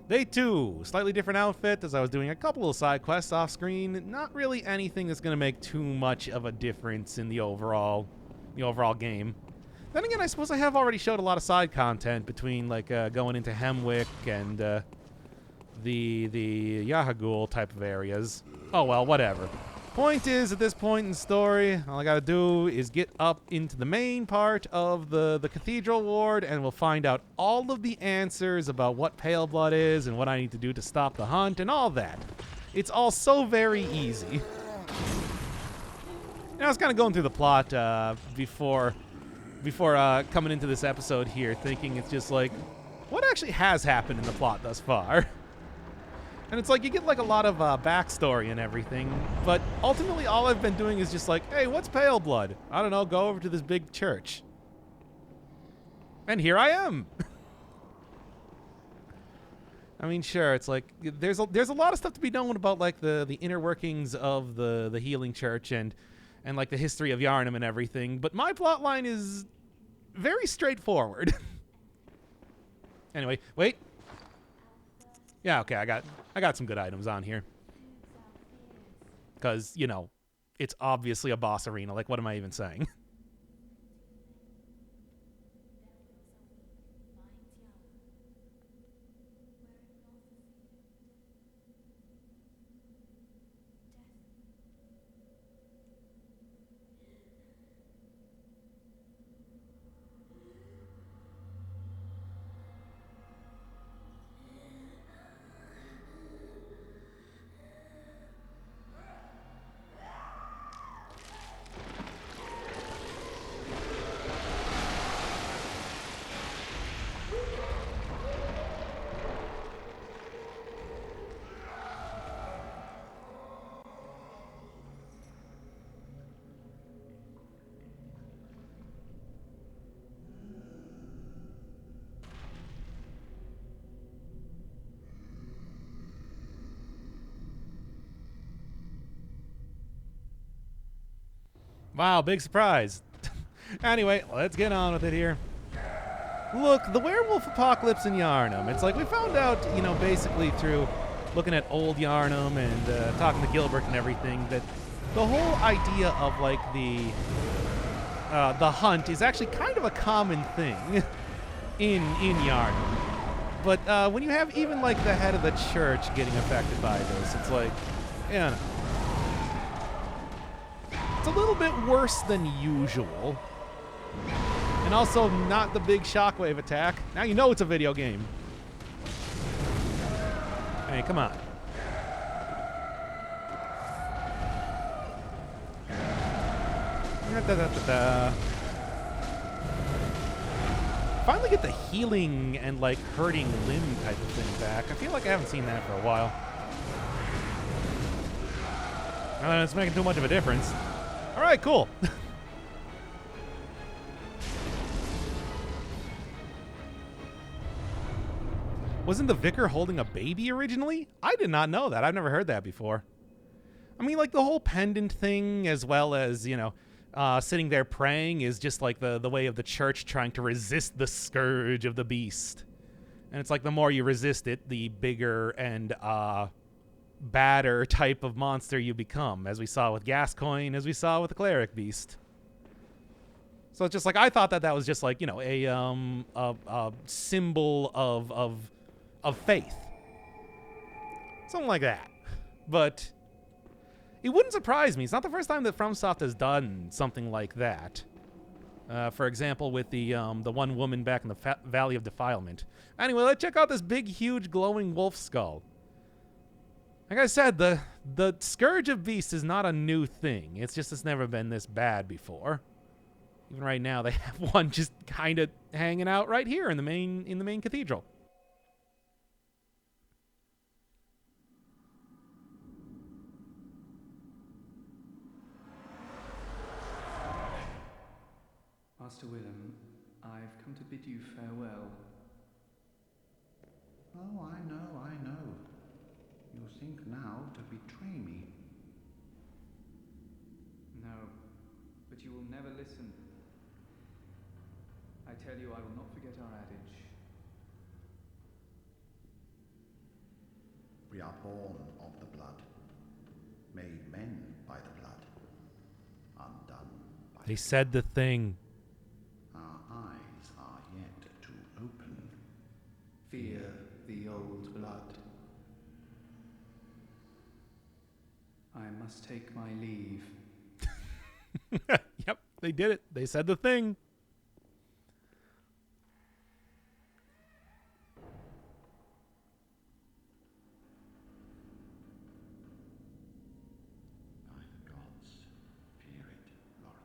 Day 2, slightly different outfit as I was doing a couple of side quests off screen. Not really anything that's going to make too much of a difference in the overall game. Then again, I suppose I have already showed a lot of side content between like going into Hemwick and the Yahagul type of areas. Oh well, whatever. Point is, at this point in the story, all I gotta do is get up into the main part of the cathedral ward, and we'll find out all of the answers about what Pale Blood is and what I need to do to stop the hunt and all that. It's all so very easy. And I was kind of going through the plot before coming into this episode here, thinking it's just like, what actually has happened in the plot thus far? And it's like, you get like a lot of backstory and everything, but ultimately all I've been doing is just like, hey, what's Pale Blood? I don't know, go over to this big church. And here I am. I mean, sure, it's like, there's a lot of stuff to be known about like the inner workings of the healing church and like the history of Yharnam and everything, but my plot line is very straightforward. Anyway, wait. Yeah, okay, I got some good items on here. Because, you know, it's obviously a boss arena. Like, what am I even saying? Wow, big surprise. Anyway, let's get on with it here. Look, the werewolf apocalypse in Yharnam. It's like we found out, you know, basically through looking at old Yharnam and talking to Gilbert and everything, that the whole idea of like the hunt is actually kind of a common thing in Yharnam. But when you have even like the head of the church getting affected by this, it's like, you know, it's a little bit worse than usual. And also not the big shockwave attack. Now you know it's a video game. Hey, come on. Finally get the healing and like hurting limb type of thing back. I feel like I haven't seen that for a while. It's making too much of a difference. All right, cool. Wasn't the vicar holding a baby originally? I did not know that. I've never heard that before. I mean, like the whole pendant thing, as well as, you know, sitting there praying is just like the way of the church trying to resist the scourge of the beast. And it's like the more you resist it, the bigger and badder type of monster you become, as we saw with Gascoigne, as we saw with the cleric beast. So it's just like, I thought that was just like, you know, a symbol of faith, something like that. But it wouldn't surprise me. It's not the first time that FromSoft has done something like that. For example, with the one woman back in the Valley of Defilement. Anyway, let's check out this big, huge, glowing wolf skull. Like I said, the Scourge of Beasts is not a new thing. It's just it's never been this bad before. Even right now, they have one just kind of hanging out right here in the main cathedral. Master Willem, I've come to bid you farewell. Oh, I know. You think now to betray me. No, but you will never listen. I tell you, I will not forget our adage. We are born of the blood, made men by the blood, undone by They the said the thing. Our eyes are yet to open. Fear the old blood. I must take my leave. Yep, they did it. They said the thing. By the gods, fear it, Lawrence.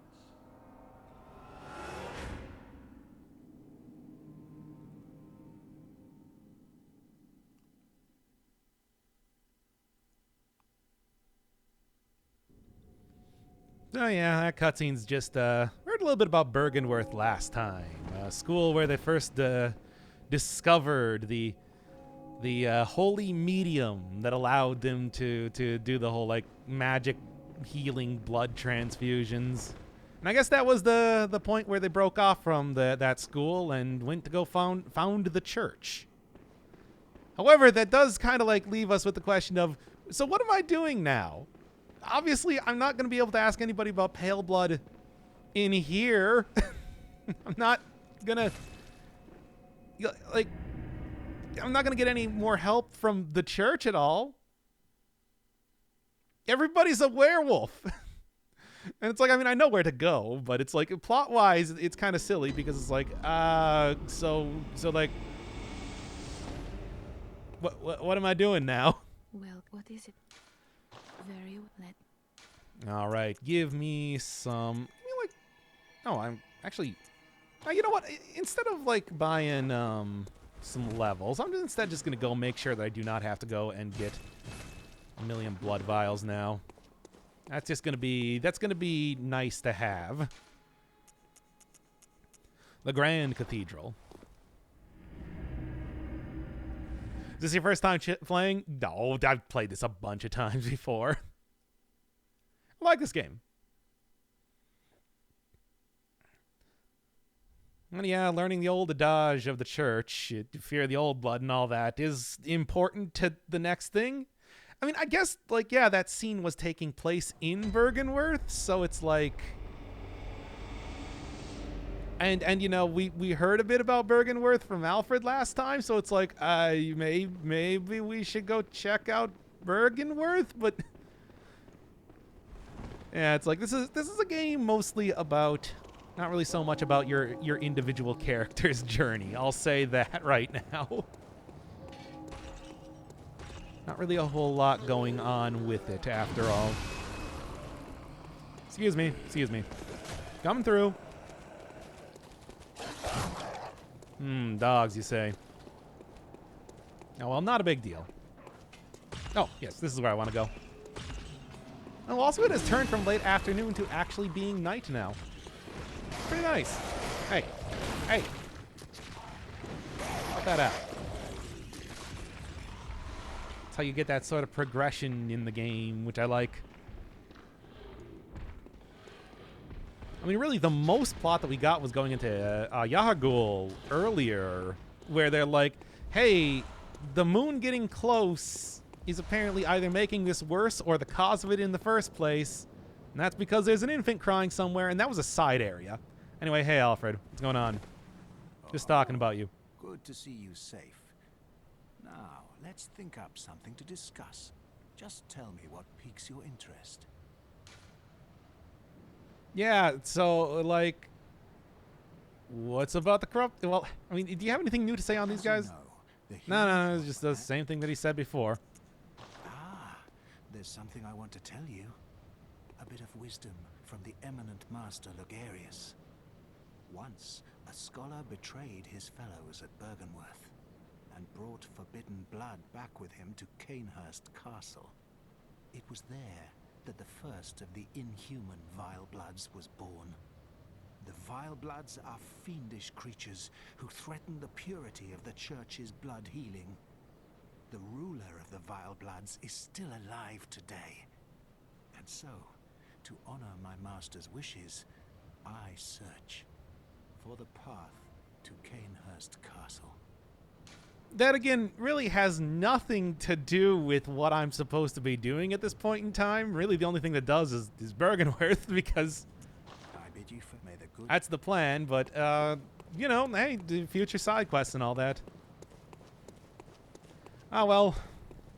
Oh yeah, that cutscene's just heard a little bit about Byrgenwerth last time. A school where they first discovered the holy medium that allowed them to do the whole like magic healing blood transfusions. And I guess that was the point where they broke off from that school and went to go found the church. However, that does kind of like leave us with the question of, so what am I doing now? Obviously, I'm not going to be able to ask anybody about pale blood in here. I'm not going to, like, I'm not going to get any more help from the church at all. Everybody's a werewolf. And it's like, I mean, I know where to go, but it's like, plot-wise, it's kind of silly because it's like, so like, what am I doing now? Well, what is it? Very let. All right, give me some. I'm actually. You know what? Instead of like buying some levels, I'm instead just gonna go make sure that I do not have to go and get a million blood vials now. That's gonna be nice to have. The Grand Cathedral. Is this your first time playing? No, I've played this a bunch of times before. I like this game. And yeah, learning the old adage of the church, fear the old blood and all that, is important to the next thing. I mean, I guess, like, yeah, that scene was taking place in Byrgenwerth, so it's like... And you know, we heard a bit about Byrgenwerth from Alfred last time, so it's like, maybe we should go check out Byrgenwerth, but... Yeah, it's like, this is a game mostly about... Not really so much about your individual character's journey. I'll say that right now. Not really a whole lot going on with it, after all. Excuse me. Coming through. Dogs, you say. Oh, well, not a big deal. Oh, yes, this is where I want to go. Oh, also, it has turned from late afternoon to actually being night now. Pretty nice. Hey. Cut that out. That's how you get that sort of progression in the game, which I like. I mean, really, the most plot that we got was going into Yahagul earlier, where they're like, hey, the moon getting close is apparently either making this worse or the cause of it in the first place. And that's because there's an infant crying somewhere, and that was a side area. Anyway, hey, Alfred. What's going on? Just talking about you. Good to see you safe. Now, let's think up something to discuss. Just tell me what piques your interest. Yeah, so, like, what's about the corrupt... Well, I mean, do you have anything new to say on these guys? No, it's just the same thing that he said before. Ah, there's something I want to tell you. A bit of wisdom from the eminent master Logarius. Once, a scholar betrayed his fellows at Byrgenwerth and brought forbidden blood back with him to Canehurst Castle. It was there that the first of the inhuman Vile Bloods was born. The Vile Bloods are fiendish creatures who threaten the purity of the Church's blood healing. The ruler of the Vile Bloods is still alive today. And so, to honor my master's wishes, I search for the path to Canehurst Castle. that again really has nothing to do with what I'm supposed to be doing at this point in time. Really, the only thing that does is Byrgenwerth, because I bid you may the good. that's the plan. But you know, hey, the future side quests and all that. Oh well.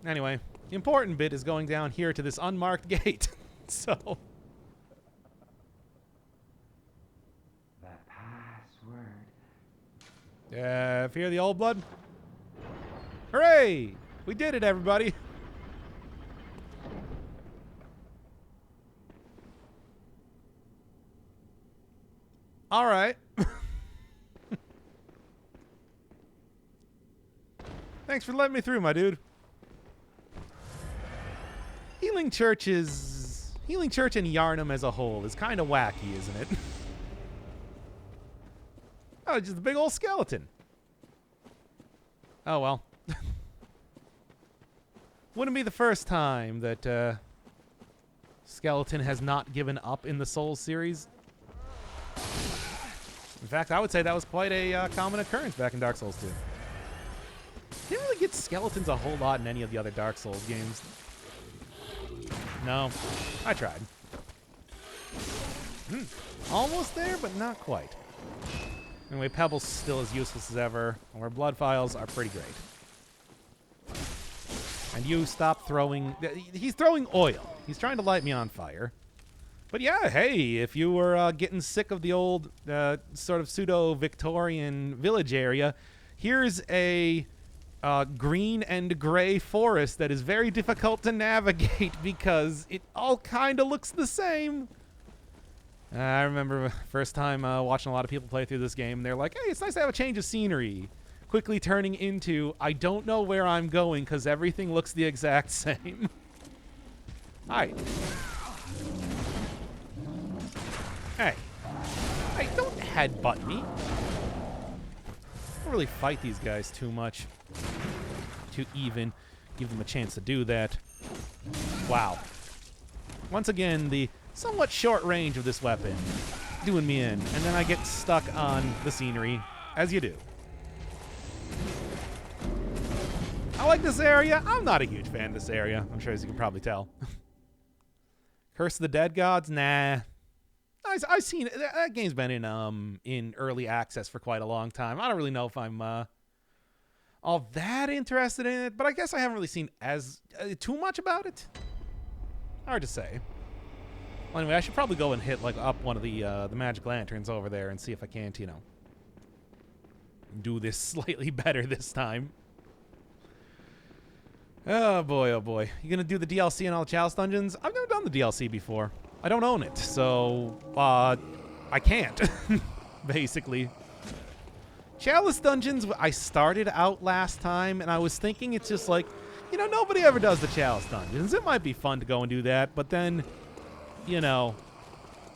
Anyway, the important bit is going down here to this unmarked gate. So. The password. Fear the old blood? Hooray! We did it, everybody. All right. Thanks for letting me through, my dude. Healing Church and Yarnum as a whole is kind of wacky, isn't it? Oh, just a big old skeleton. Oh, well. Wouldn't be the first time that skeleton has not given up in the Souls series. In fact, I would say that was quite a common occurrence back in Dark Souls 2. Didn't really get skeletons a whole lot in any of the other Dark Souls games. No, I tried. Almost there, but not quite. Anyway, Pebble's still as useless as ever, and our blood files are pretty great. And you stop throwing... He's throwing oil. He's trying to light me on fire. But yeah, hey, if you were getting sick of the old sort of pseudo-Victorian village area, here's a green and gray forest that is very difficult to navigate because it all kind of looks the same. I remember first time watching a lot of people play through this game. They're like, hey, it's nice to have a change of scenery. Quickly turning into, I don't know where I'm going because everything looks the exact same. Hi. Hey. Hey, don't headbutt me. Don't really fight these guys too much. To even give them a chance to do that. Wow. Once again, the somewhat short range of this weapon doing me in, and then I get stuck on the scenery, as you do. I like this area. I'm not a huge fan of this area. I'm sure, as you can probably tell. Curse of the Dead Gods? Nah. I've seen it. That game's been in early access for quite a long time. I don't really know if I'm all that interested in it, but I guess I haven't really seen as too much about it. Hard to say. Well, anyway, I should probably go and hit like up one of the magic lanterns over there and see if I can't, you know, do this slightly better this time. Oh boy, oh boy. You gonna do the DLC and all the Chalice dungeons? I've never done the DLC before. I don't own it, so I can't, basically. Chalice dungeons, I started out last time, and I was thinking it's just like, you know, nobody ever does the Chalice dungeons. It might be fun to go and do that, but then, you know,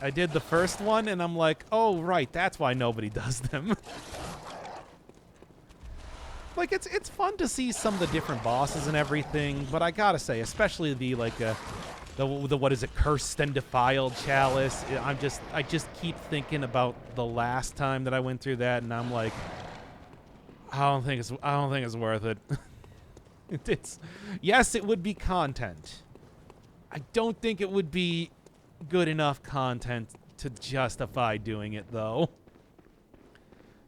I did the first one, and I'm like, oh, right, that's why nobody does them. Like, it's fun to see some of the different bosses and everything, but I gotta say, especially the, like, the what is it, Cursed and Defiled Chalice, I just keep thinking about the last time that I went through that, and I'm like, I don't think it's worth it. Yes, it would be content. I don't think it would be good enough content to justify doing it, though.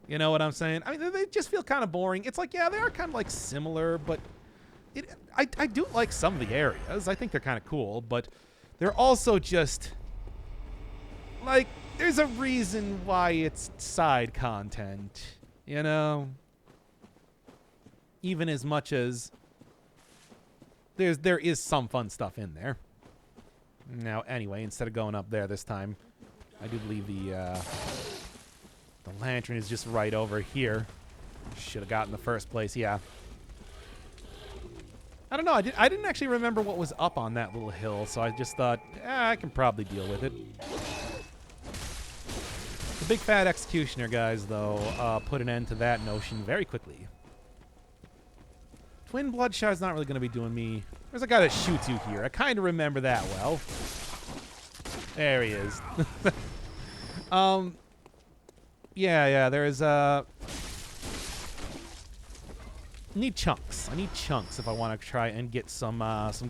You know what I'm saying? I mean, they just feel kind of boring. It's like, yeah, they are kind of like similar, but I do like some of the areas. I think they're kind of cool, but they're also just like, there's a reason why it's side content, you know? Even as much as there is some fun stuff in there. Now, anyway, instead of going up there this time, I do believe the lantern is just right over here. Should have got in the first place, yeah. I don't know. I didn't actually remember what was up on that little hill, so I just thought, I can probably deal with it. The big fat executioner guys, though, put an end to that notion very quickly. Twin Bloodshard's not really going to be doing me. There's a guy that shoots you here. I kind of remember that well. There he is. Yeah, there's Need chunks. I need chunks if I want to try and get some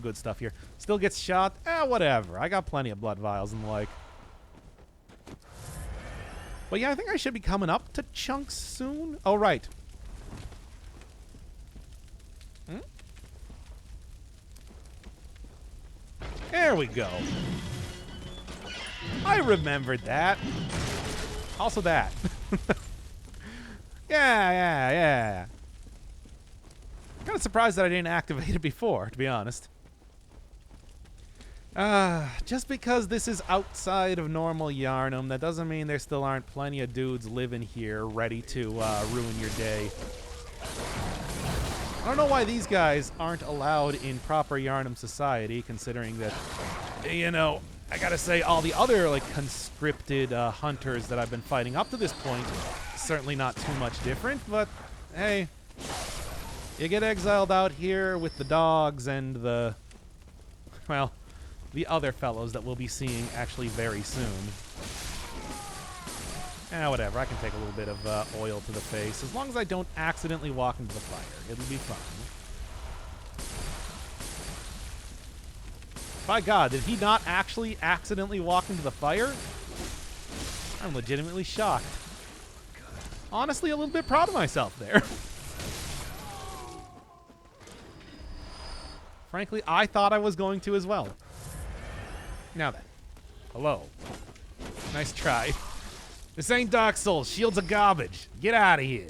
good stuff here. Still gets shot? Whatever. I got plenty of blood vials and the like. But yeah, I think I should be coming up to chunks soon. Oh, right. There we go. I remembered that. Also that. Yeah. Kind of surprised that I didn't activate it before, to be honest. Just because this is outside of normal Yarnum, that doesn't mean there still aren't plenty of dudes living here ready to ruin your day. I don't know why these guys aren't allowed in proper Yarnum society, considering that, you know, I gotta say all the other, like, conscripted hunters that I've been fighting up to this point, certainly not too much different, but hey, you get exiled out here with the dogs and the, well, the other fellows that we'll be seeing actually very soon. Whatever, I can take a little bit of oil to the face. As long as I don't accidentally walk into the fire, it'll be fine. By God, did he not actually accidentally walk into the fire? I'm legitimately shocked. Honestly, a little bit proud of myself there. Frankly, I thought I was going to as well. Now then. Hello. Nice try. This ain't Dark Souls. Shields are garbage. Get out of here.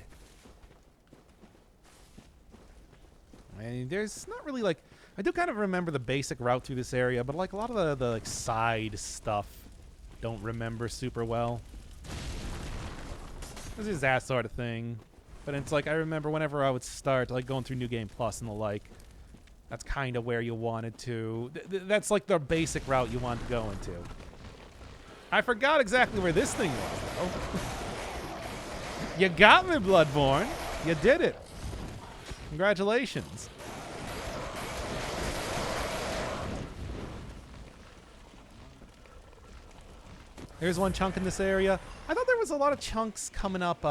I mean, there's not really, like... I do kind of remember the basic route through this area, but, like, a lot of the like, side stuff don't remember super well. This is that sort of thing. But it's like, I remember whenever I would start, like, going through New Game Plus and the like, that's kind of where you wanted to... that's, like, the basic route you want to go into. I forgot exactly where this thing was, though. You got me, Bloodborne. You did it. Congratulations. There's one chunk in this area. I thought there was a lot of chunks coming up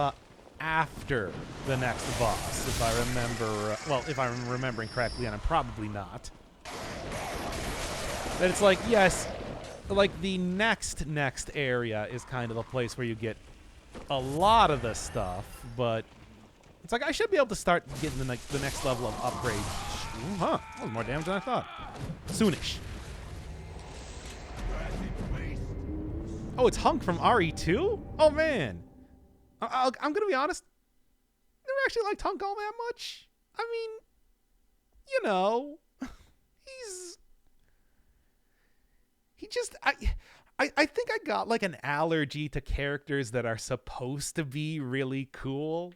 after the next boss, if I remember... well, if I'm remembering correctly, and I'm probably not. That it's like, yes... like, the next area is kind of the place where you get a lot of the stuff, but it's like I should be able to start getting the next level of upgrade. Ooh, huh. That was more damage than I thought. Soonish. Oh, it's Hunk from RE2? Oh, man. I'm going to be honest. Never actually liked Hunk all that much. I mean, you know, He just, I think I got like an allergy to characters that are supposed to be really cool.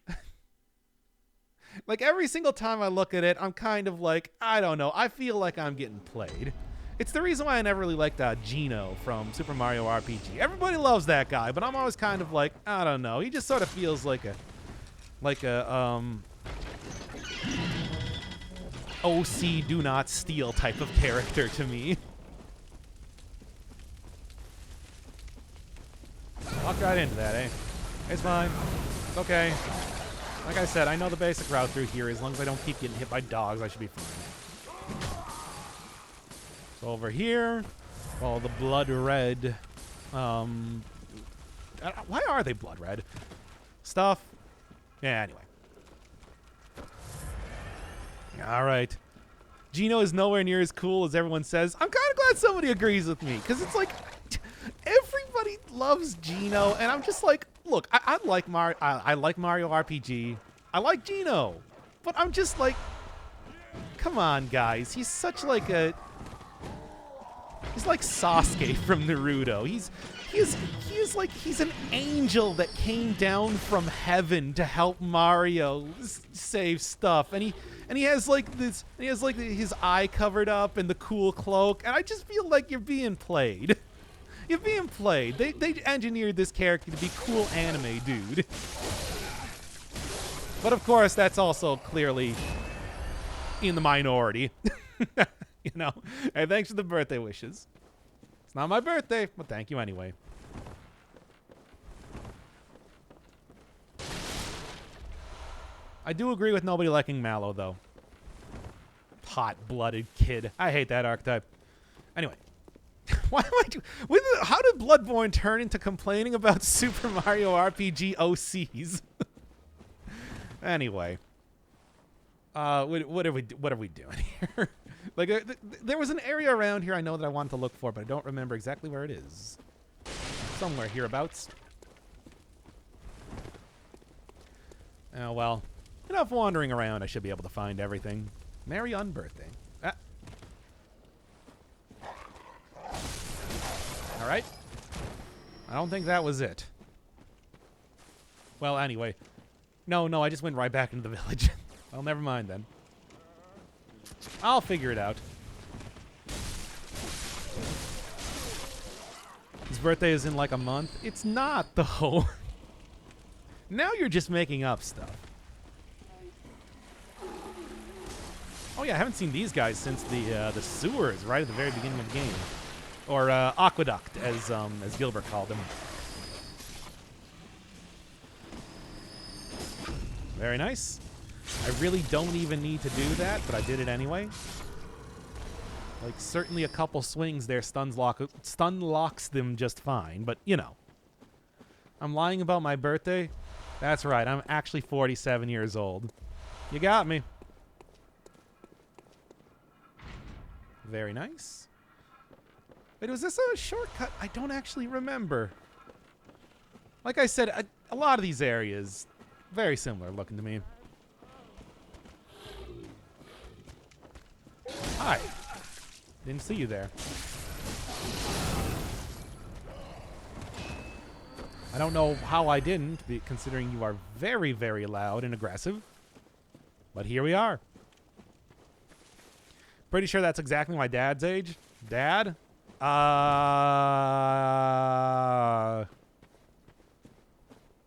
Like every single time I look at it, I'm kind of like, I don't know. I feel like I'm getting played. It's the reason why I never really liked Gino from Super Mario RPG. Everybody loves that guy, but I'm always kind of like, I don't know. He just sort of feels like a OC do not steal type of character to me. Walked right into that, eh? It's fine. It's okay. Like I said, I know the basic route through here. As long as I don't keep getting hit by dogs, I should be fine. So over here, all the blood red. Why are they blood red? Stuff. Yeah, anyway. All right. Gino is nowhere near as cool as everyone says. I'm kind of glad somebody agrees with me, because it's like... everybody loves Gino, and I'm just like, look, I like Mario. I like Mario RPG. I like Gino, but I'm just like, come on, guys. He's such like a. He's like Sasuke from Naruto. He's an angel that came down from heaven to help Mario save stuff, and he has like this. He has like his eye covered up and the cool cloak, and I just feel like you're being played. You're being played. They engineered this character to be cool anime, dude. But of course, that's also clearly in the minority. You know? Hey, thanks for the birthday wishes. It's not my birthday, but thank you anyway. I do agree with nobody liking Mallow, though. Hot-blooded kid. I hate that archetype. Anyway. Why am I how did Bloodborne turn into complaining about Super Mario RPG OCs? Anyway. What are we doing here? Like, there was an area around here I know that I wanted to look for, but I don't remember exactly where it is. Somewhere hereabouts. Oh, well. Enough wandering around. I should be able to find everything. Merry unbirthday. Ah. All right. I don't think that was it. Well, anyway. No, I just went right back into the village. Well, never mind then. I'll figure it out. His birthday is in like a month. It's not, though. Now you're just making up stuff. Oh yeah, I haven't seen these guys since the sewers right at the very beginning of the game, or aqueduct, as Gilbert called them. Very nice. I really don't even need to do that, but I did it anyway. Like, certainly a couple swings there stun locks them just fine, but, you know. I'm lying about my birthday? That's right, I'm actually 47 years old. You got me. Very nice. Wait, was this a shortcut? I don't actually remember. Like I said, a lot of these areas, very similar looking to me. Hi. Didn't see you there. I don't know how I didn't, considering you are very, very loud and aggressive. But here we are. Pretty sure that's exactly my dad's age. Dad?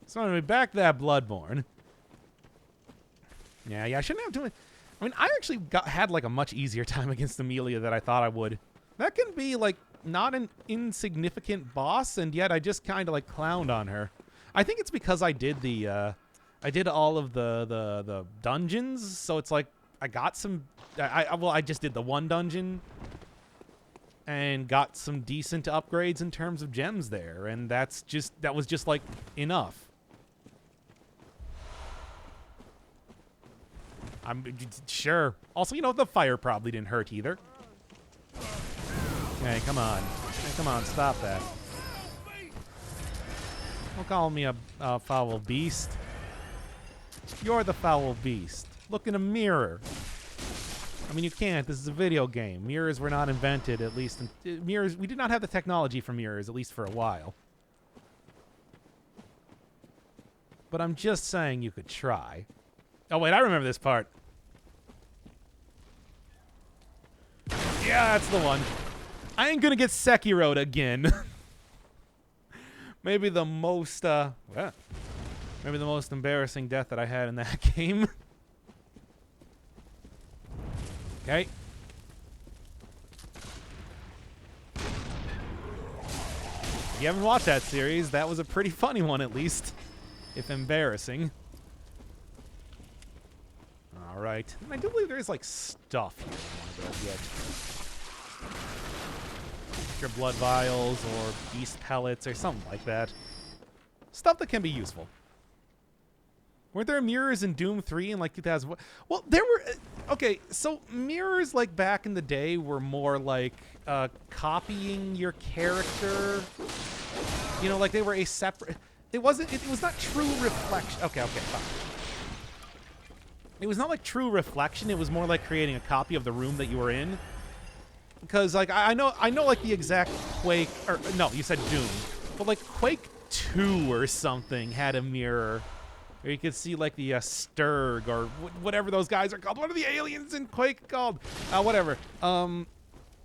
So anyway, back to that Bloodborne. Yeah, I shouldn't have to. I mean, I actually had like a much easier time against Amelia than I thought I would. That can be like not an insignificant boss, and yet I just kind of like clowned on her. I think it's because I did I did all of the dungeons, so it's like I got some. I just did the one dungeon and got some decent upgrades in terms of gems there, and that was just like enough. I'm sure. Also, you know, the fire probably didn't hurt either. Hey, come on. Hey, come on, stop that. Don't call me a foul beast. You're the foul beast. Look in a mirror. I mean, you can't. This is a video game. Mirrors were not invented, at least. Mirrors. We did not have the technology for mirrors, at least for a while. But I'm just saying you could try. Oh, wait, I remember this part. Yeah, that's the one. I ain't gonna get Sekiro'd again. Maybe the most, maybe the most embarrassing death that I had in that game. Okay. If you haven't watched that series, that was a pretty funny one, at least. If embarrassing. All right. And I do believe there is, like, stuff here I want to go get. Your blood vials or beast pellets or something like that. Stuff that can be useful. Weren't there mirrors in Doom 3 in, like, 2000? Well, there were... Okay, so mirrors, like, back in the day were more, like, copying your character. You know, like, they were a separate... It was not true reflection. Okay, fine. It was not like true reflection. It was more like creating a copy of the room that you were in. Because, like, I know, like, the exact Quake... Or, no, you said Doom. But, like, Quake 2 or something had a mirror. Or you could see, like, the Sturg or whatever those guys are called. What are the aliens in Quake called? Whatever. And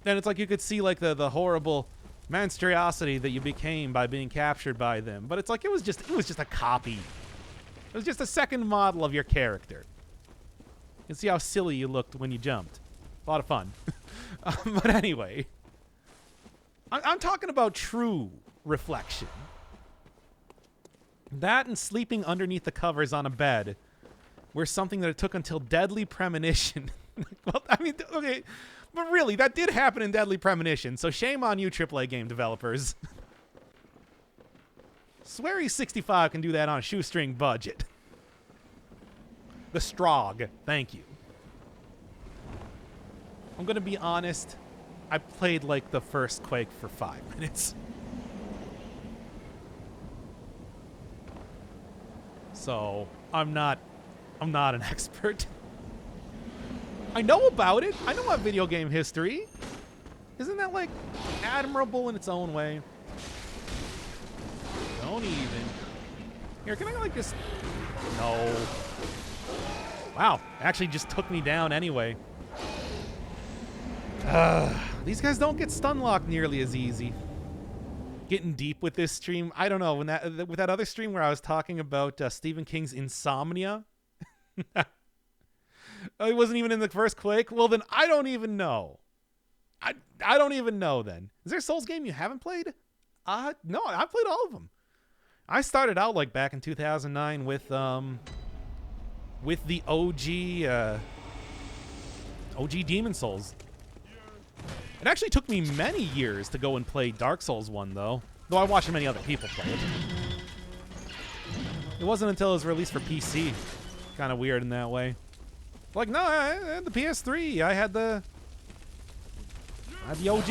it's like you could see, like, the horrible monstrosity that you became by being captured by them. But it's like it was just a copy. It was just a second model of your character. You can see how silly you looked when you jumped. A lot of fun. But anyway, I'm talking about true reflection. That and sleeping underneath the covers on a bed were something that it took until Deadly Premonition. Well, I mean, okay, but really, that did happen in Deadly Premonition, so shame on you AAA game developers. Swery 65 can do that on a shoestring budget. The Strog, thank you. I'm gonna be honest, I played like the first Quake for 5 minutes. So, I'm not an expert. I know about it. I know about video game history. Isn't that, like, admirable in its own way? Don't even. Here, can I, like, just... No. Wow. Actually just took me down anyway. These guys don't get stun locked nearly as easy. Getting deep with this stream. I don't know. With that other stream where I was talking about Stephen King's Insomnia... It wasn't even in the first Quake? Well, then I don't even know. I don't even know then. Is there a Souls game you haven't played? No, I played all of them. I started out like back in 2009 with the OG Demon Souls. It actually took me many years to go and play Dark Souls 1 though I watched many other people play it. It wasn't until it was released for PC. Kind of weird in that way. Like, no, I had the PS3. I had the OG.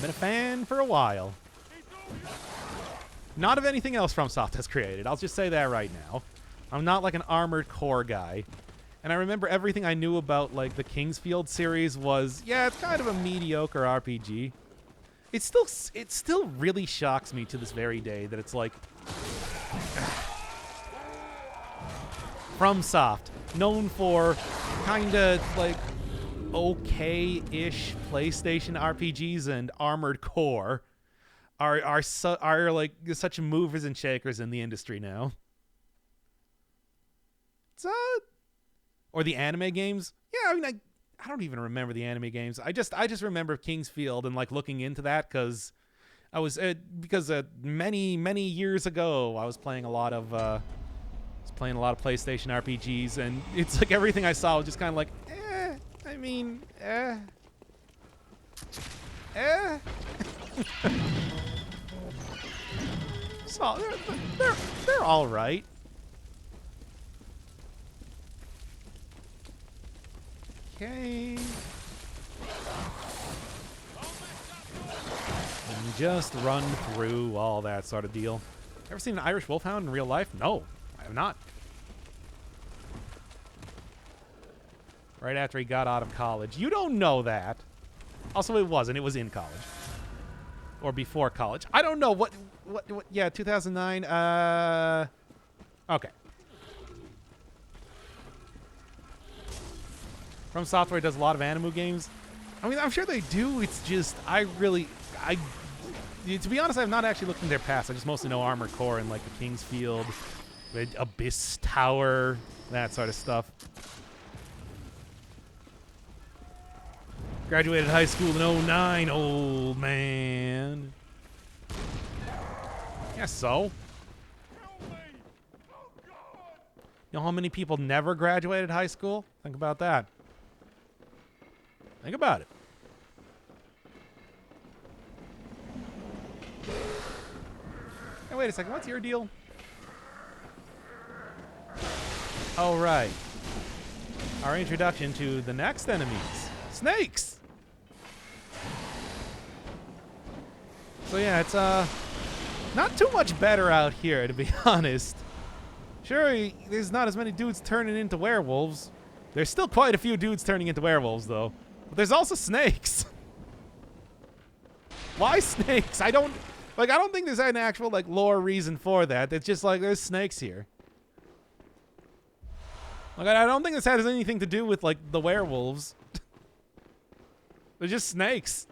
Been a fan for a while. Not of anything else FromSoft has created. I'll just say that right now. I'm not like an Armored Core guy. And I remember everything I knew about like the Kingsfield series was, yeah, it's kind of a mediocre RPG. It still really shocks me to this very day that it's like FromSoft, known for kind of like okay-ish PlayStation RPGs and Armored Core, are like such movers and shakers in the industry now. It's or the anime games. Yeah, I mean, I don't even remember the anime games. I just remember Kingsfield and like looking into that because I was many years ago I was playing a lot of PlayStation RPGs, and it's like everything I saw was just kind of like, I mean, So they're all right. Okay. And just run through all that sort of deal. Ever seen an Irish wolfhound in real life? No, I have not. Right after he got out of college. You don't know that. Also, it wasn't. It was in college. Or before college. I don't know. What yeah, 2009. Okay. From Software does a lot of anime games. I mean, I'm sure they do. It's just, to be honest, I've not actually looked in their past. I just mostly know Armored Core and like the Kingsfield, Abyss Tower, that sort of stuff. Graduated high school in 09, old man. Yeah, so? You know how many people never graduated high school? Think about that. Think about it. Hey, wait a second. What's your deal? Oh, right. Our introduction to the next enemies. Snakes! So yeah, it's not too much better out here, to be honest. Sure, there's not as many dudes turning into werewolves. There's still quite a few dudes turning into werewolves, though. But there's also snakes. Why snakes? I don't think there's an actual like lore reason for that. It's just like there's snakes here. Like I don't think this has anything to do with like the werewolves. They're just snakes.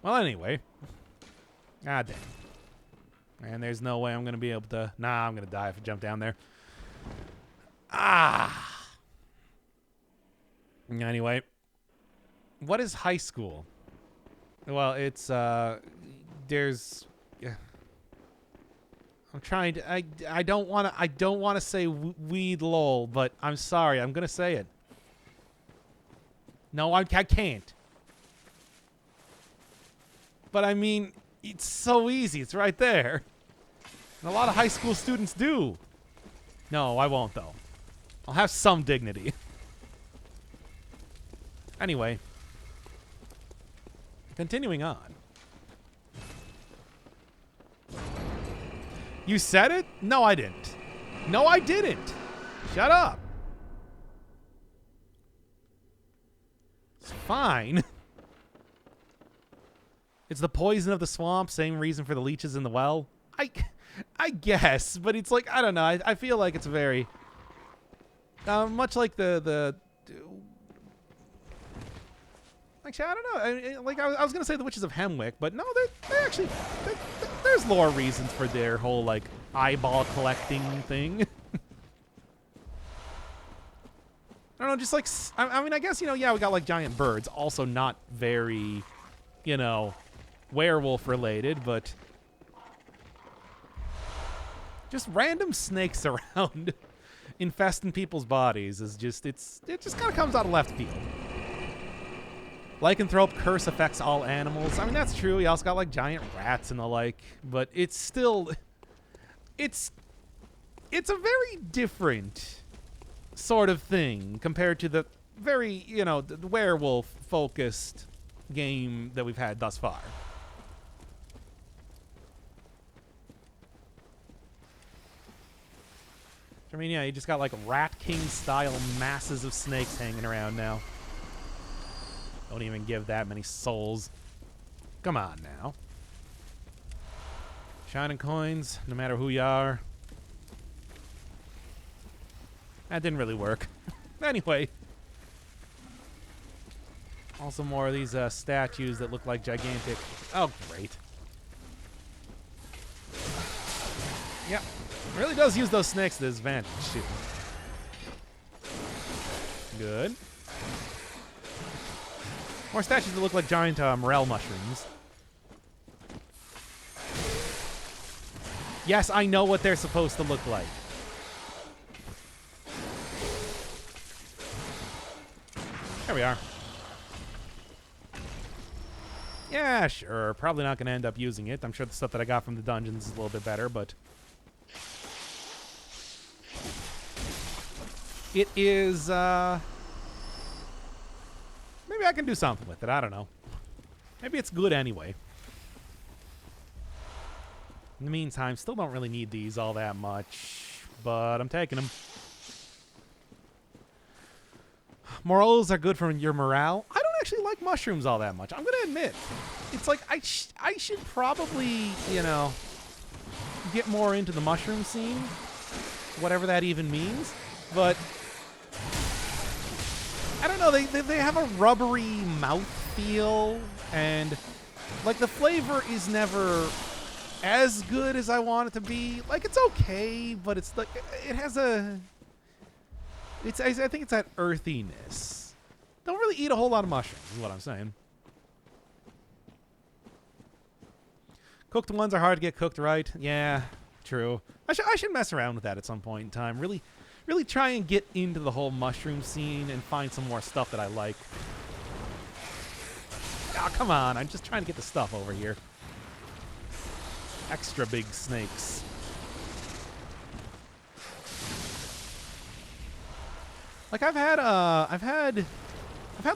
Well, anyway. Ah, damn. And there's no way I'm going to be able to... Nah, I'm going to die if I jump down there. Ah! Anyway. What is high school? Well, it's, there's... Yeah. I'm trying to. I don't want to say weed lol, but I'm sorry. I'm gonna say it. No, I can't. But I mean, it's so easy. It's right there. And a lot of high school students do. No, I won't though. I'll have some dignity. Anyway, continuing on. You said it? No, I didn't. No, I didn't. Shut up. It's fine. It's the poison of the swamp, same reason for the leeches in the well. I guess, but it's like, I don't know. I feel like it's very much like the actually, I don't know. I was gonna say the Witches of Hemwick, but no, they actually there's lore reasons for their whole like eyeball collecting thing. I don't know, just like I mean, I guess, you know, yeah, we got like giant birds, also not very, you know, werewolf related, but just random snakes around infesting people's bodies is just it just kind of comes out of left field. Lycanthrope curse affects all animals. I mean, that's true. He also got like giant rats and the like, but it's still it's a very different sort of thing compared to the very, you know, the werewolf focused game that we've had thus far. I mean, yeah, you just got like Rat King style masses of snakes hanging around now. Don't even give that many souls. Come on now. Shining coins, no matter who you are. That didn't really work. Anyway. Also more of these statues that look like gigantic... Oh, great. Yep. Really does use those snakes to his advantage, too. Good. More statues that look like giant morel mushrooms. Yes, I know what they're supposed to look like. There we are. Yeah, sure. Probably not going to end up using it. I'm sure the stuff that I got from the dungeons is a little bit better, but... It is, maybe I can do something with it. I don't know. Maybe it's good anyway. In the meantime, still don't really need these all that much, but I'm taking them. Morels are good for your morale. I don't actually like mushrooms all that much. I'm going to admit. It's like I should probably, you know, get more into the mushroom scene, whatever that even means. But I don't know, they have a rubbery mouth feel, and like the flavor is never as good as I want it to be. Like, it's okay, but it's like it has a I think it's that earthiness. Don't really eat a whole lot of mushrooms is what I'm saying. Cooked ones are hard to get cooked right. Yeah, true. I should mess around with that at some point in time. Really try and get into the whole mushroom scene and find some more stuff that I like. Oh, come on. I'm just trying to get the stuff over here. Extra big snakes. Like I've had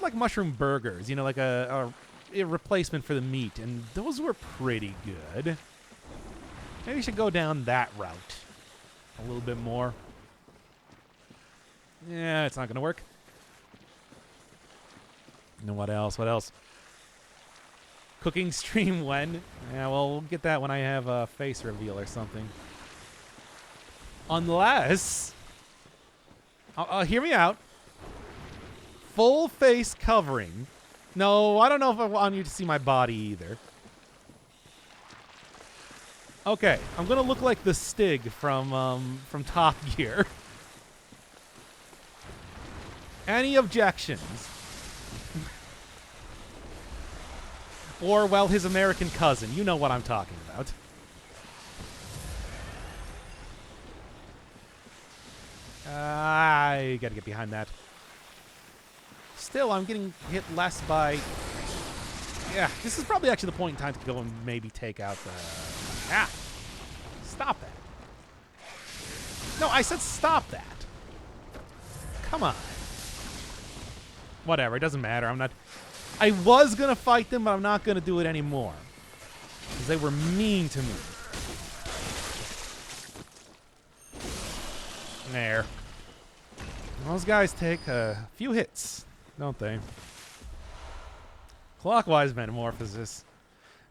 like mushroom burgers, you know, like a replacement for the meat, and those were pretty good. Maybe you should go down that route a little bit more. Yeah, it's not going to work. And what else? What else? Cooking stream when? Yeah, well, we'll get that when I have a face reveal or something. Unless... hear me out. Full face covering. No, I don't know if I want you to see my body either. Okay, I'm going to look like the Stig from Top Gear. Any objections? Or, well, his American cousin. You know what I'm talking about. got to get behind that. Still, I'm getting hit less by... Yeah, this is probably actually the point in time to go and maybe take out the... Ah! Stop that. No, I said stop that. Come on. Whatever, it doesn't matter. I'm not... I was going to fight them, but I'm not going to do it anymore. Because they were mean to me. There. Those guys take a few hits, don't they? Clockwise metamorphosis.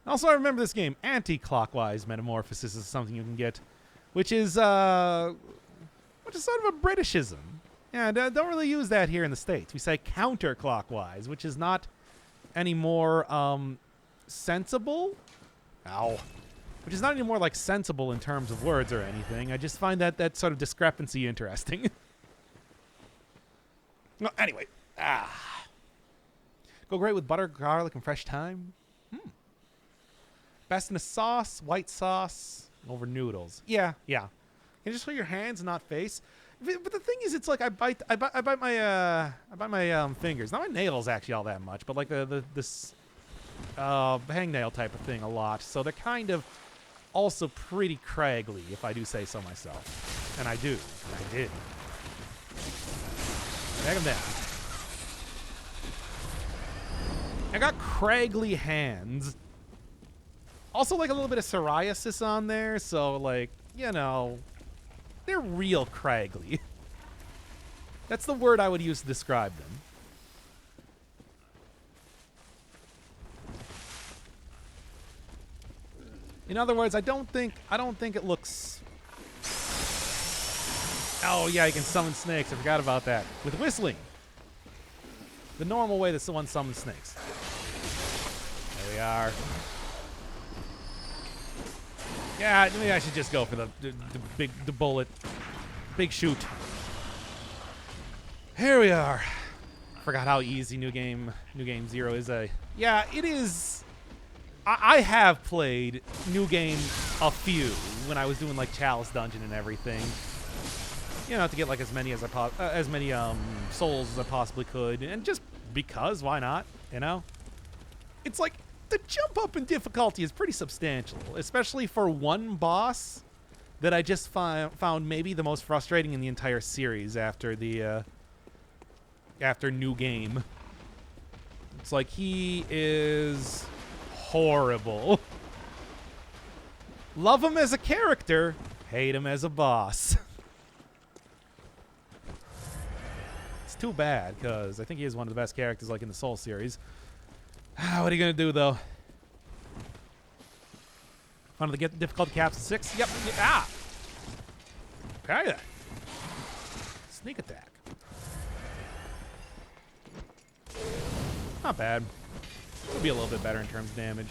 Also, I remember this game. Anti-clockwise metamorphosis is something you can get, which is sort of a Britishism. Yeah, don't really use that here in the States. We say counterclockwise, which is not any more sensible. Ow. Which is not any more like sensible in terms of words or anything. I just find that sort of discrepancy interesting. Well, anyway. Go great with butter, garlic, and fresh thyme. Best in a sauce, white sauce, over noodles. Yeah. You just put your hands, not face. But the thing is, it's like I bite my fingers. Not my nails actually all that much, but like this hangnail type of thing a lot. So they're kind of also pretty craggly, if I do say so myself. And I do. I did. Drag them down. I got craggly hands. Also, like a little bit of psoriasis on there, so like, you know, they're real craggly. That's the word I would use to describe them. In other words, I don't think it looks... Oh yeah, you can summon snakes. I forgot about that. With whistling. The normal way that someone summons snakes. There we are. Yeah, maybe I should just go for the bullet. Big shoot. Here we are. Forgot how easy New Game 0 is. Yeah, it is. I have played New Game a few when I was doing like Chalice Dungeon and everything. You know, to get like as many souls as I possibly could, and just because, why not? You know, it's like the jump up in difficulty is pretty substantial, especially for one boss that I just found maybe the most frustrating in the entire series after the after New Game. It's like he is horrible. Love him as a character, hate him as a boss. Too bad, because I think he is one of the best characters like in the Soul series. What are you going to do, though? One of the difficulty caps of 6? Yep. Ah! Okay, then. Sneak attack. Not bad. It'll be a little bit better in terms of damage.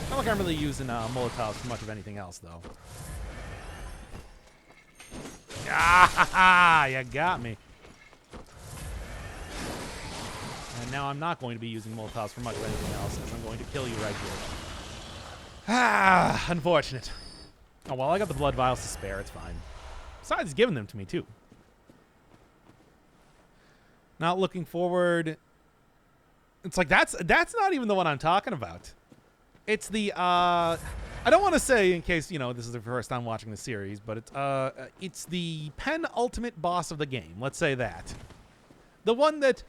Not like I'm really using Molotovs for much of anything else, though. Ah! You got me. And now I'm not going to be using Molotovs for much of anything else, as I'm going to kill you right here. Ah, unfortunate. Oh, well, I got the blood vials to spare. It's fine. Besides, he's giving them to me, too. Not looking forward. It's like, that's not even the one I'm talking about. It's the, I don't want to say, in case, you know, this is the first time watching the series, but it's the penultimate boss of the game. Let's say that. The one that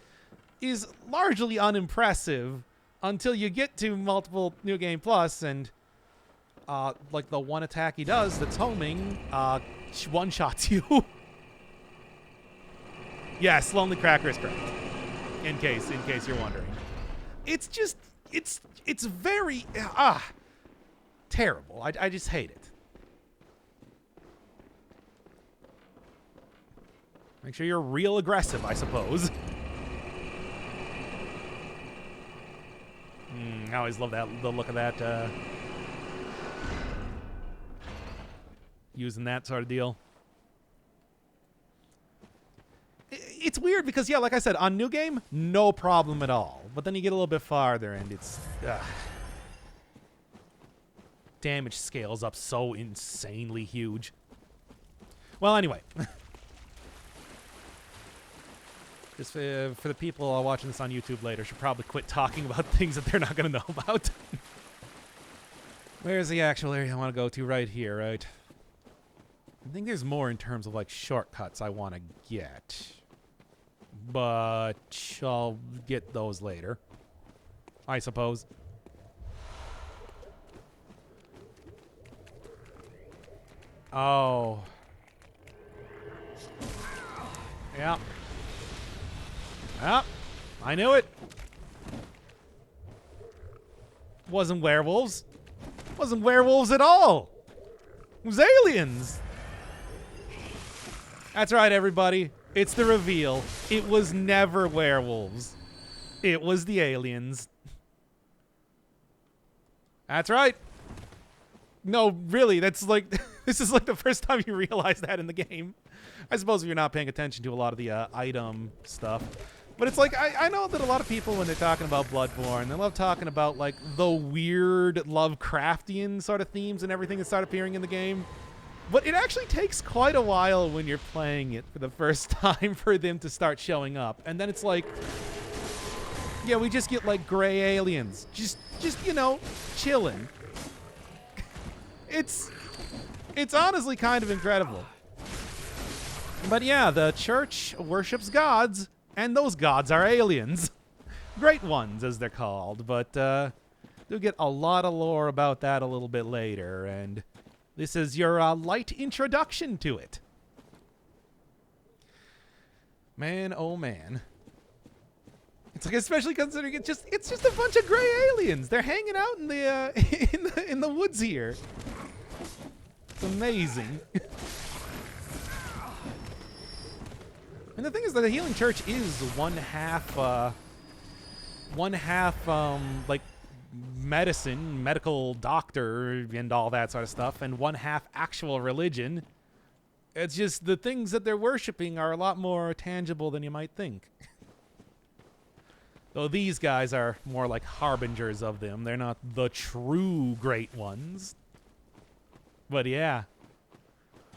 is largely unimpressive until you get to multiple New Game Plus, and like the one attack he does that's homing one-shots you. Yes, Lonely Cracker is correct. In case you're wondering. It's just it's very terrible. I just hate it. Make sure you're real aggressive, I suppose. I always love the look of that. Using that sort of deal. It's weird because, yeah, like I said, on New Game, no problem at all. But then you get a little bit farther and it's... damage scales up so insanely huge. Well, anyway. Just for the people watching this on YouTube later, should probably quit talking about things that they're not going to know about. Where's the actual area I want to go to? Right here, right? I think there's more in terms of, like, shortcuts I want to get. But I'll get those later, I suppose. Oh. Yeah. Yep. I knew it. Wasn't werewolves. Wasn't werewolves at all. It was aliens. That's right, everybody. It's the reveal. It was never werewolves. It was the aliens. That's right. No, really, that's like, this is like the first time you realize that in the game. I suppose if you're not paying attention to a lot of the item stuff. But it's like, I know that a lot of people, when they're talking about Bloodborne, they love talking about, like, the weird Lovecraftian sort of themes and everything that start appearing in the game. But it actually takes quite a while when you're playing it for the first time for them to start showing up. And then it's like, yeah, we just get, like, gray aliens. Just you know, chilling. It's honestly kind of incredible. But yeah, the church worships gods, and those gods are aliens. Great ones, as they're called. But you'll get a lot of lore about that a little bit later, and this is your light introduction to it. Man, oh man. It's like, especially considering it's just a bunch of gray aliens. They're hanging out in the in the woods here. It's amazing. And the thing is that the Healing Church is one half like medicine, medical doctor, and all that sort of stuff, and one half actual religion. It's just the things that they're worshiping are a lot more tangible than you might think. Though these guys are more like harbingers of them. They're not the true great ones. But yeah.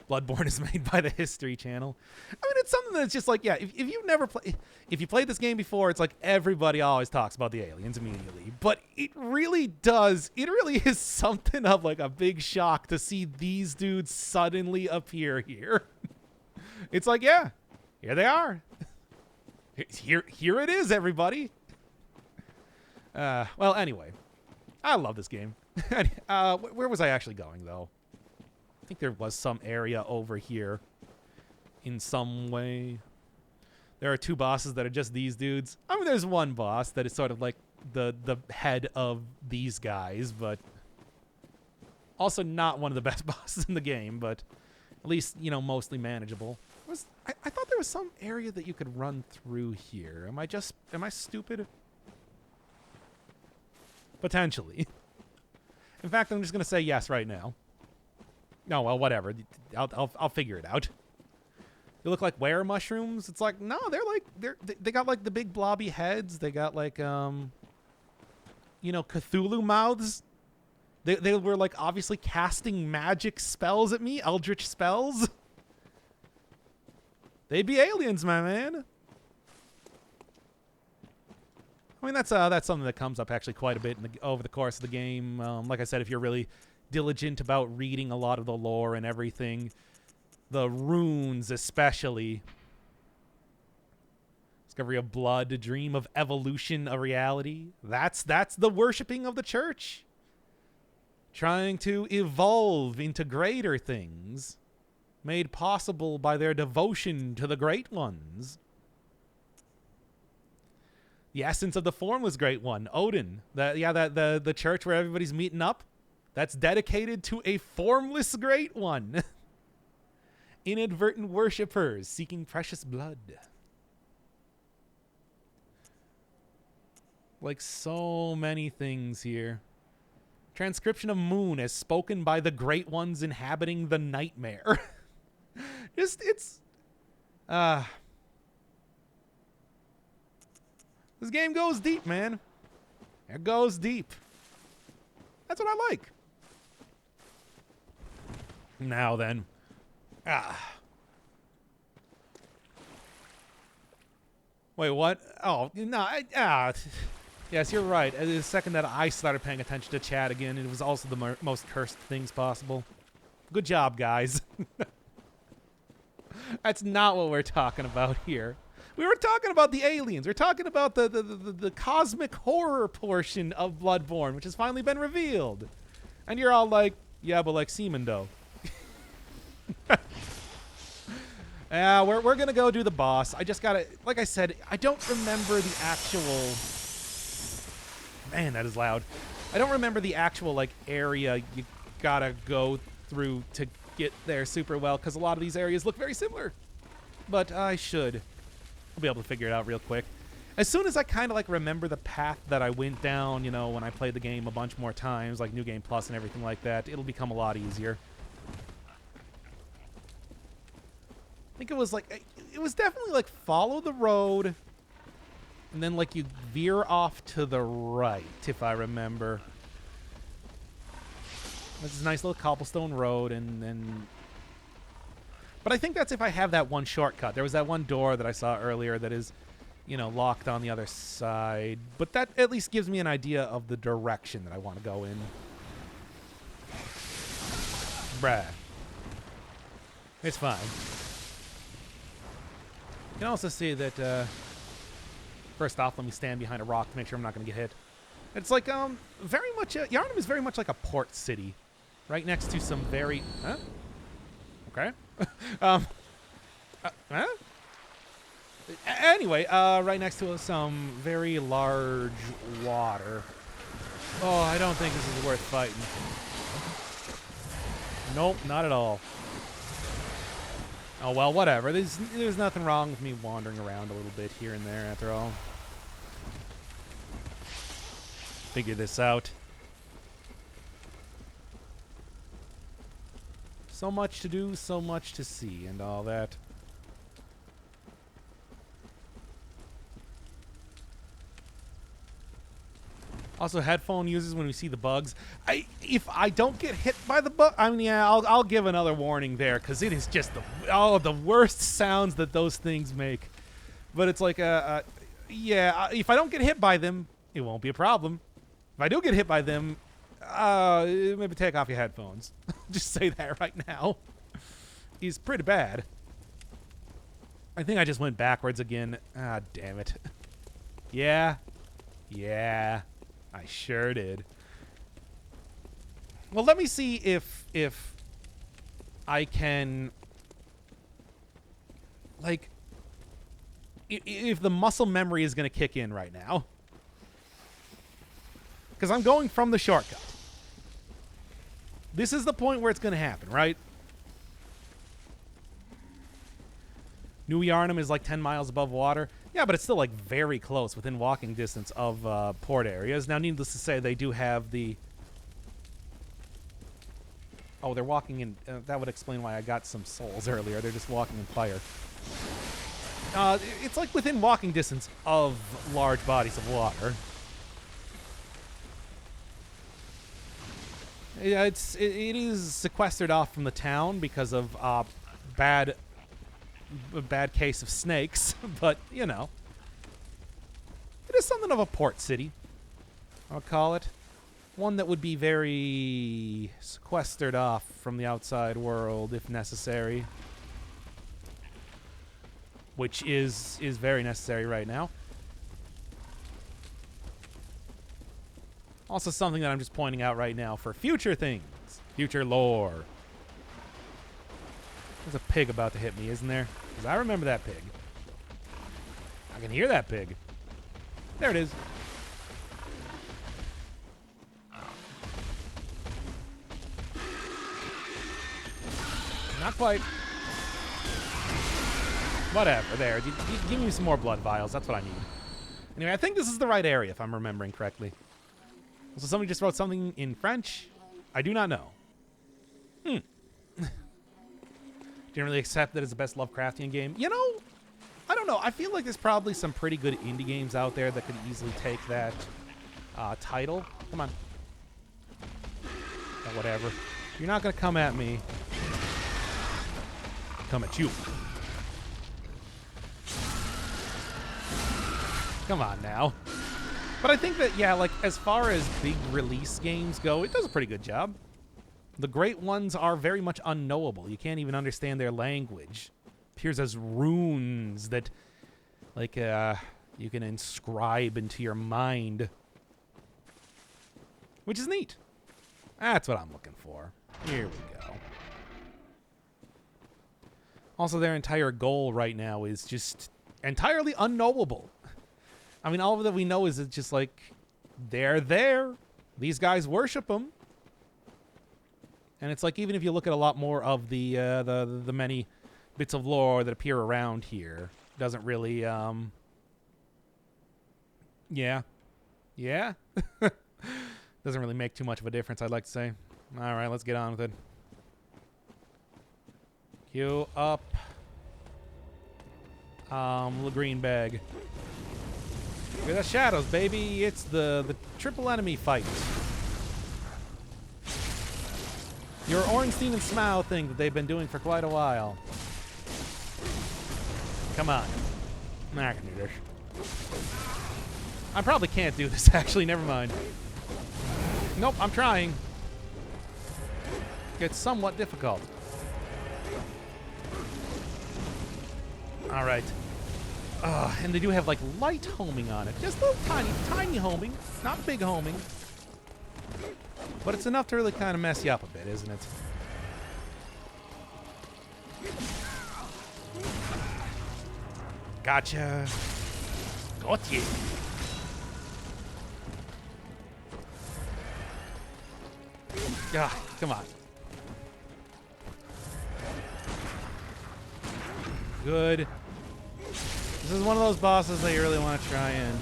Bloodborne is made by the History Channel. I mean, it's something that's just like, yeah, if you've never played, if you played this game before, it's like everybody always talks about the aliens immediately. But it really is something of like a big shock to see these dudes suddenly appear here. It's like, yeah, here they are. Here it is, everybody. Well, anyway, I love this game. Where was I actually going, though? I think there was some area over here in some way. There are two bosses that are just these dudes. I mean, there's one boss that is sort of like the head of these guys, but also not one of the best bosses in the game, but at least, you know, mostly manageable. I thought there was some area that you could run through here. Am I stupid? Potentially. In fact, I'm just gonna say yes right now. No, well, whatever. I'll figure it out. They look like were mushrooms. It's like, no, they got like the big blobby heads. They got like you know, Cthulhu mouths. They were like obviously casting magic spells at me, eldritch spells. They'd be aliens, my man. I mean, that's something that comes up actually quite a bit over the course of the game. Like I said, if you're really diligent about reading a lot of the lore and everything, the runes especially. Discovery of blood, a dream of evolution, a reality. That's the worshipping of the church. Trying to evolve into greater things, made possible by their devotion to the great ones. The essence of the formless great one, Odin. The church where everybody's meeting up, that's dedicated to a formless great one. Inadvertent worshippers seeking precious blood. Like so many things here. Transcription of moon as spoken by the great ones inhabiting the nightmare. This game goes deep, man. It goes deep. That's what I like. Now then. Wait, what? Oh, no. Yes, you're right. The second that I started paying attention to chat again, it was also the most cursed things possible. Good job, guys. That's not what we're talking about here. We were talking about the aliens. We're talking about the cosmic horror portion of Bloodborne, which has finally been revealed. And you're all like, yeah, but like semen, though. We're going to go do the boss. I just got to, like I said, I don't remember the actual... Man, that is loud. I don't remember the actual, like, area you got to go through to get there super well, because a lot of these areas look very similar. But I should. I'll be able to figure it out real quick. As soon as I kind of, like, remember the path that I went down, you know, when I played the game a bunch more times, like New Game Plus and everything like that, it'll become a lot easier. I think it was, like, it was definitely, like, follow the road, and then, like, you veer off to the right, if I remember. It's a nice little cobblestone road, and then... But I think that's if I have that one shortcut. There was that one door that I saw earlier that is, you know, locked on the other side. But that at least gives me an idea of the direction that I want to go in. Bruh. It's fine. You can also see that, first off, let me stand behind a rock to make sure I'm not going to get hit. It's like, very much, Yharnam is very much like a port city. Right next to some very, huh? Okay. Huh? Anyway, right next to some very large water. Oh, I don't think this is worth fighting. Nope, not at all. Oh, well, whatever. There's nothing wrong with me wandering around a little bit here and there, after all. Figure this out. So much to do, so much to see, and all that. Also, headphone users when we see the bugs. If I don't get hit by the bug, I mean, yeah, I'll give another warning there, because it is just the worst sounds that those things make. But it's like, yeah, if I don't get hit by them, it won't be a problem. If I do get hit by them, maybe take off your headphones. Just say that right now. He's pretty bad. I think I just went backwards again. Ah, damn it. Yeah. Yeah. I sure did. Well, let me see if I can, like, if the muscle memory is going to kick in right now. Because I'm going from the shortcut. This is the point where it's going to happen, right? New Yharnam is like 10 miles above water. Yeah, but it's still like very close, within walking distance of port areas. Now, needless to say, they do have the... Oh, they're walking in... that would explain why I got some souls earlier. They're just walking in fire. It's like within walking distance of large bodies of water. Yeah, it is sequestered off from the town because of a bad case of snakes, but you know, it is something of a port city, I'll call it. One that would be very sequestered off from the outside world if necessary, which is very necessary right now. Also something that I'm just pointing out right now for future things, future lore. There's a pig about to hit me, isn't there? Because I remember that pig. I can hear that pig. There it is. Not quite. Whatever, there. Give me some more blood vials. That's what I need. Anyway, I think this is the right area, if I'm remembering correctly. So somebody just wrote something in French? I do not know. Generally accept that it's the best Lovecraftian game. You know, I don't know. I feel like there's probably some pretty good indie games out there that could easily take that title. Come on. Oh, whatever. You're not going to come at me. Come at you. Come on now. But I think that, yeah, like, as far as big release games go, it does a pretty good job. The great ones are very much unknowable. You can't even understand their language. Appears as runes that, like, you can inscribe into your mind. Which is neat. That's what I'm looking for. Here we go. Also, their entire goal right now is just entirely unknowable. I mean, all that we know is it's just like, they're there. These guys worship them. And it's like, even if you look at a lot more of the many bits of lore that appear around here, doesn't really, yeah. Doesn't really make too much of a difference, I'd like to say. All right, let's get on with it. Queue up. Little green bag. Look at the shadows, baby. It's the triple enemy fight. Your Ornstein and Smough thing that they've been doing for quite a while. Come on. I can do this. I probably can't do this, actually. Never mind. Nope, I'm trying. It's somewhat difficult. All right. And they do have, like, light homing on it. Just a little tiny homing. Not big homing. But it's enough to really kind of mess you up a bit, isn't it? Gotcha. Got you. Ah, come on. Good. This is one of those bosses that you really want to try and...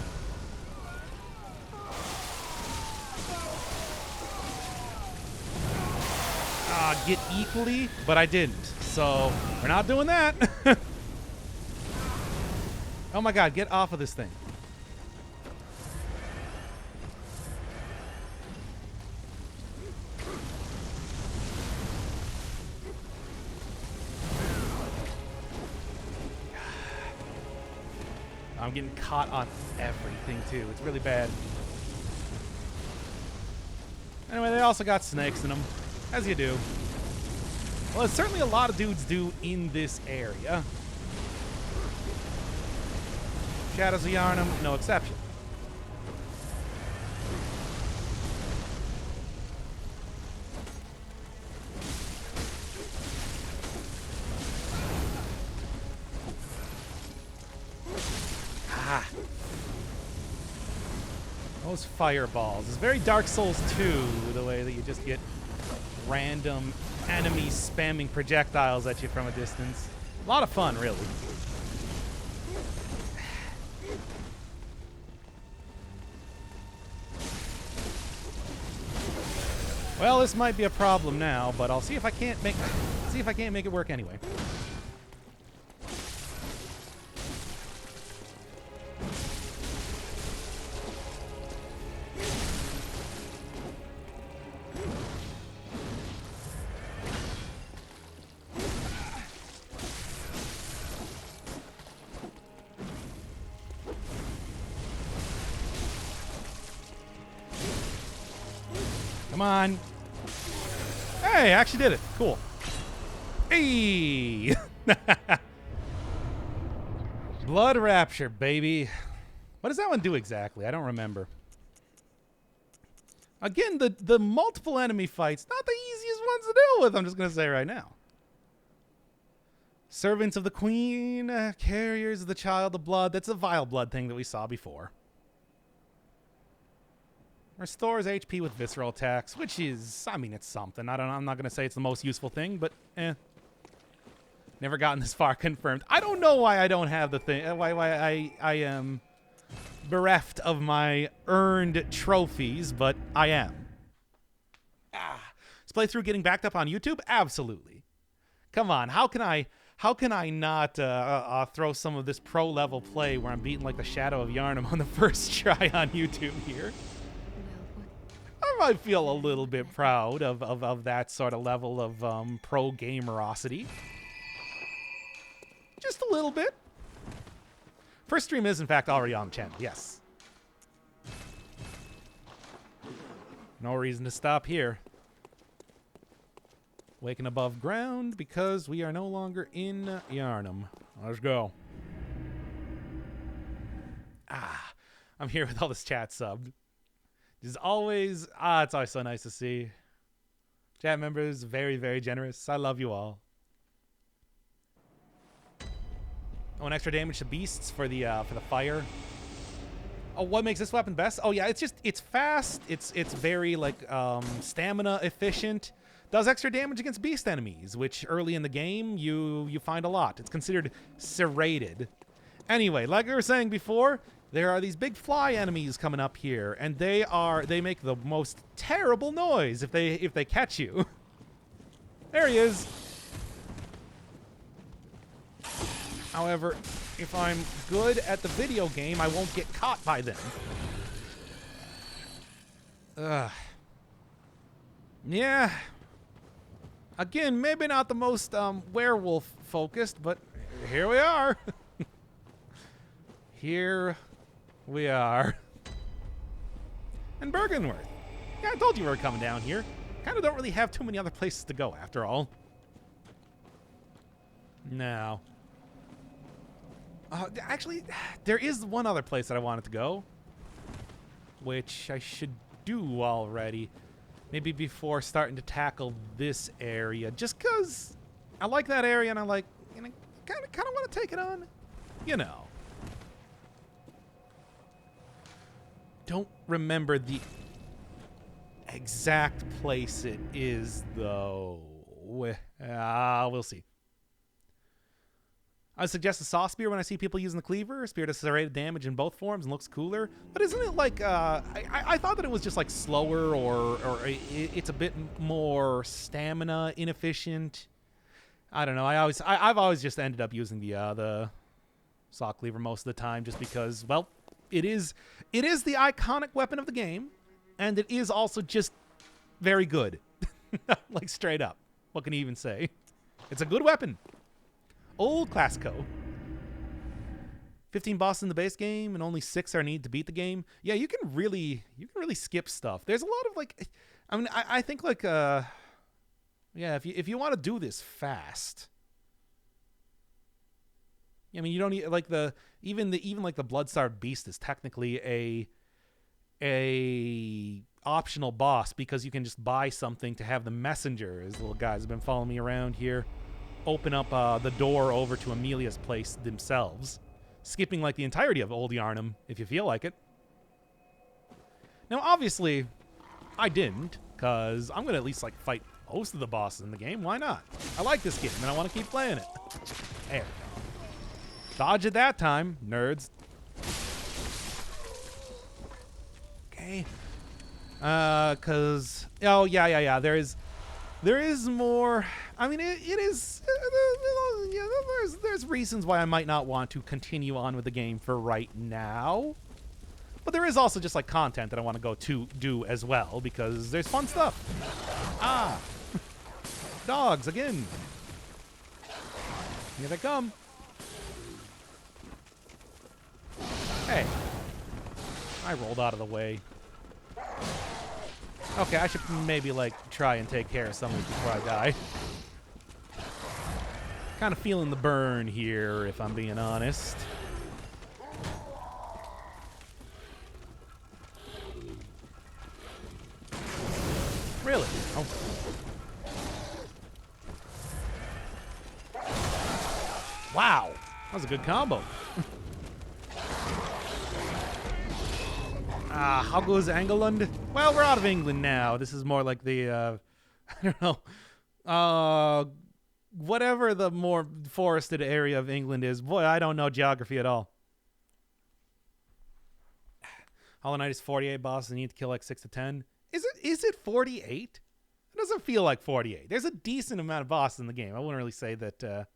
get equally, but I didn't. So, we're not doing that. Oh my god, get off of this thing. I'm getting caught on everything, too. It's really bad. Anyway, they also got snakes in them, as you do. Well, it's certainly a lot of dudes do in this area. Shadows of Yharnam, no exception. Those fireballs. It's very Dark Souls 2, the way that you just get random enemies spamming projectiles at you from a distance. A lot of fun, really. Well, this might be a problem now, but I'll see if I can't make it work anyway. Come on. Hey, I actually did it. Cool. Hey! Blood Rapture, baby. What does that one do exactly? I don't remember. Again, the multiple enemy fights, not the easiest ones to deal with, I'm just going to say right now. Servants of the Queen, carriers of the Child of Blood. That's a vile blood thing that we saw before. Restores HP with visceral attacks, which is, I mean, it's something. I'm not going to say it's the most useful thing, but Never gotten this far confirmed. I don't know why I don't have the thing, why I am bereft of my earned trophies, but I am. This playthrough getting backed up on YouTube? Absolutely. Come on, how can I not throw some of this pro level play where I'm beating like the Shadow of Yharnam on the first try on YouTube here? I might feel a little bit proud of that sort of level of pro gamerosity. Just a little bit. First stream is, in fact, already on the channel, yes. No reason to stop here. Waking above ground because we are no longer in Yharnam. Let's go. Ah, I'm here with all this chat subbed. It's always so nice to see. Chat members, very, very generous. I love you all. Oh, an extra damage to beasts for the fire. Oh, what makes this weapon best? Oh yeah, it's fast. It's very like stamina efficient. Does extra damage against beast enemies, which early in the game you find a lot. It's considered serrated. Anyway, like we were saying before, there are these big fly enemies coming up here, and they make the most terrible noise if they catch you. There he is. However, if I'm good at the video game, I won't get caught by them. Ugh. Yeah. Again, maybe not the most werewolf focused, but here we are. Here we are. And Byrgenwerth. Yeah, I told you we were coming down here. Kind of don't really have too many other places to go after all. No. Actually, there is one other place that I wanted to go, which I should do already. Maybe before starting to tackle this area, just because I like that area and I like, you know, kind of want to take it on, you know. Don't remember the exact place it is though. We'll see. I suggest a saw spear when I see people using the cleaver. Spear does serrated damage in both forms and looks cooler. But isn't it like, I thought that it was just like slower or it's a bit more stamina inefficient. I don't know. I've always just ended up using the saw cleaver most of the time just because, well, it is the iconic weapon of the game, and it is also just very good. Like straight up. What can you even say? It's a good weapon. Old Classico. 15 bosses in the base game, and only 6 are needed to beat the game. Yeah, you can really skip stuff. There's a lot of like, I mean, I think like, yeah, if you want to do this fast, I mean, you don't need like even like the Bloodsucker beast is technically a optional boss because you can just buy something to have the messenger. These little guys have been following me around here. Open up the door over to Amelia's place themselves, skipping like the entirety of Old Yharnam if you feel like it. Now, obviously, I didn't, because I'm going to at least like fight most of the bosses in the game. Why not? I like this game, and I want to keep playing it. There we go. Dodge it that time, nerds. Okay. Because, oh, yeah. There is more. I mean, it is. There's reasons why I might not want to continue on with the game for right now, but there is also just like content that I want to go to do as well because there's fun stuff. Ah, dogs again. Here they come. Hey, I rolled out of the way. Okay, I should maybe, like, try and take care of some of these before I die. Kind of feeling the burn here, if I'm being honest. Really? Oh. Wow. That was a good combo. How goes England? Well, we're out of England now. This is more like the, I don't know, whatever the more forested area of England is. Boy, I don't know geography at all. Hollow Knight is 48 bosses. You need to kill like 6 to 10. Is it 48? It doesn't feel like 48. There's a decent amount of bosses in the game. I wouldn't really say that,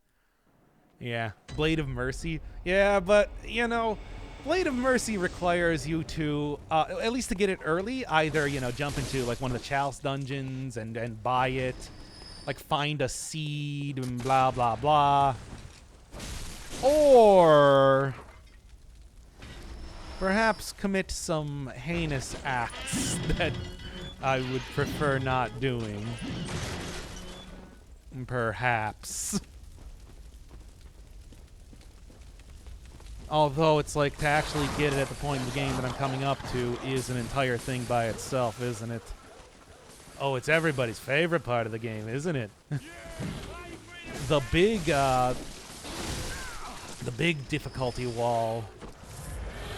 yeah. Blade of Mercy. Yeah, but, you know, Blade of Mercy requires you to, at least to get it early, either, you know, jump into, like, one of the Chalice dungeons and buy it, like, find a seed and blah, blah, blah. Or perhaps commit some heinous acts that I would prefer not doing. Perhaps. Although it's like to actually get it at the point in the game that I'm coming up to is an entire thing by itself, isn't it? Oh, it's everybody's favorite part of the game, isn't it? The big difficulty wall.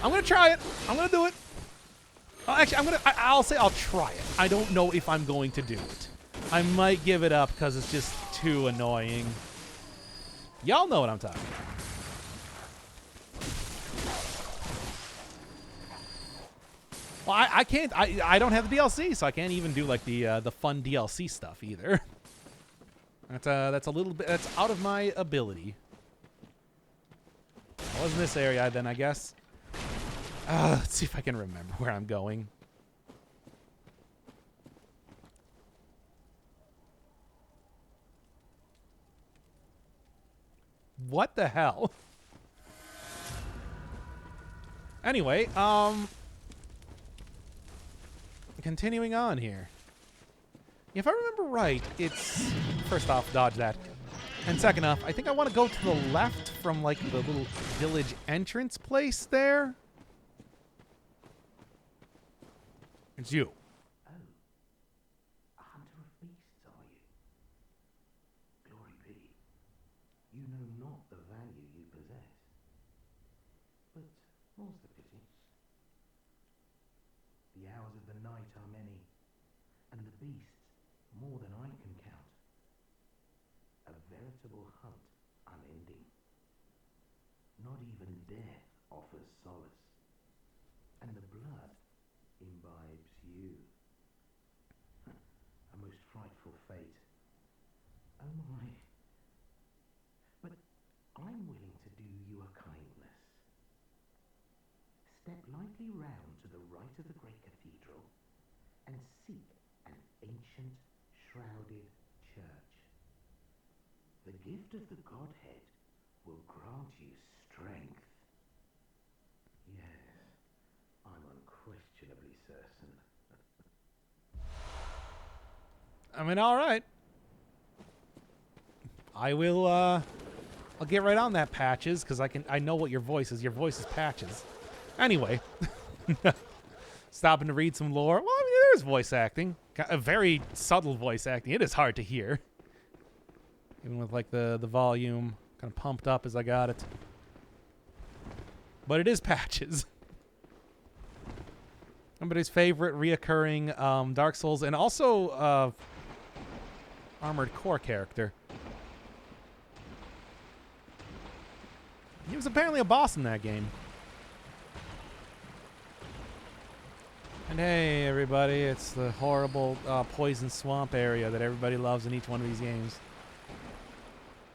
I'm gonna try it. I'm gonna do it. Oh, actually, I'll say I'll try it. I don't know if I'm going to do it. I might give it up because it's just too annoying. Y'all know what I'm talking about. Well, I can't. I don't have the DLC, so I can't even do like the fun DLC stuff either. That's a little bit. That's out of my ability. Well, wasn't this area then? I guess. Let's see if I can remember where I'm going. What the hell? Anyway, continuing on here. If I remember right, it's... First off, dodge that. And second off, I think I want to go to the left from, like, the little village entrance place there. It's you. Oh, a hunter of beasts, are you? Glory be. You know not the value you possess. But more's the pity. The hours of the night are many, and the beasts more than I can count. A veritable hunt unending. Not even death offers solace, and the blood imbibes you. A most frightful fate. Oh my. But I'm willing to do you a kindness. Step lightly round to the right of the great cathedral and seek an ancient, shrouded church. The gift of the Godhead will grant you strength. Yes, I'm unquestionably certain. I mean, all right. I will, I'll get right on that, Patches, because I know what your voice is. Your voice is Patches. Anyway. Stopping to read some lore. Well, I mean, there's voice acting. A very subtle voice acting. It is hard to hear. Even with, like, the volume kind of pumped up as I got it. But it is Patches. Somebody's favorite reoccurring Dark Souls and also Armored Core character. He was apparently a boss in that game. And hey, everybody, it's the horrible poison swamp area that everybody loves in each one of these games.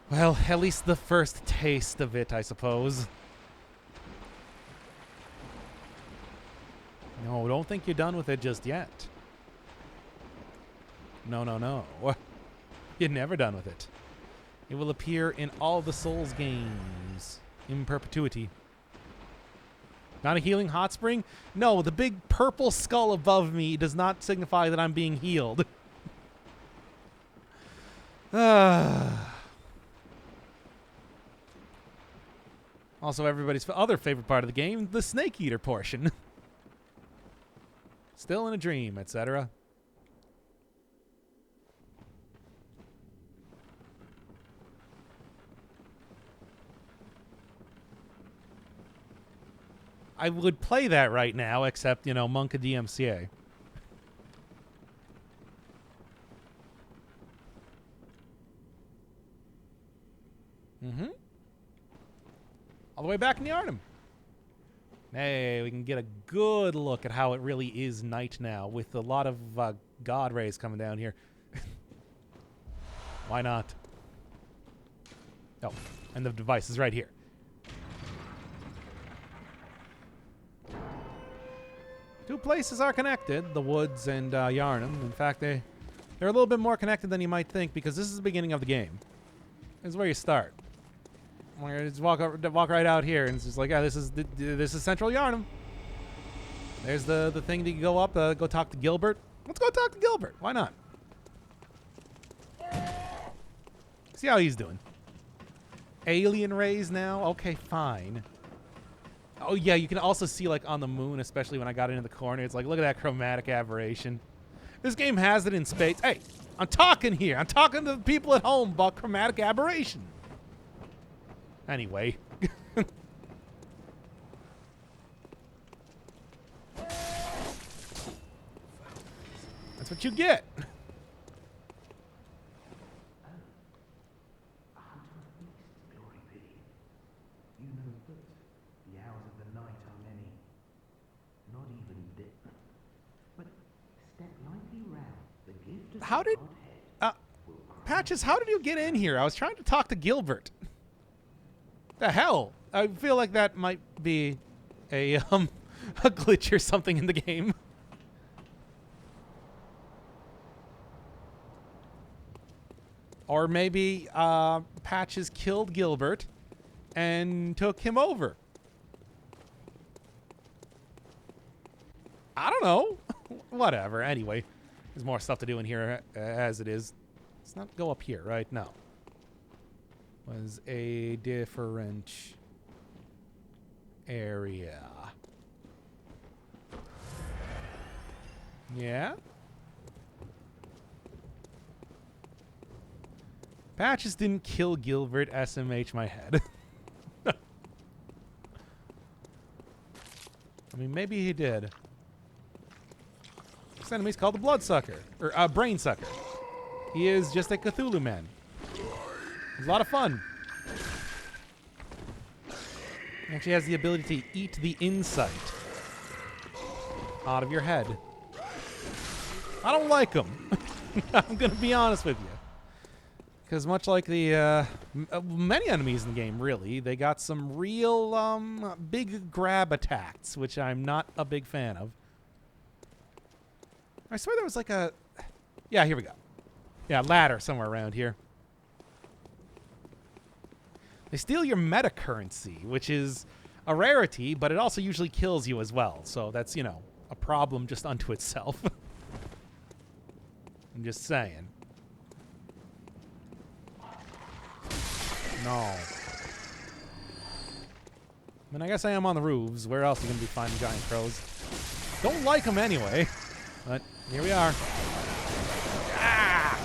Well, at least the first taste of it, I suppose. No, don't think you're done with it just yet. No, no, no. You're never done with it. It will appear in all the Souls games in perpetuity. Not a healing hot spring? No, the big purple skull above me does not signify that I'm being healed. Also, everybody's other favorite part of the game, the Snake Eater portion. Still in a dream, etc. I would play that right now, except, you know, Monka DMCA. Mm-hmm. All the way back in the Arnhem. Hey, we can get a good look at how it really is night now, with a lot of God rays coming down here. Why not? Oh, and the device is right here. Two places are connected, the woods and Yarnum. In fact, they're a little bit more connected than you might think, because this is the beginning of the game. This is where you start. Where you just walk right out here, and it's just like, yeah, this is Central Yarnum. There's the thing that you go up, go talk to Gilbert. Let's go talk to Gilbert. Why not? See how he's doing. Alien rays now? Okay, fine. Oh, yeah, you can also see, like, on the moon, especially when I got into the corner, it's like, look at that chromatic aberration. This game has it in spades. Hey, I'm talking here. I'm talking to the people at home about chromatic aberration. Anyway. That's what you get. How did... Patches, how did you get in here? I was trying to talk to Gilbert. The hell? I feel like that might be a glitch or something in the game. Or maybe Patches killed Gilbert and took him over. I don't know. Whatever. Anyway, there's more stuff to do in here as it is. Let's not go up here, right? No. Was a different area. Yeah? Patches didn't kill Gilbert, SMH my head. I mean, maybe he did. This enemy's called the Bloodsucker, or Brainsucker. He is just a Cthulhu man. He's a lot of fun. He actually has the ability to eat the insight out of your head. I don't like him. I'm going to be honest with you. Because much like the many enemies in the game, really, they got some real big grab attacks, which I'm not a big fan of. I swear there was like a... Yeah, here we go. Yeah, ladder somewhere around here. They steal your meta currency, which is a rarity, but it also usually kills you as well. So that's, you know, a problem just unto itself. I'm just saying. No. I mean, I guess I am on the roofs. Where else are you going to be finding giant crows? Don't like them anyway. But here we are. Ah!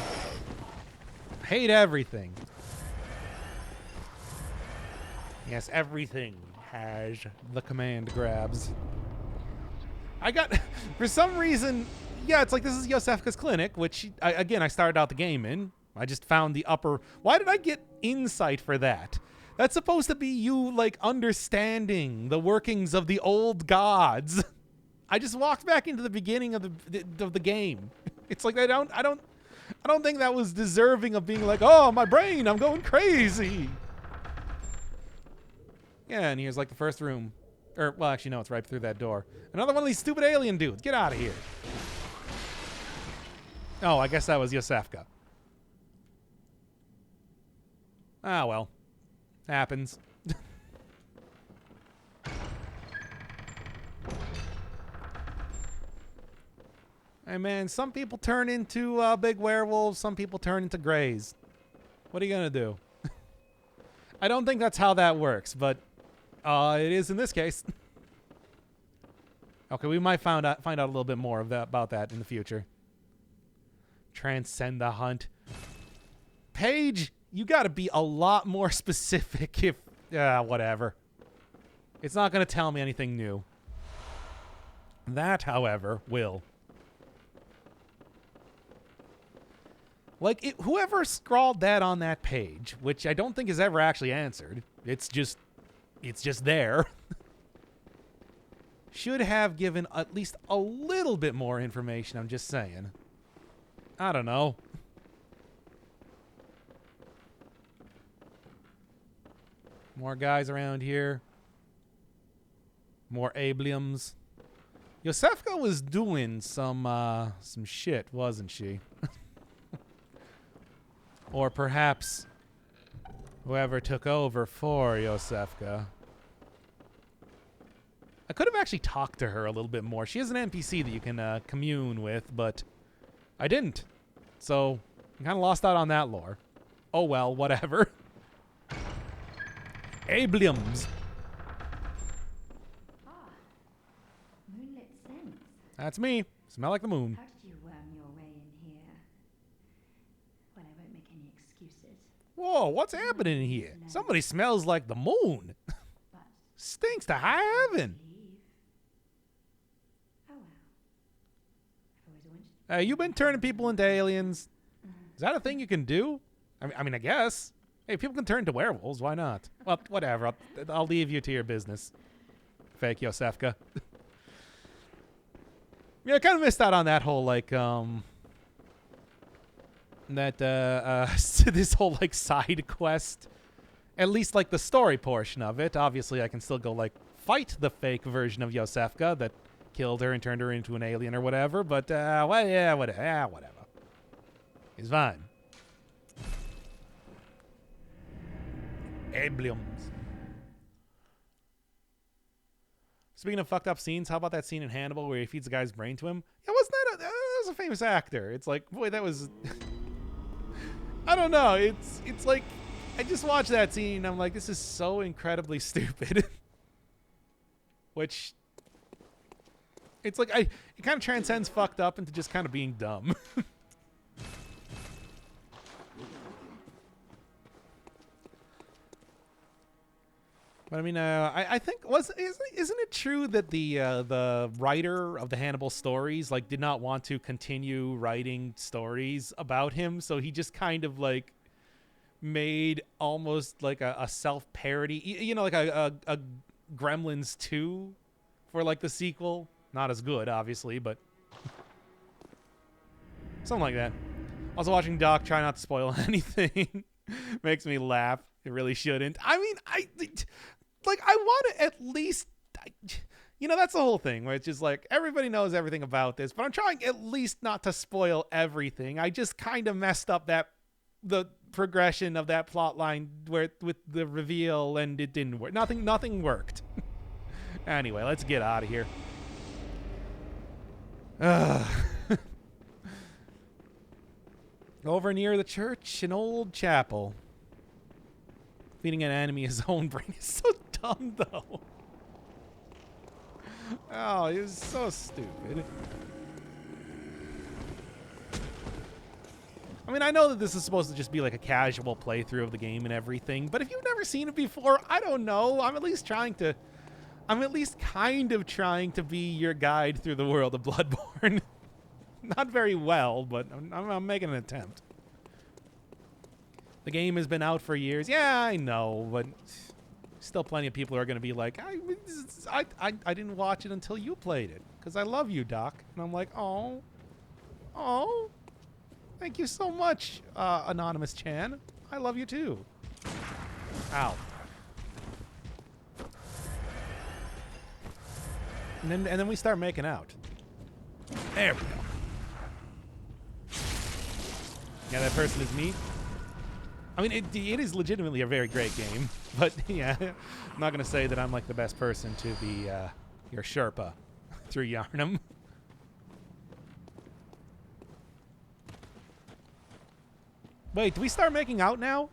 Hate everything. Yes, everything has the command grabs. I got, for some reason, yeah, it's like this is Yosefka's clinic, which, again, I started out the game in. I just found the upper... Why did I get insight for that? That's supposed to be you, like, understanding the workings of the old gods. I just walked back into the beginning of the game. It's like I don't think that was deserving of being like, oh, my brain, I'm going crazy. Yeah, and here's like the first room. Or, well, actually, no, it's right through that door. Another one of these stupid alien dudes. Get out of here. Oh, I guess that was Yosefka. Ah, well. Happens. Hey, man, some people turn into big werewolves. Some people turn into greys. What are you going to do? I don't think that's how that works, but it is in this case. Okay, we might find out a little bit more of about that in the future. Transcend the hunt. Paige, you got to be a lot more specific if... whatever. It's not going to tell me anything new. That, however, will. Like, whoever scrawled that on that page, which I don't think is ever actually answered, it's just there, should have given at least a little bit more information, I'm just saying. I don't know. More guys around here. More abliums. Yosefka was doing some shit, wasn't she? Or perhaps whoever took over for Yosefka. I could have actually talked to her a little bit more. She is an NPC that you can commune with, but I didn't. So I kind of lost out on that lore. Oh well, whatever. Abliums. Ah, moonlit scents. That's me. Smell like the moon. How did you worm your way in here? Well, I won't make any excuses. Whoa, what's happening in here? Somebody smells like the moon. But Stinks to high heaven. leave. Oh well. I've always wanted. You been turning people into aliens? Is that a thing you can do? I mean, I guess. Hey, people can turn into werewolves. Why not? Well, whatever. I'll leave you to your business. Fake Yosefka. Yeah, I kind of missed out on that whole, like, this whole, like, side quest. At least, like, the story portion of it. Obviously, I can still go, like, fight the fake version of Yosefka that killed her and turned her into an alien or whatever. But, well, yeah, whatever. It's fine. Emblems. Speaking of fucked up scenes, how about that scene in Hannibal where he feeds the guy's brain to him? Yeah, wasn't that was a famous actor? It's like, boy, that was. I don't know. It's like I just watched that scene and I'm like, this is so incredibly stupid. Which it's like it kind of transcends fucked up into just kind of being dumb. But I mean, I think isn't it true that the writer of the Hannibal stories like did not want to continue writing stories about him, so he just kind of like made almost like a self parody, you know, like a Gremlins 2 for like the sequel. Not as good, obviously, but something like that. Also, watching Doc try not to spoil anything makes me laugh. It really shouldn't. I mean, I want to at least, you know, that's the whole thing where it's just like everybody knows everything about this, but I'm trying at least not to spoil everything. I just kind of messed up the progression of that plot line where with the reveal, and it didn't work. Nothing worked. Anyway, let's get out of here. Over near the church, an old chapel. Feeding an enemy his own brain is so dumb, though. Oh, it was so stupid. I mean, I know that this is supposed to just be like a casual playthrough of the game and everything, but if you've never seen it before, I don't know. I'm at least kind of trying to be your guide through the world of Bloodborne. Not very well, but I'm making an attempt. The game has been out for years. Yeah, I know, but still plenty of people are going to be like, I didn't watch it until you played it because I love you, Doc. And I'm like, oh, thank you so much, Anonymous Chan. I love you too. Ow. And then we start making out. There we go. Yeah, that person is me. I mean, it is legitimately a very great game, but yeah, I'm not going to say that I'm like the best person to be your Sherpa through Yarnum. Wait, do we start making out now?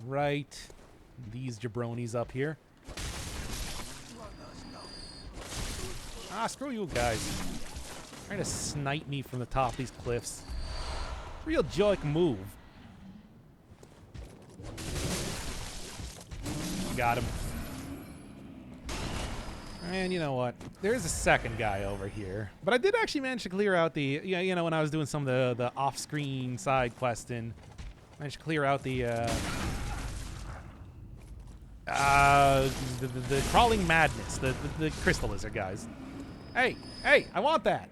Right. These jabronis up here. Ah, screw you guys. Trying to snipe me from the top of these cliffs. Real joke move. Got him. And you know what? There is a second guy over here. But I did actually manage to clear out the... You know, when I was doing some of the off-screen side questing, managed to clear out the crawling madness. The crystal lizard guys. Hey, I want that.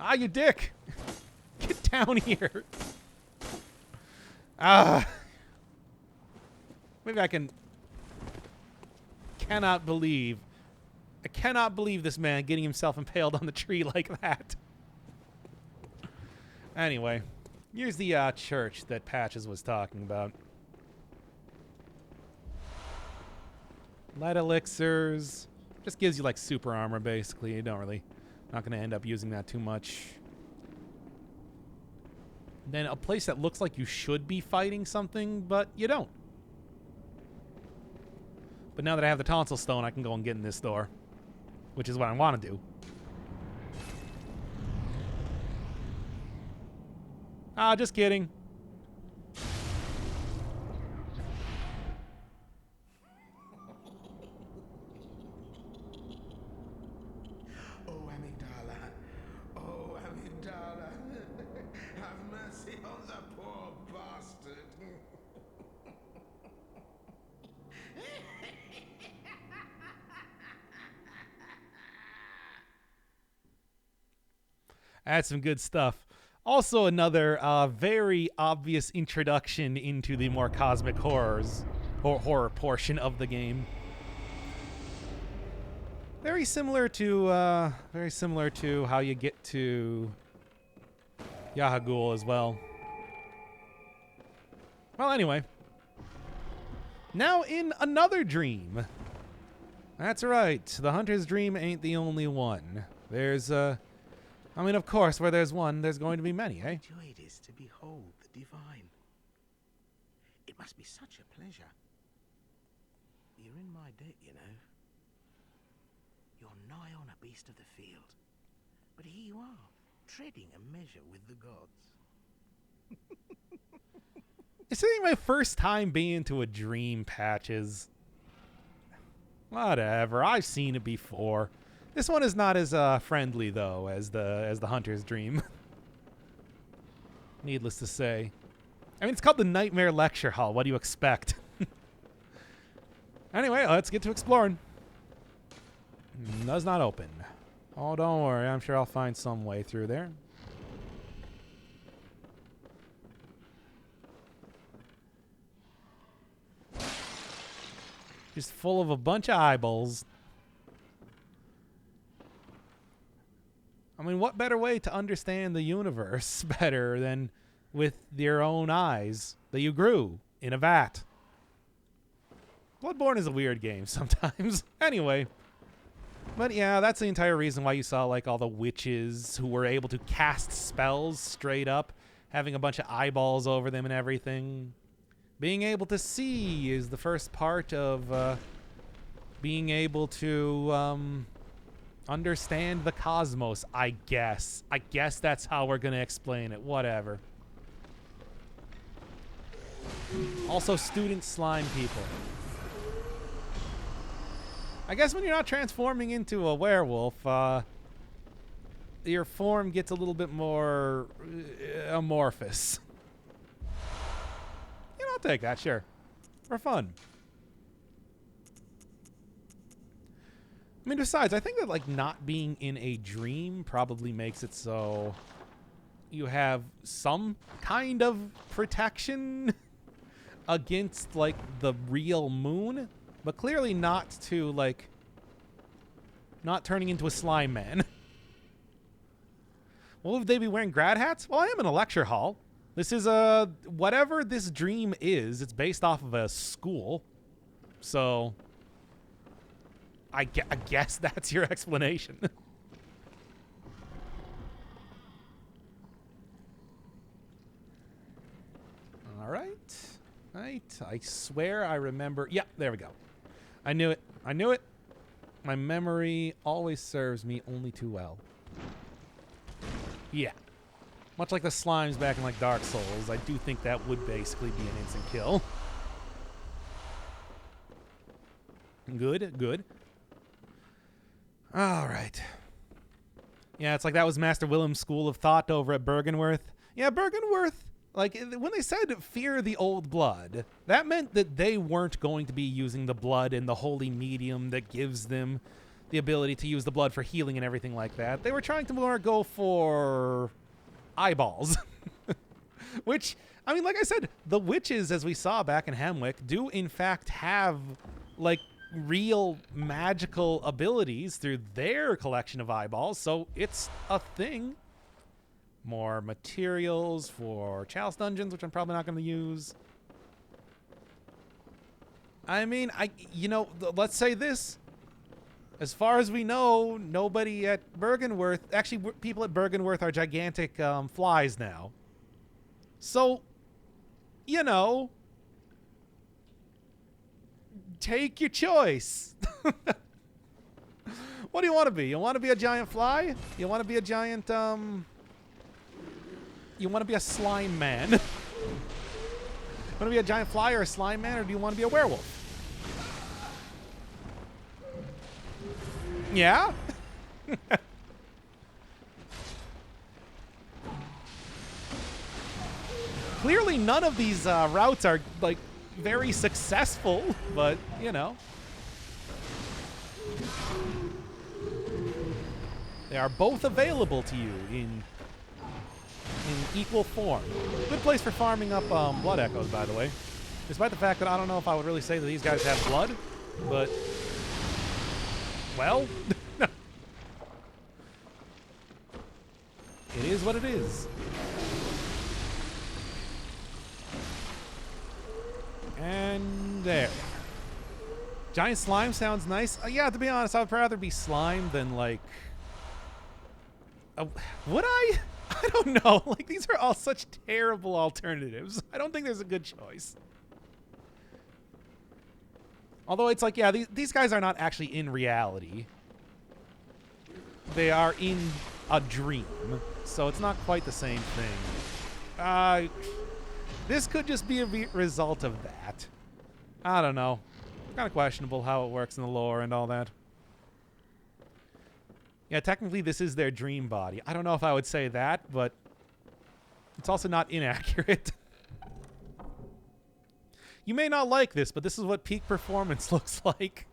Ah, you dick. Get down here. Maybe I can... I cannot believe this man getting himself impaled on the tree like that. Anyway, here's the church that Patches was talking about. Lead elixirs. Just gives you like super armor basically. You don't really, not going to end up using that too much. Then a place that looks like you should be fighting something, but you don't. But now that I have the tonsil stone, I can go and get in this door, which is what I want to do. Ah, just kidding. Oh, Amygdala. Oh, Amygdala. Have mercy on the poor bastard. That's some good stuff. Also another very obvious introduction into the more cosmic horrors, or horror portion of the game. Very similar to how you get to Yahagul as well. Well, anyway. Now in another dream. That's right. The hunter's dream ain't the only one. There's, I mean, of course, where there's one, there's going to be many, eh? Joy it is to behold the divine. It must be such a pleasure. You're in my debt, you know. You're nigh on a beast of the field. But here you are, treading a measure with the gods. This ain't my first time being to a dream, Patches. Whatever, I've seen it before. This one is not as friendly though as the hunter's dream. Needless to say. I mean, it's called the Nightmare Lecture Hall. What do you expect? Anyway, let's get to exploring. Does not open. Oh, don't worry. I'm sure I'll find some way through there. Just full of a bunch of eyeballs. I mean, what better way to understand the universe better than with your own eyes that you grew in a vat? Bloodborne is a weird game sometimes. Anyway. But yeah, that's the entire reason why you saw like all the witches who were able to cast spells straight up, having a bunch of eyeballs over them and everything. Being able to see is the first part of being able to understand the cosmos, I guess. I guess that's how we're going to explain it. Whatever. Also, student slime people. I guess when you're not transforming into a werewolf, your form gets a little bit more amorphous. You know, I'll take that, sure. For fun. I mean, besides, I think that, like, not being in a dream probably makes it so you have some kind of protection against, like, the real moon. But clearly not to, like, not turning into a slime man. Well, would they be wearing grad hats? Well, I am in a lecture hall. This is whatever this dream is, it's based off of a school. So, I guess that's your explanation. All right. Right. I swear I remember. Yeah, there we go. I knew it. I knew it. My memory always serves me only too well. Yeah. Much like the slimes back in like Dark Souls, I do think that would basically be an instant kill. Good, good. All right. Yeah, it's like that was Master Willem's school of thought over at Byrgenwerth. Yeah, Byrgenwerth, like, when they said fear the old blood, that meant that they weren't going to be using the blood in the holy medium that gives them the ability to use the blood for healing and everything like that. They were trying to more go for eyeballs. Which, I mean, like I said, the witches, as we saw back in Hamwick, do in fact have, like, real magical abilities through their collection of eyeballs, so it's a thing. More materials for Chalice Dungeons, which I'm probably not going to use. I mean, let's say this. As far as we know, nobody at Byrgenwerth... Actually, people at Byrgenwerth are gigantic flies now. So, take your choice. What do you want to be? You want to be a giant fly? You want to be a giant, You want to be a slime man? You want to be a giant fly or a slime man, or do you want to be a werewolf? Yeah? Clearly none of these routes are, like, very successful, but, they are both available to you in equal form. Good place for farming up blood echoes, by the way. Despite the fact that I don't know if I would really say that these guys have blood, but... Well... It is what it is. And there. Giant slime sounds nice. Yeah, to be honest, I would rather be slime than, like... would I? I don't know. Like, these are all such terrible alternatives. I don't think there's a good choice. Although it's like, yeah, these guys are not actually in reality. They are in a dream. So it's not quite the same thing. This could just be a result of that. I don't know. Kind of questionable how it works in the lore and all that. Yeah, technically this is their dream body. I don't know if I would say that, but it's also not inaccurate. You may not like this, but this is what peak performance looks like.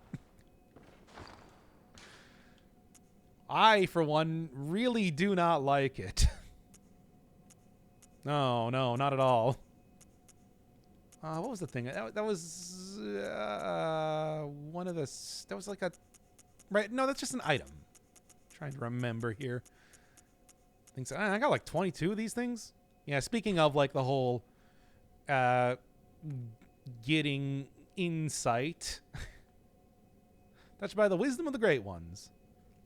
I, for one, really do not like it. No, not at all. What was the thing? That was one of the... That was like a... Right? No, that's just an item. Trying to remember here. I got like 22 of these things. Yeah, speaking of like the whole getting insight. Touched by the wisdom of the great ones.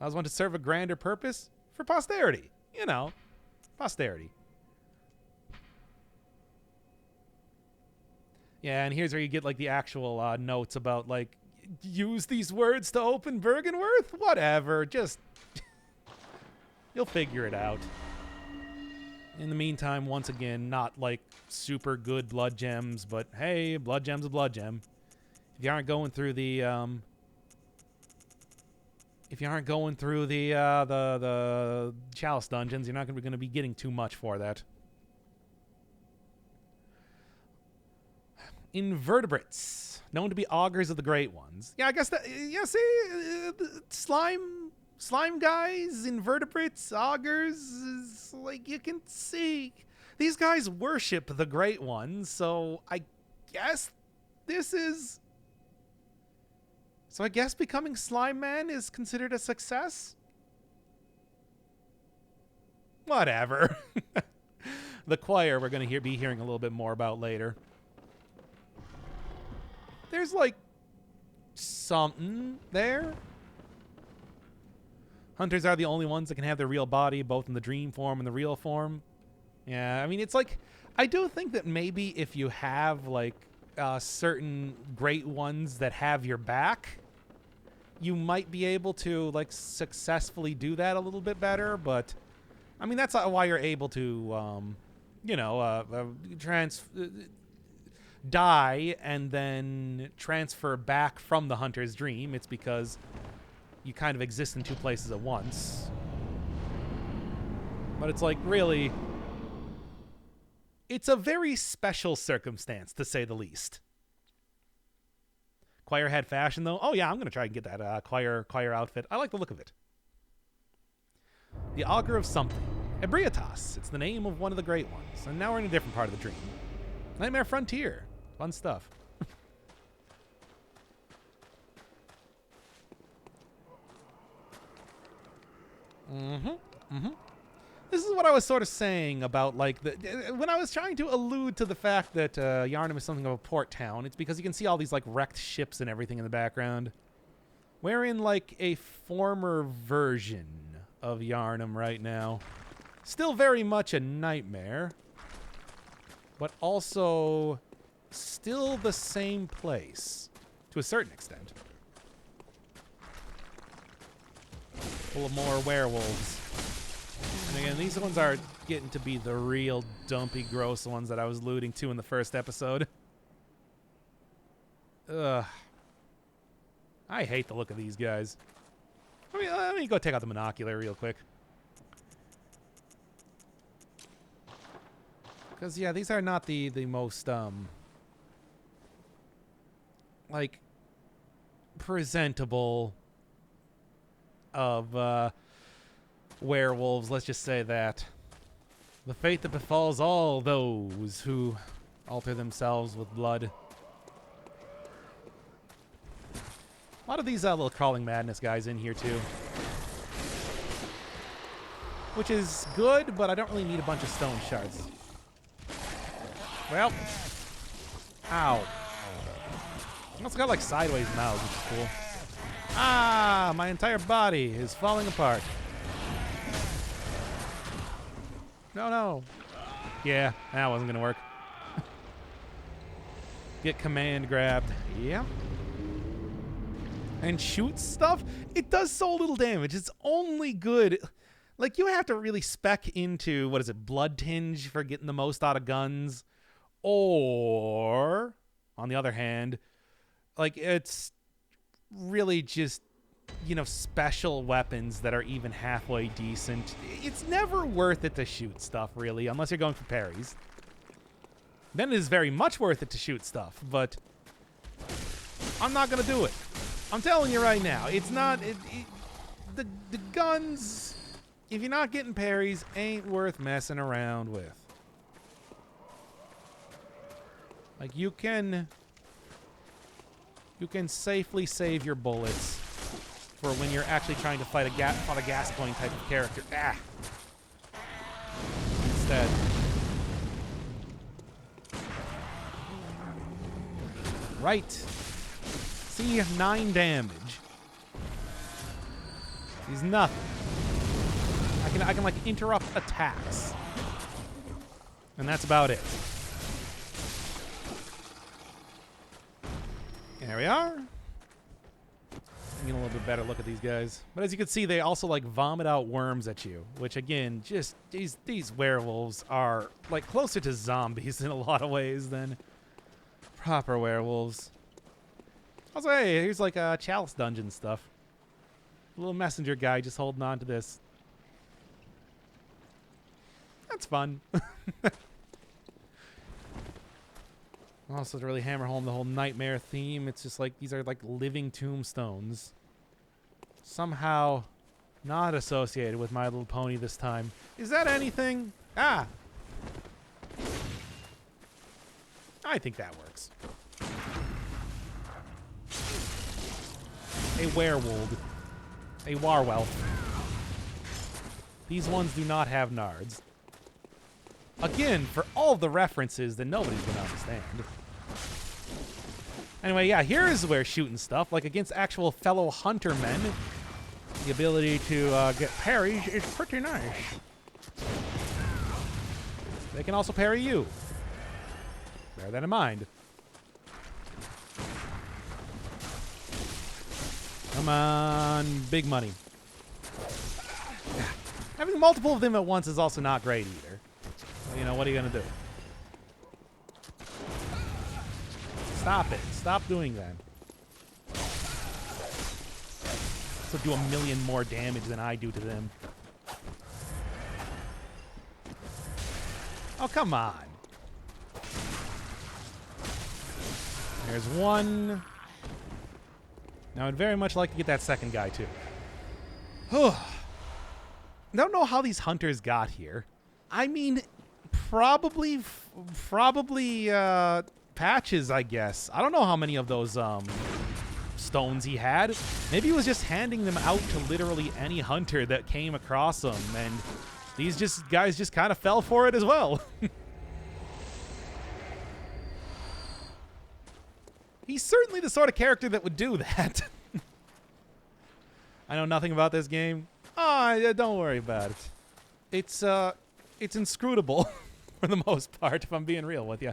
I was one to serve a grander purpose for posterity. Posterity. Yeah, and here's where you get like the actual notes about like, use these words to open Byrgenwerth? Whatever, just... You'll figure it out. In the meantime, once again, not like super good blood gems, but hey, blood gem's a blood gem. If you aren't going through the the chalice dungeons, you're not going to be getting too much for that. Invertebrates, known to be augurs of the great ones. Yeah, I guess that. Yeah, see, slime guys, invertebrates, augurs. Like you can see, these guys worship the great ones. So I guess this is. So I guess becoming Slime Man is considered a success? Whatever. The choir we're going to be hearing a little bit more about later. There's like something there. Hunters are the only ones that can have their real body, both in the dream form and the real form. Yeah, I mean, it's like, I do think that maybe if you have like certain great ones that have your back, you might be able to like successfully do that a little bit better. But I mean, that's why you're able to, die and then transfer back from the hunter's dream. It's because you kind of exist in two places at once. But it's like, really, it's a very special circumstance, to say the least. Choir had fashion, though. Oh, yeah, I'm going to try and get that choir outfit. I like the look of it. The Augur of Something. Ebrietas. It's the name of one of the great ones. And now we're in a different part of the dream. Nightmare Frontier. Fun stuff. This is what I was sort of saying about, like, when I was trying to allude to the fact that Yharnam is something of a port town. It's because you can see all these, like, wrecked ships and everything in the background. We're in, like, a former version of Yharnam right now. Still very much a nightmare, but also still the same place to a certain extent. Full of more werewolves. And again, these ones are getting to be the real dumpy, gross ones that I was alluding to in the first episode. Ugh. I hate the look of these guys. Let me go take out the monocular real quick. Because, yeah, these are not the most, like, presentable of, werewolves, let's just say that. The fate that befalls all those who alter themselves with blood. A lot of these little crawling madness guys in here, too. Which is good, but I don't really need a bunch of stone shards. Well. Ow. It's got like sideways mouths, which is cool. Ah, my entire body is falling apart. No. Yeah, that wasn't going to work. Get command grabbed. Yeah. And shoot stuff? It does so little damage. It's only good. Like, you have to really spec into, what is it, blood tinge for getting the most out of guns. Or, on the other hand, like, it's really just, you know, special weapons that are even halfway decent. It's never worth it to shoot stuff, really, unless you're going for parries. Then it is very much worth it to shoot stuff, but I'm not going to do it. I'm telling you right now, it's not... The guns, if you're not getting parries, ain't worth messing around with. Like, you can safely save your bullets for when you're actually trying to fight a gas point type of character. Ah! Instead. Right. See, 9 damage. He's nothing. I can like interrupt attacks. And that's about it. There we are. Getting a little bit better look at these guys. But as you can see, they also like vomit out worms at you, which again, just these werewolves are like closer to zombies in a lot of ways than proper werewolves. Also, hey, here's like a chalice dungeon stuff. A little messenger guy just holding on to this. That's fun. Also, to really hammer home the whole nightmare theme, it's just like these are like living tombstones. Somehow not associated with My Little Pony this time. Is that anything? Ah! I think that works. A werewolf. A warwolf. These ones do not have nards. Again, for all the references that nobody's going to understand. Anyway, yeah, here's where shooting stuff, like against actual fellow hunter men, the ability to get parries is pretty nice. They can also parry you. Bear that in mind. Come on, big money. Having multiple of them at once is also not great either. You know, what are you going to do? Stop it. Stop doing that. So do 1,000,000 more damage than I do to them. Oh, come on. There's one. Now, I'd very much like to get that second guy, too. Don't know how these hunters got here. I mean, probably Patches, I guess. I don't know how many of those stones he had. Maybe he was just handing them out to literally any hunter that came across them, and These guys just kind of fell for it as well. He's certainly the sort of character that would do that. I know nothing about this game. Oh, yeah, don't worry about it. It's inscrutable for the most part, if I'm being real with you.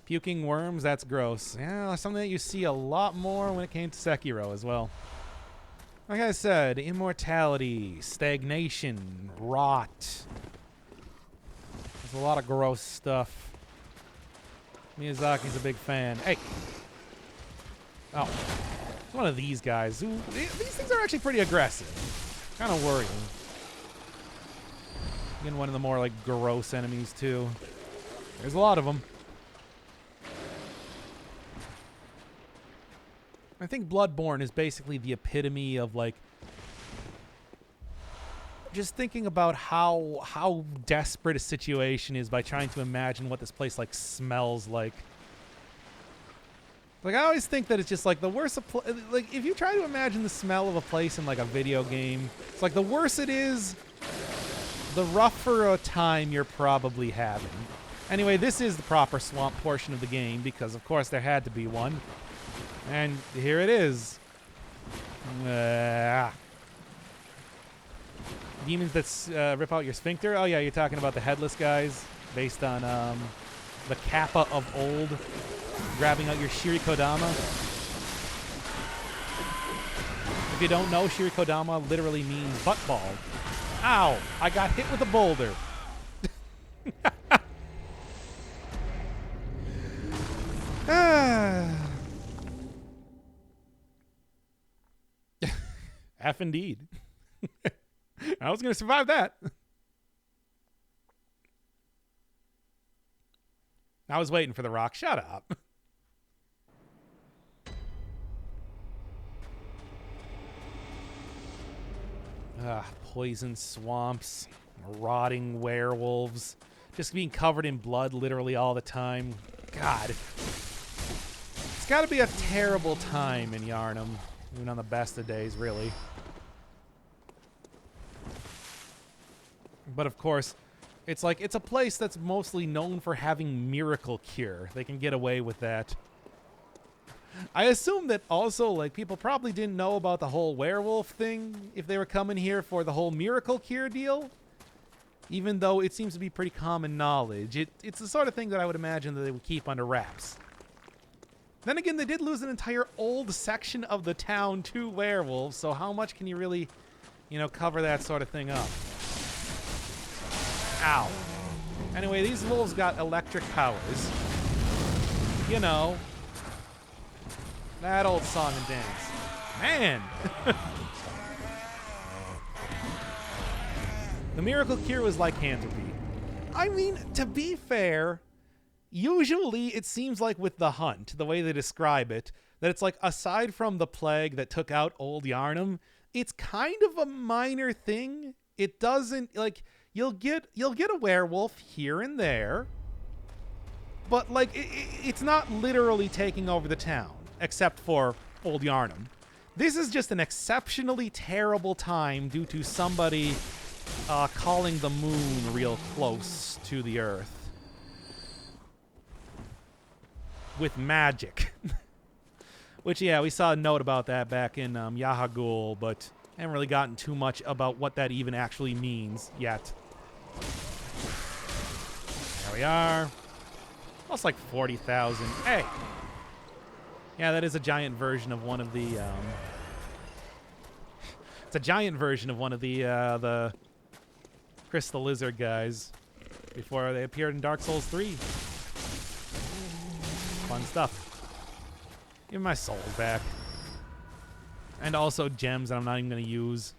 Puking worms, that's gross. Yeah, something that you see a lot more when it came to Sekiro as well. Like I said, immortality, stagnation, rot. There's a lot of gross stuff. Miyazaki's a big fan. Hey! Oh. It's one of these guys. Ooh, these things are actually pretty aggressive. Kind of worrying. Again, one of the more, like, gross enemies, too. There's a lot of them. I think Bloodborne is basically the epitome of, like, just thinking about how desperate a situation is by trying to imagine what this place, like, smells like. Like, I always think that it's just, like, the worse like, if you try to imagine the smell of a place in, like, a video game, it's like the worse it is, the rougher a time you're probably having. Anyway, this is the proper swamp portion of the game because, of course, there had to be one. And here it is. Demons that rip out your sphincter. Oh, yeah, you're talking about the headless guys based on the Kappa of old grabbing out your Shirikodama. If you don't know, Shirikodama literally means butt ball. Ow! I got hit with a boulder. F indeed. I was going to survive that. I was waiting for the rock. Shut up. Poison swamps, rotting werewolves, just being covered in blood literally all the time. God. It's got to be a terrible time in Yharnam, even on the best of days, really. But of course, it's like it's a place that's mostly known for having miracle cure. They can get away with that. I assume that also, like, people probably didn't know about the whole werewolf thing if they were coming here for the whole miracle cure deal. Even though it seems to be pretty common knowledge. It's the sort of thing that I would imagine that they would keep under wraps. Then again, they did lose an entire old section of the town to werewolves, so how much can you really, you know, cover that sort of thing up? Ow. Anyway, these wolves got electric powers. You know, that old song and dance. Man! The miracle cure was lycanthropy. I mean, to be fair, usually it seems like with the hunt, the way they describe it, that it's like aside from the plague that took out old Yharnam, it's kind of a minor thing. It doesn't, like, you'll get a werewolf here and there, but like it's not literally taking over the town, except for old Yharnam. This is just an exceptionally terrible time due to somebody calling the moon real close to the earth with magic. Which, yeah, we saw a note about that back in Yahagul, but haven't really gotten too much about what that even actually means yet. There we are. That's like 40,000. Hey! Yeah, that is a giant version of one of the, it's a giant version of one of the Crystal Lizard guys before they appeared in Dark Souls 3. Fun stuff. Give me my souls back. And also gems that I'm not even going to use.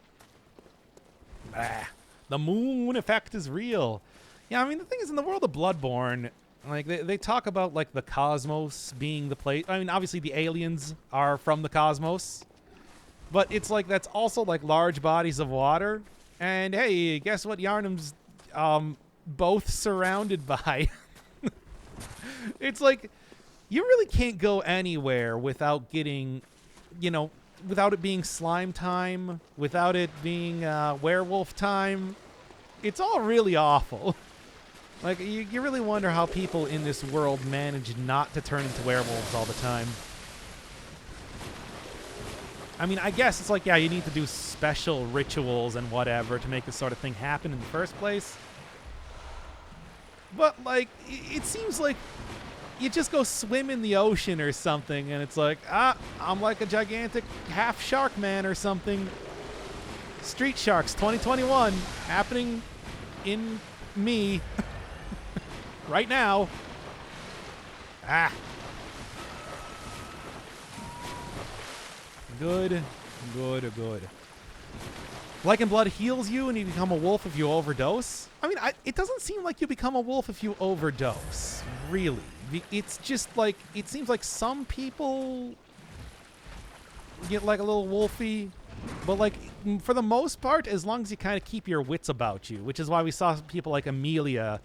Bah. The moon effect is real. Yeah, I mean, the thing is, in the world of Bloodborne, like, they talk about, like, the cosmos being the place. I mean, obviously the aliens are from the cosmos. But it's like, that's also, like, large bodies of water. And, hey, guess what Yharnam's both surrounded by? It's like, you really can't go anywhere without getting, you know, without it being slime time, without it being werewolf time, it's all really awful. Like, you really wonder how people in this world manage not to turn into werewolves all the time. I mean, I guess it's like, yeah, you need to do special rituals and whatever to make this sort of thing happen in the first place. But, like, it seems like you just go swim in the ocean or something, and it's like, I'm like a gigantic half shark man or something. Street Sharks 2021 happening in me right now. Good. Like in Blood heals you and you become a wolf if you overdose. I mean, it doesn't seem like you become a wolf if you overdose, really. It's just like, it seems like some people get like a little wolfy, but like for the most part, as long as you kind of keep your wits about you, which is why we saw people like Amelia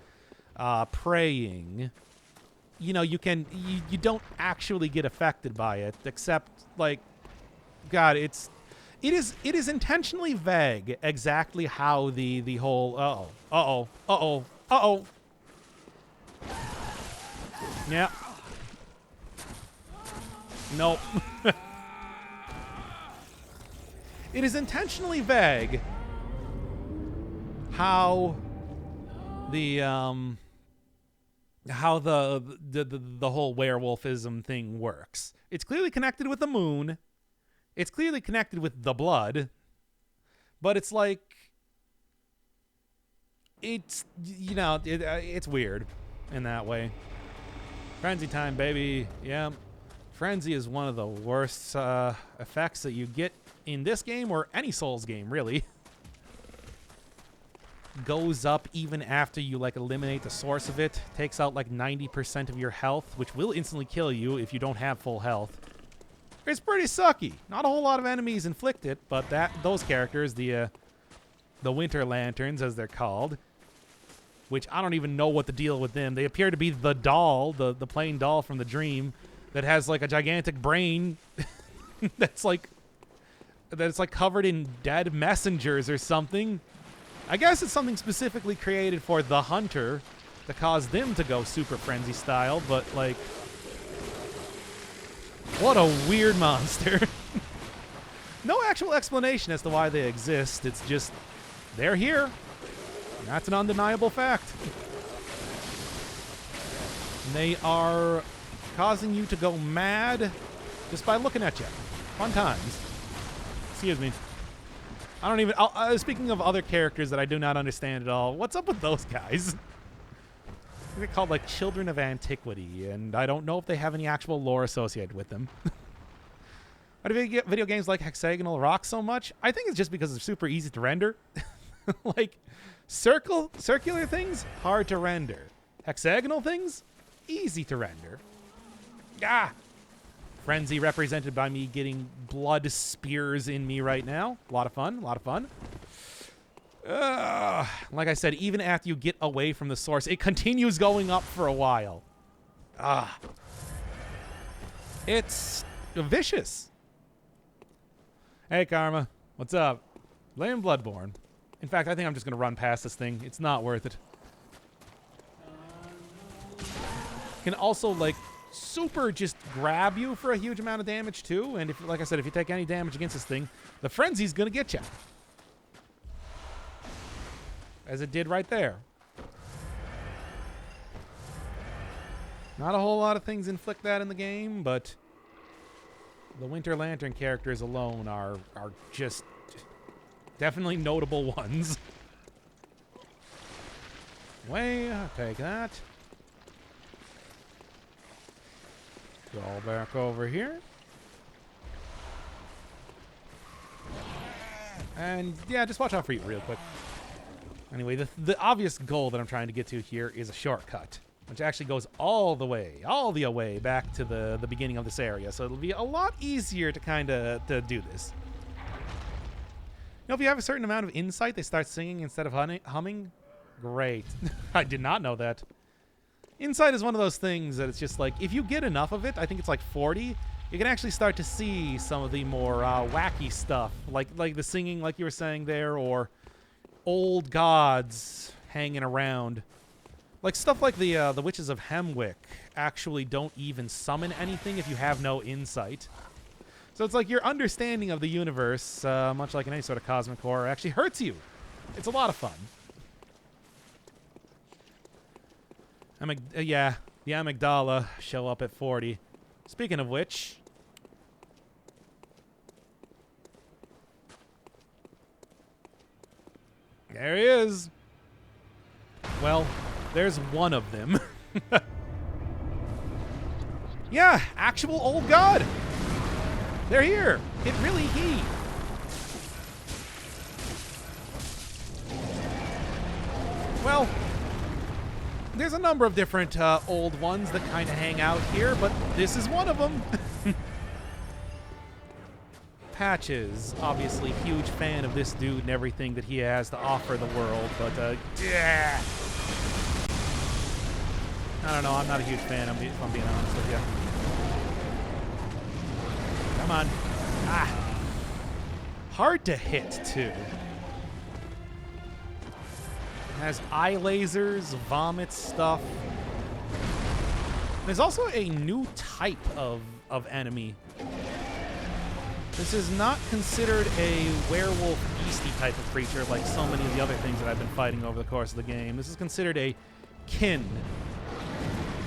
praying, you know, you don't actually get affected by it, except like, God, it is intentionally vague exactly how the whole yeah. Nope. It is intentionally vague how the whole werewolfism thing works. It's clearly connected with the moon. It's clearly connected with the blood, but it's like, it's, you know, it's weird in that way. Frenzy time, baby. Yeah. Frenzy is one of the worst effects that you get in this game or any Souls game, really. Goes up even after you, like, eliminate the source of it. Takes out, like, 90% of your health, which will instantly kill you if you don't have full health. It's pretty sucky. Not a whole lot of enemies inflict it, but those characters, the Winter Lanterns, as they're called, which I don't even know what the deal with them. They appear to be the doll, the plain doll from the dream, that has like a gigantic brain that's like covered in dead messengers or something. I guess it's something specifically created for the hunter to cause them to go super frenzy style, but like, what a weird monster. No actual explanation as to why they exist. It's just, they're here. And that's an undeniable fact. And they are causing you to go mad just by looking at you. Fun times. Excuse me. I don't even... speaking of other characters that I do not understand at all, what's up with those guys? They're called, like, Children of Antiquity, and I don't know if they have any actual lore associated with them. Why do video games like hexagonal rock so much? I think it's just because they're super easy to render. Like, circular things, hard to render. Hexagonal things, easy to render. Frenzy represented by me getting blood spears in me right now. A lot of fun, a lot of fun. Like I said, even after you get away from the source, it continues going up for a while. It's vicious. Hey, Karma. What's up? Playing Bloodborne. In fact, I think I'm just going to run past this thing. It's not worth it. Can also, like, super just grab you for a huge amount of damage, too. And, if, like I said, if you take any damage against this thing, the frenzy's going to get you. As it did right there. Not a whole lot of things inflict that in the game, but the Winter Lantern characters alone are just definitely notable ones. I'll take that. Go back over here. And yeah, just watch out for you real quick. Anyway, the obvious goal that I'm trying to get to here is a shortcut, which actually goes all the way back to the beginning of this area. So it'll be a lot easier to kind of do this. You know, if you have a certain amount of insight, they start singing instead of humming. Great. I did not know that. Insight is one of those things that it's just like, if you get enough of it, I think it's like 40, you can actually start to see some of the more wacky stuff, like the singing, like you were saying there, or old gods hanging around. Like stuff like the Witches of Hemwick actually don't even summon anything if you have no insight. So it's like your understanding of the universe, much like in any sort of cosmic horror, actually hurts you. It's a lot of fun. Yeah, the Amygdala show up at 40. Speaking of which, there he is. Well, there's one of them. Yeah, actual old god. They're here. It really he. Well, there's a number of different old ones that kind of hang out here, but this is one of them. Patches, obviously huge fan of this dude and everything that he has to offer the world, but yeah. I don't know, I'm not a huge fan, if I'm being honest with you. Come on. Ah. Hard to hit, too. Has eye lasers, vomit stuff. There's also a new type of enemy. This is not considered a werewolf beastie type of creature like so many of the other things that I've been fighting over the course of the game. This is considered a kin,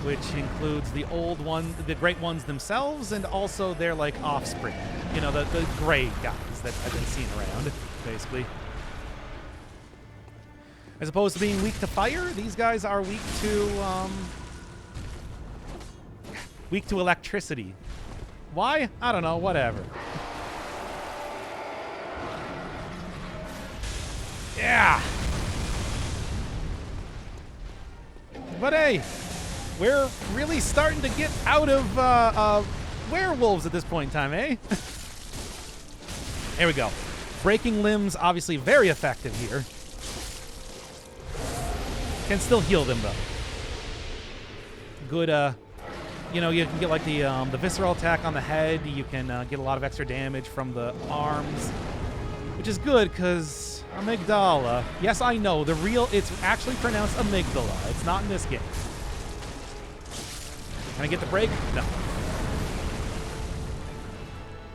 which includes the old one, the great ones themselves, and also their like offspring. You know, the gray guys that I've been seeing around, basically. As opposed to being weak to fire, these guys are weak to electricity. Why? I don't know, whatever. Yeah. But hey, we're really starting to get out of werewolves at this point in time, eh? There we go. Breaking limbs, obviously very effective here. Can still heal them, though. Good, you know, you can get, like, the visceral attack on the head. You can get a lot of extra damage from the arms, which is good, because Amygdala... Yes, I know, it's actually pronounced Amygdala. It's not in this game. Can I get the break? No.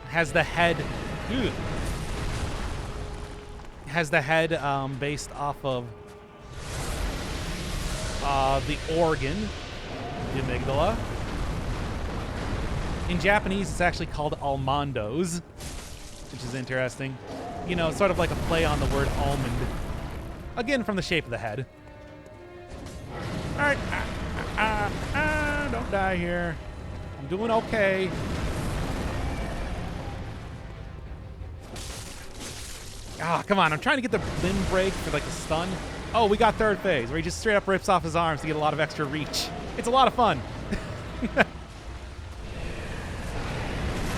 Has the head... Ew. Has the head based off of the organ, the amygdala. In Japanese, it's actually called almondos, which is interesting. You know, sort of like a play on the word almond. Again, from the shape of the head. All right. Don't die here. I'm doing okay. Ah, come on. I'm trying to get the limb break for, like, the stun. Oh, we got third phase, where he just straight up rips off his arms to get a lot of extra reach. It's a lot of fun.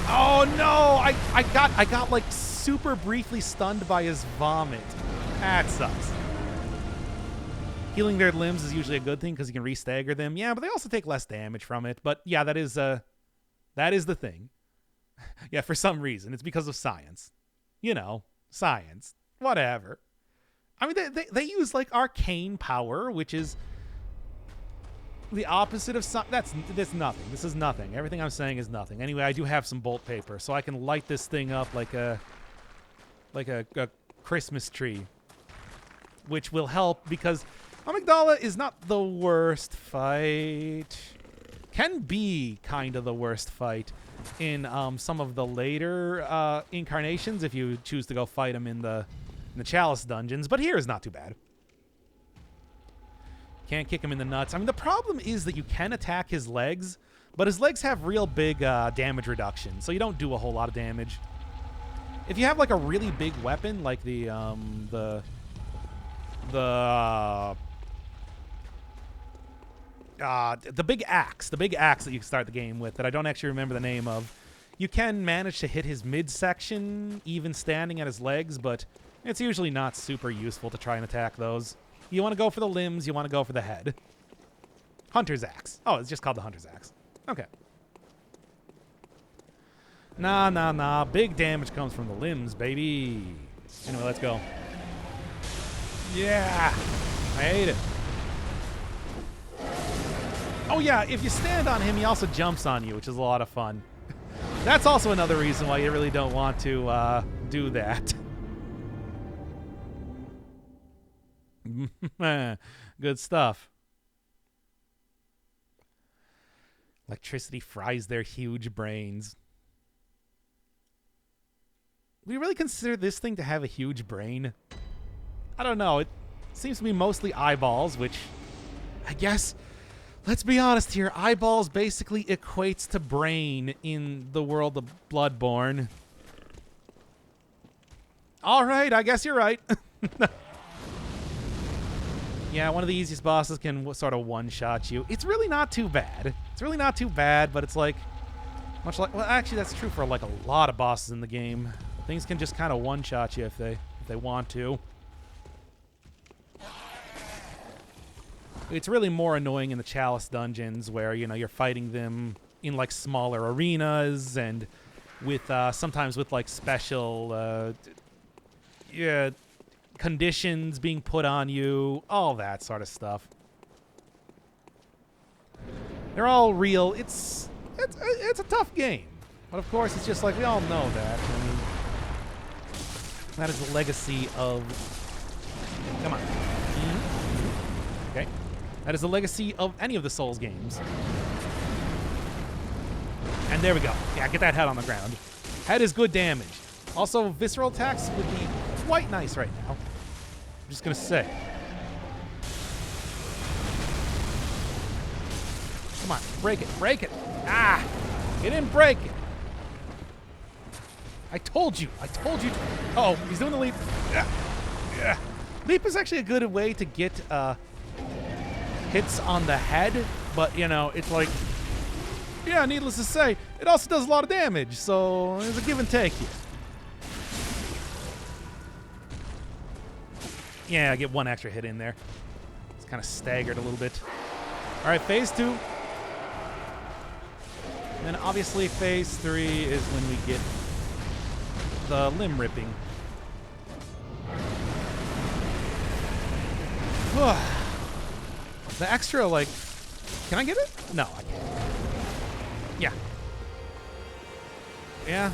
Oh, no! I got, like, super briefly stunned by his vomit. That sucks. Healing their limbs is usually a good thing, because you can re-stagger them. Yeah, but they also take less damage from it. But, yeah, that is the thing. Yeah, for some reason. It's because of science. You know. Science. Whatever. I mean, they use, like, arcane power, which is the opposite of that's nothing. This is nothing. Everything I'm saying is nothing. Anyway, I do have some bolt paper, so I can light this thing up like a Christmas tree, which will help, because Amygdala is not the worst fight. Can be kind of the worst fight in some of the later incarnations, if you choose to go fight him in the Chalice dungeons, but here is not too bad. Can't kick him in the nuts. I mean, the problem is that you can attack his legs, but his legs have real big damage reduction, so you don't do a whole lot of damage. If you have, like, a really big weapon, like the big axe that you can start the game with, that I don't actually remember the name of, you can manage to hit his midsection, even standing at his legs, but it's usually not super useful to try and attack those. You want to go for the limbs, you want to go for the head. Hunter's Axe. Oh, it's just called the Hunter's Axe. Okay. Nah. Big damage comes from the limbs, baby. Anyway, let's go. Yeah. I hate it. Oh, yeah, if you stand on him, he also jumps on you, which is a lot of fun. That's also another reason why you really don't want to do that. Good stuff. Electricity fries their huge brains. Do we really consider this thing to have a huge brain? I don't know. It seems to be mostly eyeballs, which I guess, let's be honest here, eyeballs basically equates to brain in the world of Bloodborne. All right, I guess you're right. Yeah, one of the easiest bosses can sort of one-shot you. It's really not too bad. It's really not too bad, but it's like, much like, well, actually that's true for like a lot of bosses in the game. Things can just kind of one-shot you if they want to. It's really more annoying in the Chalice dungeons where, you know, you're fighting them in like smaller arenas and with sometimes with like special conditions being put on you, all that sort of stuff. They're all real. It's a tough game. But of course, it's just like we all know that. I mean, that is the legacy of... Come on. Okay. That is the legacy of any of the Souls games. And there we go. Yeah, get that head on the ground. Head is good damage. Also, visceral attacks would be quite nice right now. I'm just going to say. Come on, break it, break it. Ah, you didn't break it. I told you. Oh, he's doing the leap. Yeah. Leap is actually a good way to get hits on the head, but, you know, it's like, yeah, needless to say, it also does a lot of damage, so there's a give and take here. Yeah, I get one extra hit in there. It's kind of staggered a little bit. All right, phase 2. And then obviously phase 3 is when we get the limb ripping. The extra, like, can I get it? No, I can't. Yeah. Yeah.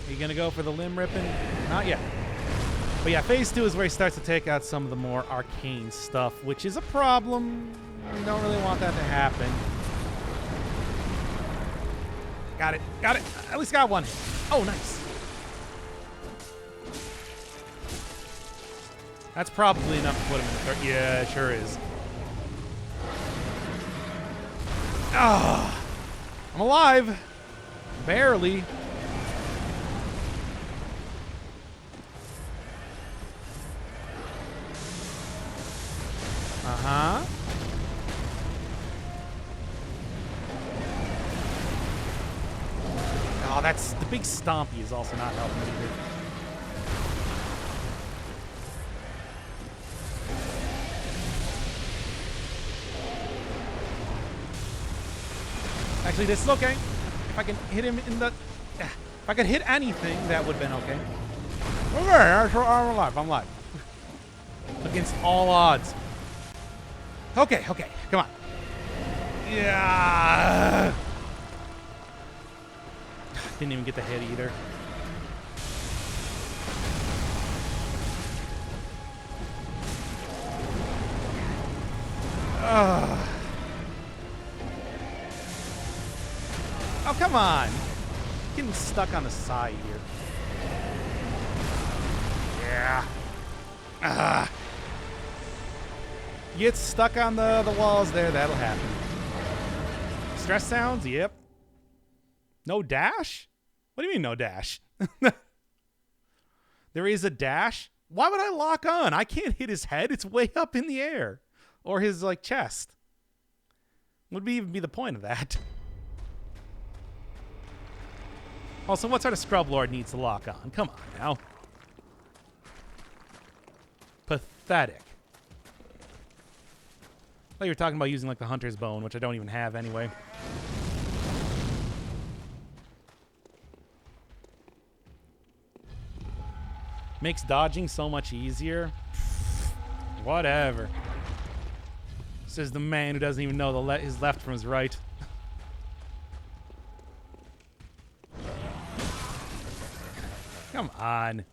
Are you gonna go for the limb ripping? Not yet. But yeah, phase 2 is where he starts to take out some of the more arcane stuff, which is a problem. We don't really want that to happen. Got it. At least got one hit. Oh, nice. That's probably enough to put him in the third. Yeah, it sure is. Ah, I'm alive. Barely. Uh-huh. Oh, that's the big stompy is also not helping either. Actually, this is okay. If I can hit him in the... If I could hit anything, that would have been okay. Okay, I'm alive. I'm alive. Against all odds. Okay, come on. Yeah. Didn't even get the hit either. Oh, come on. Getting stuck on the side here. Yeah. You get stuck on the walls there, that'll happen. Stress sounds? Yep. No dash? What do you mean no dash? There is a dash? Why would I lock on? I can't hit his head. It's way up in the air. Or his, like, chest. What would even be the point of that? Also, what sort of scrub lord needs to lock on? Come on now. Pathetic. thought you were talking about using like the hunter's bone, which I don't even have anyway. Makes dodging so much easier. Whatever. Says the man who doesn't even know his left from his right. Come on.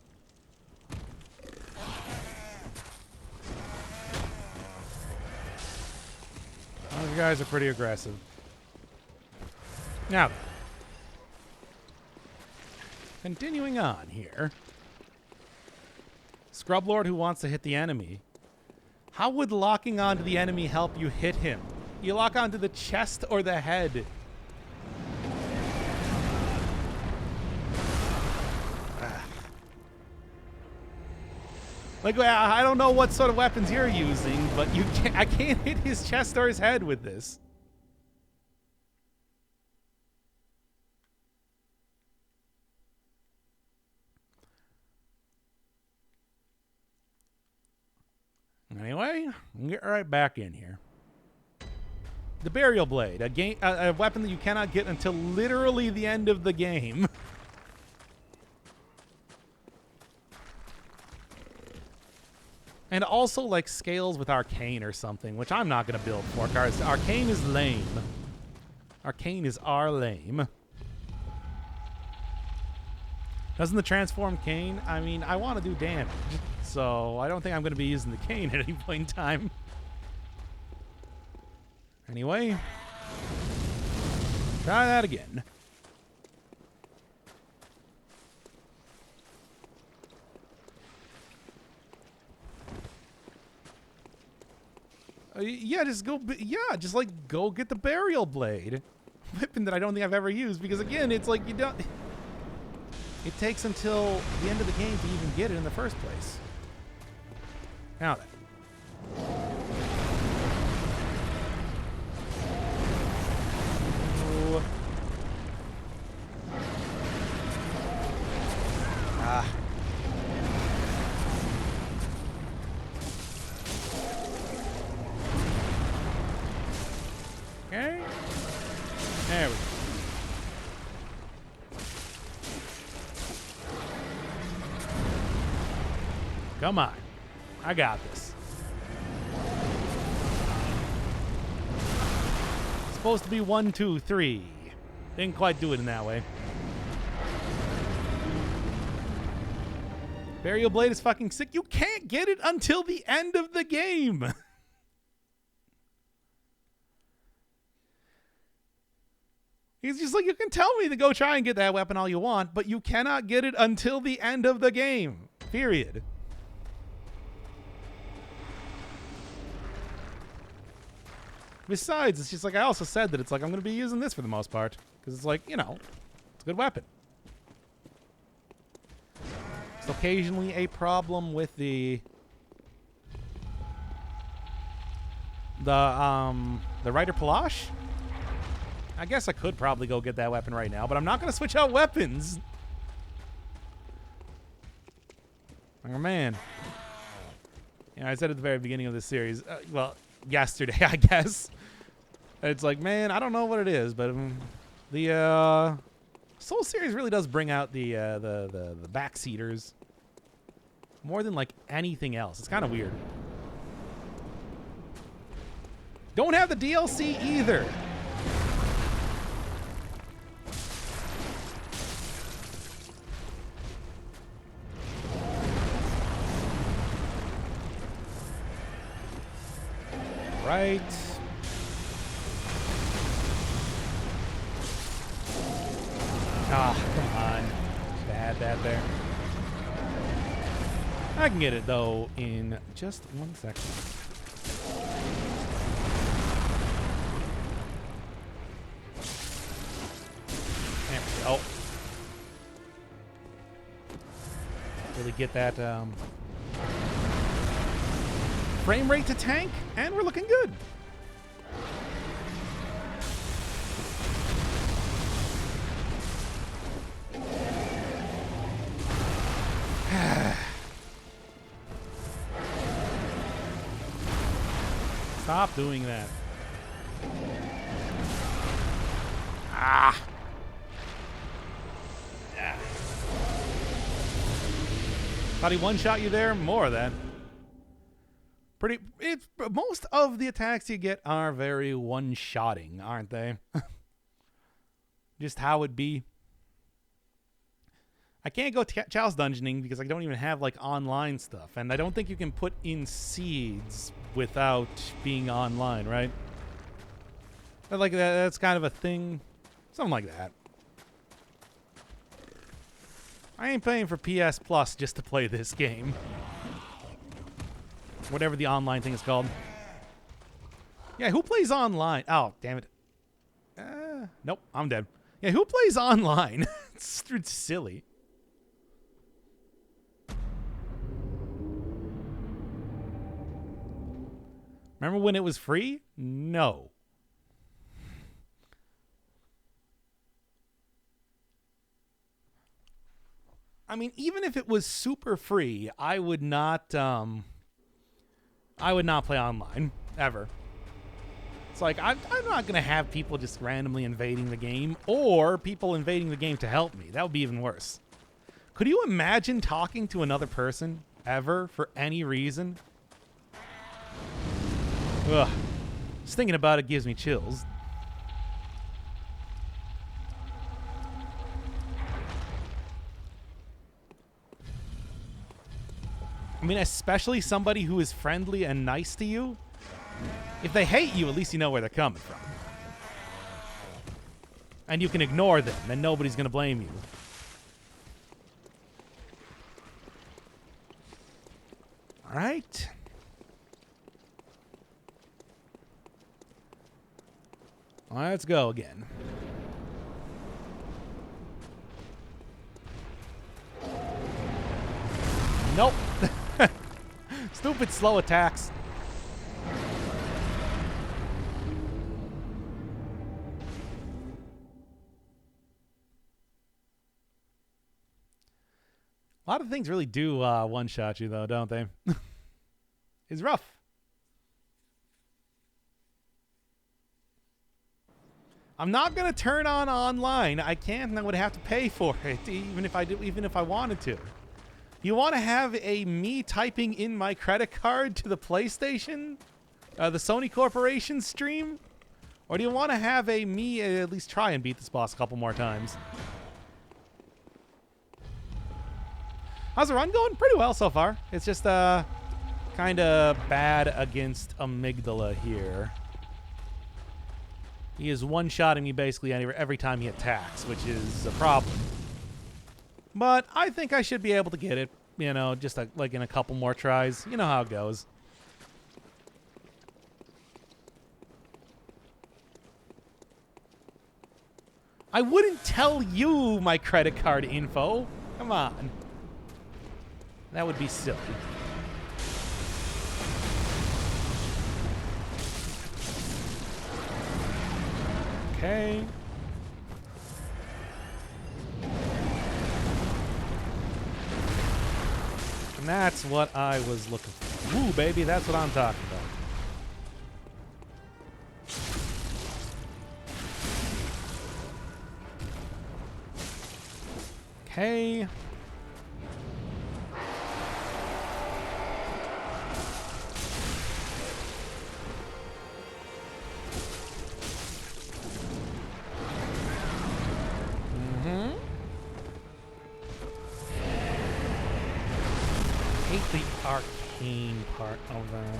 Those guys are pretty aggressive. Now, continuing on here. Scrub Lord who wants to hit the enemy. How would locking onto the enemy help you hit him? You lock onto the chest or the head. Like, I don't know what sort of weapons you're using, but I can't hit his chest or his head with this. Anyway, we'll get right back in here. The Burial Blade, a weapon that you cannot get until literally the end of the game. And also, like, scales with Arcane or something, which I'm not going to build for, because Arcane is lame. Arcane is lame. Doesn't the Transform Cane? I mean, I want to do damage, so I don't think I'm going to be using the Cane at any point in time. Anyway, try that again. Yeah, just go. Yeah, just like go get the Burial Blade, weapon that I don't think I've ever used, because again, it's like you don't. It takes until the end of the game to even get it in the first place. Now then. Ooh. Ah. Okay. There we go. Come on. I got this. It's supposed to be 1, 2, 3. Didn't quite do it in that way. Burial Blade is fucking sick. You can't get it until the end of the game. He's just like, you can tell me to go try and get that weapon all you want, but you cannot get it until the end of the game. Period. Besides, it's just like I also said that it's like I'm going to be using this for the most part. Because it's like, you know, it's a good weapon. It's occasionally a problem with the Rider Palash. I guess I could probably go get that weapon right now, but I'm not going to switch out weapons. Oh, man. Yeah, I said at the very beginning of this series, well, yesterday, I guess. It's like, man, I don't know what it is, but the Soul series really does bring out the backseaters more than, like, anything else. It's kind of weird. Don't have the DLC either. Right. Ah, come on. Bad there. I can get it, though, in just 1 second. There we go. Really get that, frame rate to tank, and we're looking good. It's Stop doing that. Ah. Yeah. Thought he one-shot you there? More of that. Most of the attacks you get are very one-shotting, aren't they? Just how it be. I can't go Chalice Dungeoning because I don't even have like online stuff, and I don't think you can put in seeds without being online, right? But like that's kind of a thing, something like that. I ain't paying for PS Plus just to play this game. Whatever the online thing is called. Yeah, who plays online? Oh, damn it. Nope, I'm dead. Yeah, who plays online? It's silly. Remember when it was free? No. I mean, even if it was super free, I would not play online ever. It's like I'm not gonna have people just randomly invading the game or people invading the game to help me. That would be even worse. Could you imagine talking to another person ever for any reason? Ugh. Just thinking about it gives me chills. I mean, especially somebody who is friendly and nice to you. If they hate you, at least you know where they're coming from. And you can ignore them, and nobody's going to blame you. All right. Let's go again. Nope. Stupid slow attacks. A lot of things really do one-shot you, though, don't they? It's rough. I'm not gonna turn on online. I can't, and I would have to pay for it, even if I wanted to. You want to have me typing in my credit card to the PlayStation, the Sony Corporation stream, or do you want to have me at least try and beat this boss a couple more times? How's the run going? Pretty well so far. It's just kind of bad against Amygdala here. He is one-shotting me basically every time he attacks, which is a problem. But I think I should be able to get it, you know, just like in a couple more tries. You know how it goes. I wouldn't tell you my credit card info. Come on. That would be silly. Okay. And that's what I was looking for. Ooh, baby, that's what I'm talking about. Okay. The arcane part of that.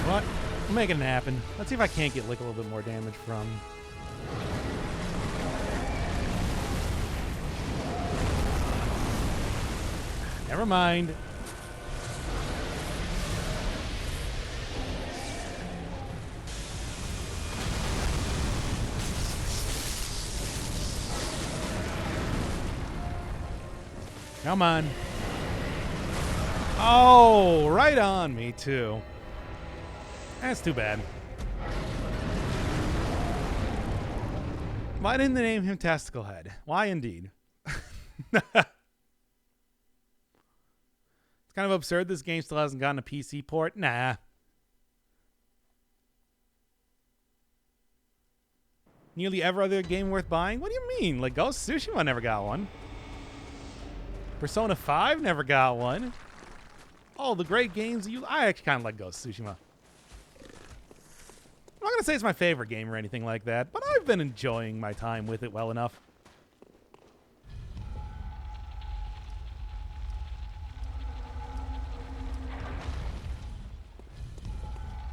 What? We'll make it happen. Let's see if I can't get like a little bit more damage from. Never mind. Come on. Oh, right on me, too. That's too bad. Why didn't they name him Testicle Head? Why indeed? kind of absurd this game still hasn't gotten a PC port. Nah. Nearly every other game worth buying? What do you mean? Like, Ghost of Tsushima never got one. Persona 5 never got one. All the great games I actually kind of like Ghost of Tsushima. I'm not going to say it's my favorite game or anything like that, but I've been enjoying my time with it well enough.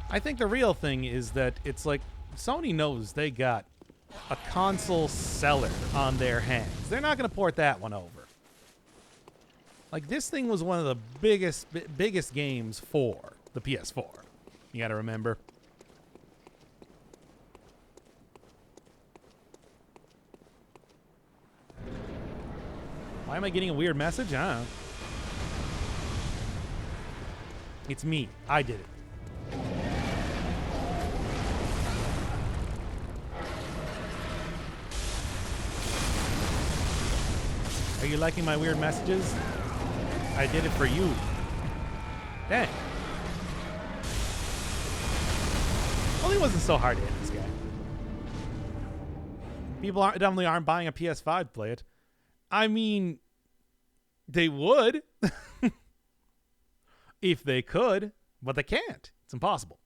I think the real thing is that it's like Sony knows they got a console seller on their hands. They're not going to port that one over. Like, this thing was one of the biggest games for the PS4. You got to remember. Why am I getting a weird message? I don't know. It's me. I did it. Are you liking my weird messages? I did it for you. Dang. Well, it wasn't so hard to hit this guy. People definitely aren't buying a PS5 to play it. I mean, they would. If they could, but they can't. It's impossible.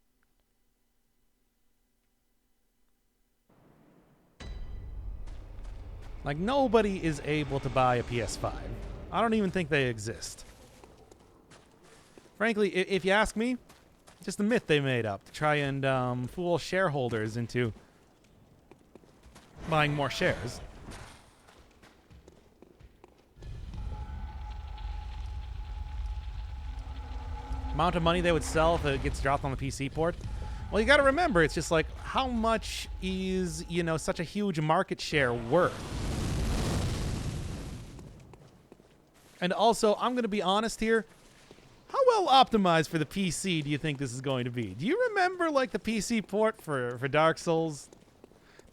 Like, nobody is able to buy a PS5. I don't even think they exist. Frankly, if you ask me, just a myth they made up to try and fool shareholders into buying more shares. Amount of money they would sell if it gets dropped on the PC port. Well, you got to remember, it's just like, how much is, you know, such a huge market share worth? And also, I'm going to be honest here. How well optimized for the PC do you think this is going to be? Do you remember, like, the PC port for Dark Souls?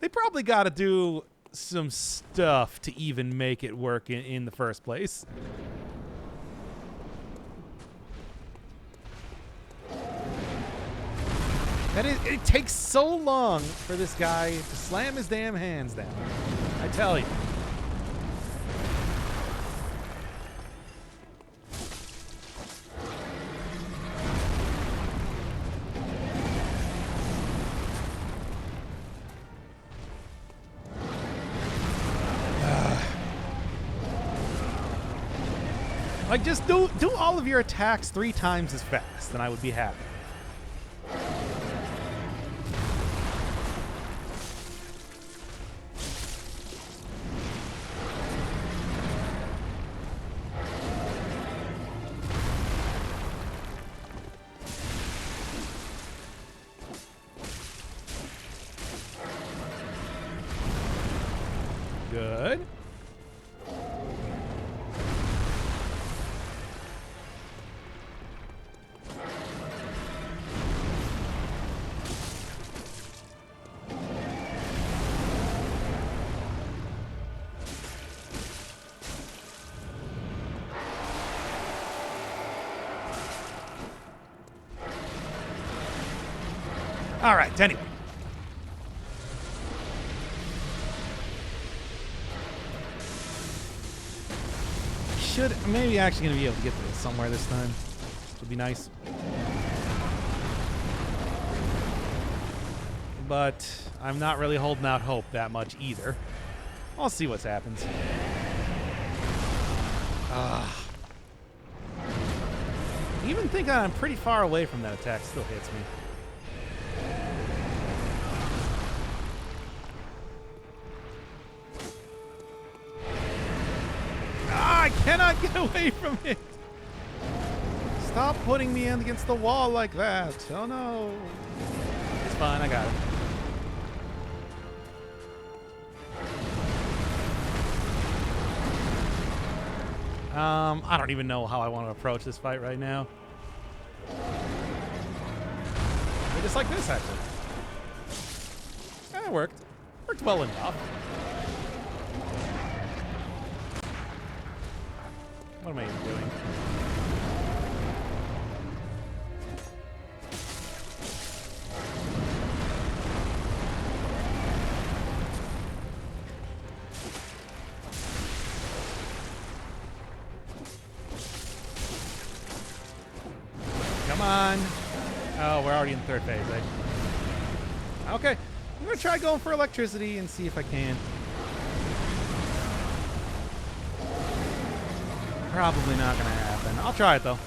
They probably got to do some stuff to even make it work in the first place. It takes so long for this guy to slam his damn hands down. I tell you. Like, just do all of your attacks 3 times as fast, and I would be happy. Good. All right, anyway. Maybe actually going to be able to get this somewhere this time. Which would be nice. But I'm not really holding out hope that much either. I'll see what happens. Even thinking I'm pretty far away from that attack still hits me. I cannot get away from it. Stop putting me in against the wall like that. Oh no. It's fine, I got it. I don't even know how I want to approach this fight right now. But just like this, actually. It worked. Worked well enough. What am I even doing? on. Oh, we're already in third phase, eh? Okay. I'm going to try going for electricity and see if I can. Probably not going to happen. I'll try it, though.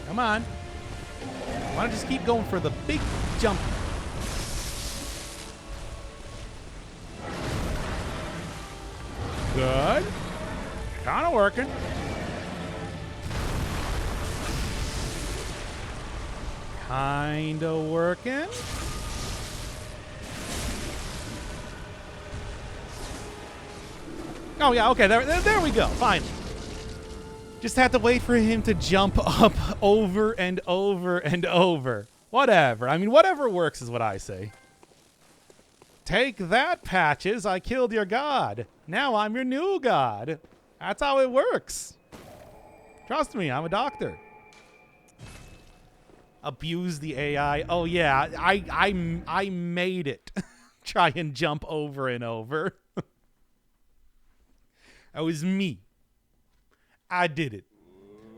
Come on. Why don't I just keep going for the big jump? Good. Kind of working. Kind of working. Oh, yeah, okay. There we go. Finally. Just have to wait for him to jump up over and over and over. Whatever. I mean, whatever works is what I say. Take that, Patches. I killed your god. Now I'm your new god. That's how it works. Trust me, I'm a doctor. Abuse the AI. Oh, yeah. I made it. Try and jump over and over. That was me. I did it.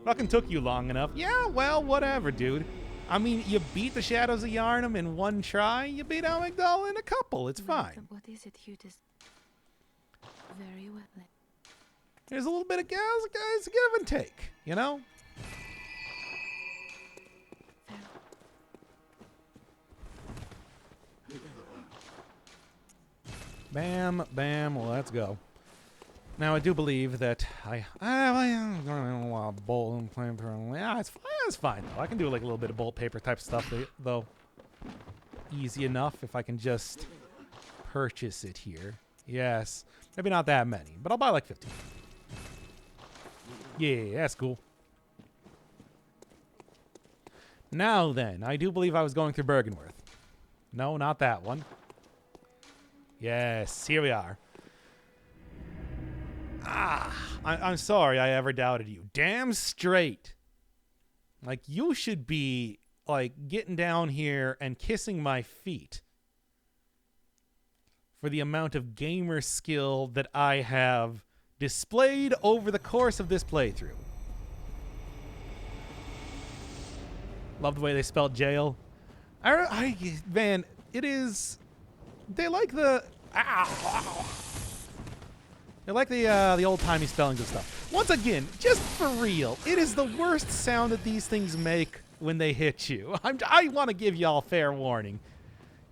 Fucking took you long enough. Yeah, well, whatever, dude. I mean, you beat the Shadows of Yharnam in one try. You beat Amygdala in a couple. It's fine. What is it you just... Very well. There's a little bit of give and take, you know? Bam, bam, well, let's go. Now, I do believe that I'm going to bolt and claim through. Yeah, it's fine, though. I can do like a little bit of bolt paper type stuff, though. Easy enough if I can just purchase it here. Yes. Maybe not that many, but I'll buy like 15. Yeah, that's cool. Now then, I do believe I was going through Byrgenwerth. No, not that one. Yes, here we are. I'm sorry I ever doubted you. Damn straight. Like, you should be, like, getting down here and kissing my feet for the amount of gamer skill that I have displayed over the course of this playthrough. Love the way they spelled jail. Man, it is... They like the... They like the old-timey spellings and stuff. Once again, just for real, it is the worst sound that these things make when they hit you. I want to give y'all fair warning.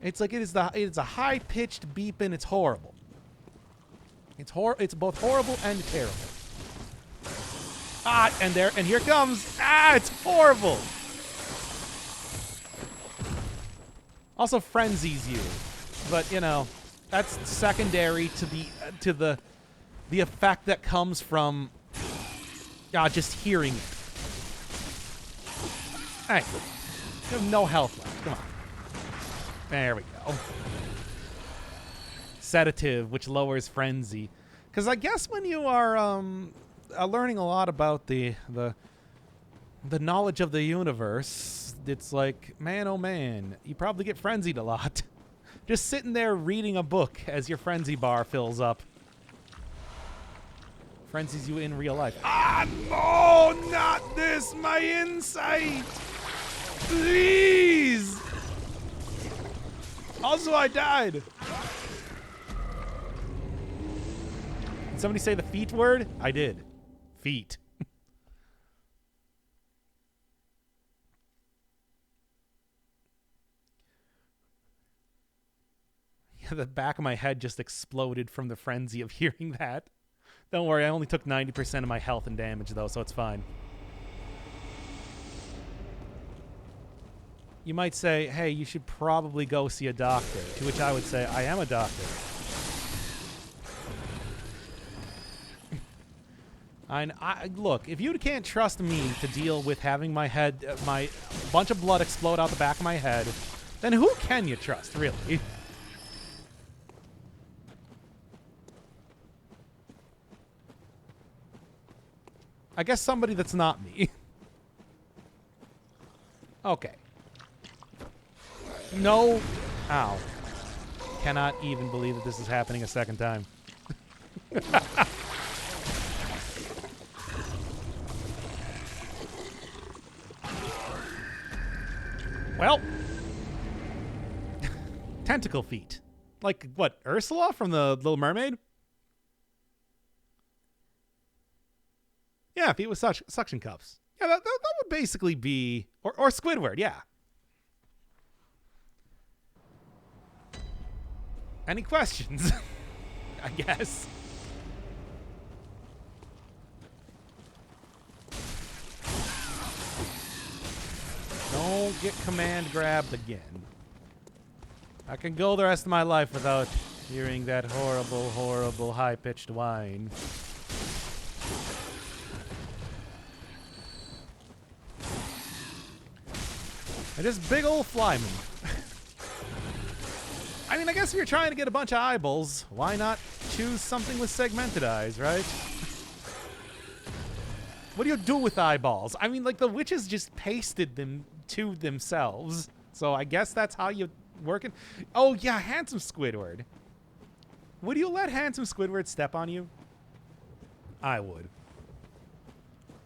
It's like it's a high-pitched beep and it's horrible. It's both horrible and terrible. And here it comes. It's horrible. Also frenzies you, but you know that's secondary to the effect that comes from just hearing it. Hey, you have no health left. Come on. There we go. Sedative, which lowers frenzy. Because I guess when you are learning a lot about the knowledge of the universe, it's like, man, oh man, you probably get frenzied a lot. Just sitting there reading a book as your frenzy bar fills up. Frenzies you in real life. No, not this, my insight. Please. Also, I died. Did somebody say the feet word? I did. Feet. Yeah, the back of my head just exploded from the frenzy of hearing that. Don't worry, I only took 90% of my health and damage, though, so it's fine. You might say, hey, you should probably go see a doctor, to which I would say, I am a doctor. Look, if you can't trust me to deal with having my bunch of blood explode out the back of my head, then who can you trust, really? I guess somebody that's not me. Okay. No. Ow. Cannot even believe that this is happening a second time. Well. Tentacle feet. Like, what, Ursula from the Little Mermaid? Yeah, feet with suction cups. Yeah, that would basically be... Or Squidward, yeah. Any questions? I guess. Don't get command grabbed again. I can go the rest of my life without hearing that horrible, horrible high-pitched whine. And just big old flyman. I mean, I guess if you're trying to get a bunch of eyeballs, why not choose something with segmented eyes, right? What do you do with eyeballs? I mean, like, the witches just pasted them to themselves. So I guess that's how you work it. Oh, yeah, handsome Squidward. Would you let handsome Squidward step on you? I would.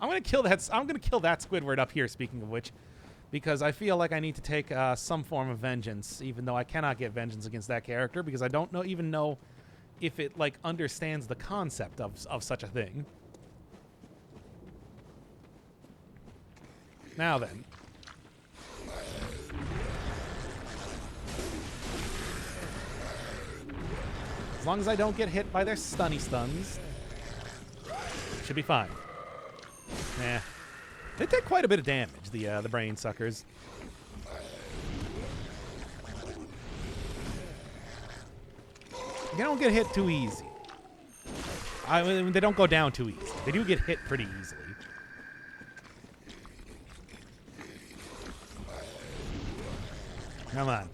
I'm gonna kill that Squidward up here, speaking of which, because I feel like I need to take some form of vengeance, even though I cannot get vengeance against that character, because I don't even know if it, like, understands the concept of such a thing. Now then. As long as I don't get hit by their stunny stuns, should be fine. Nah. They take quite a bit of damage, the brain suckers. They don't get hit too easy. I mean, they don't go down too easy. They do get hit pretty easily. Come on.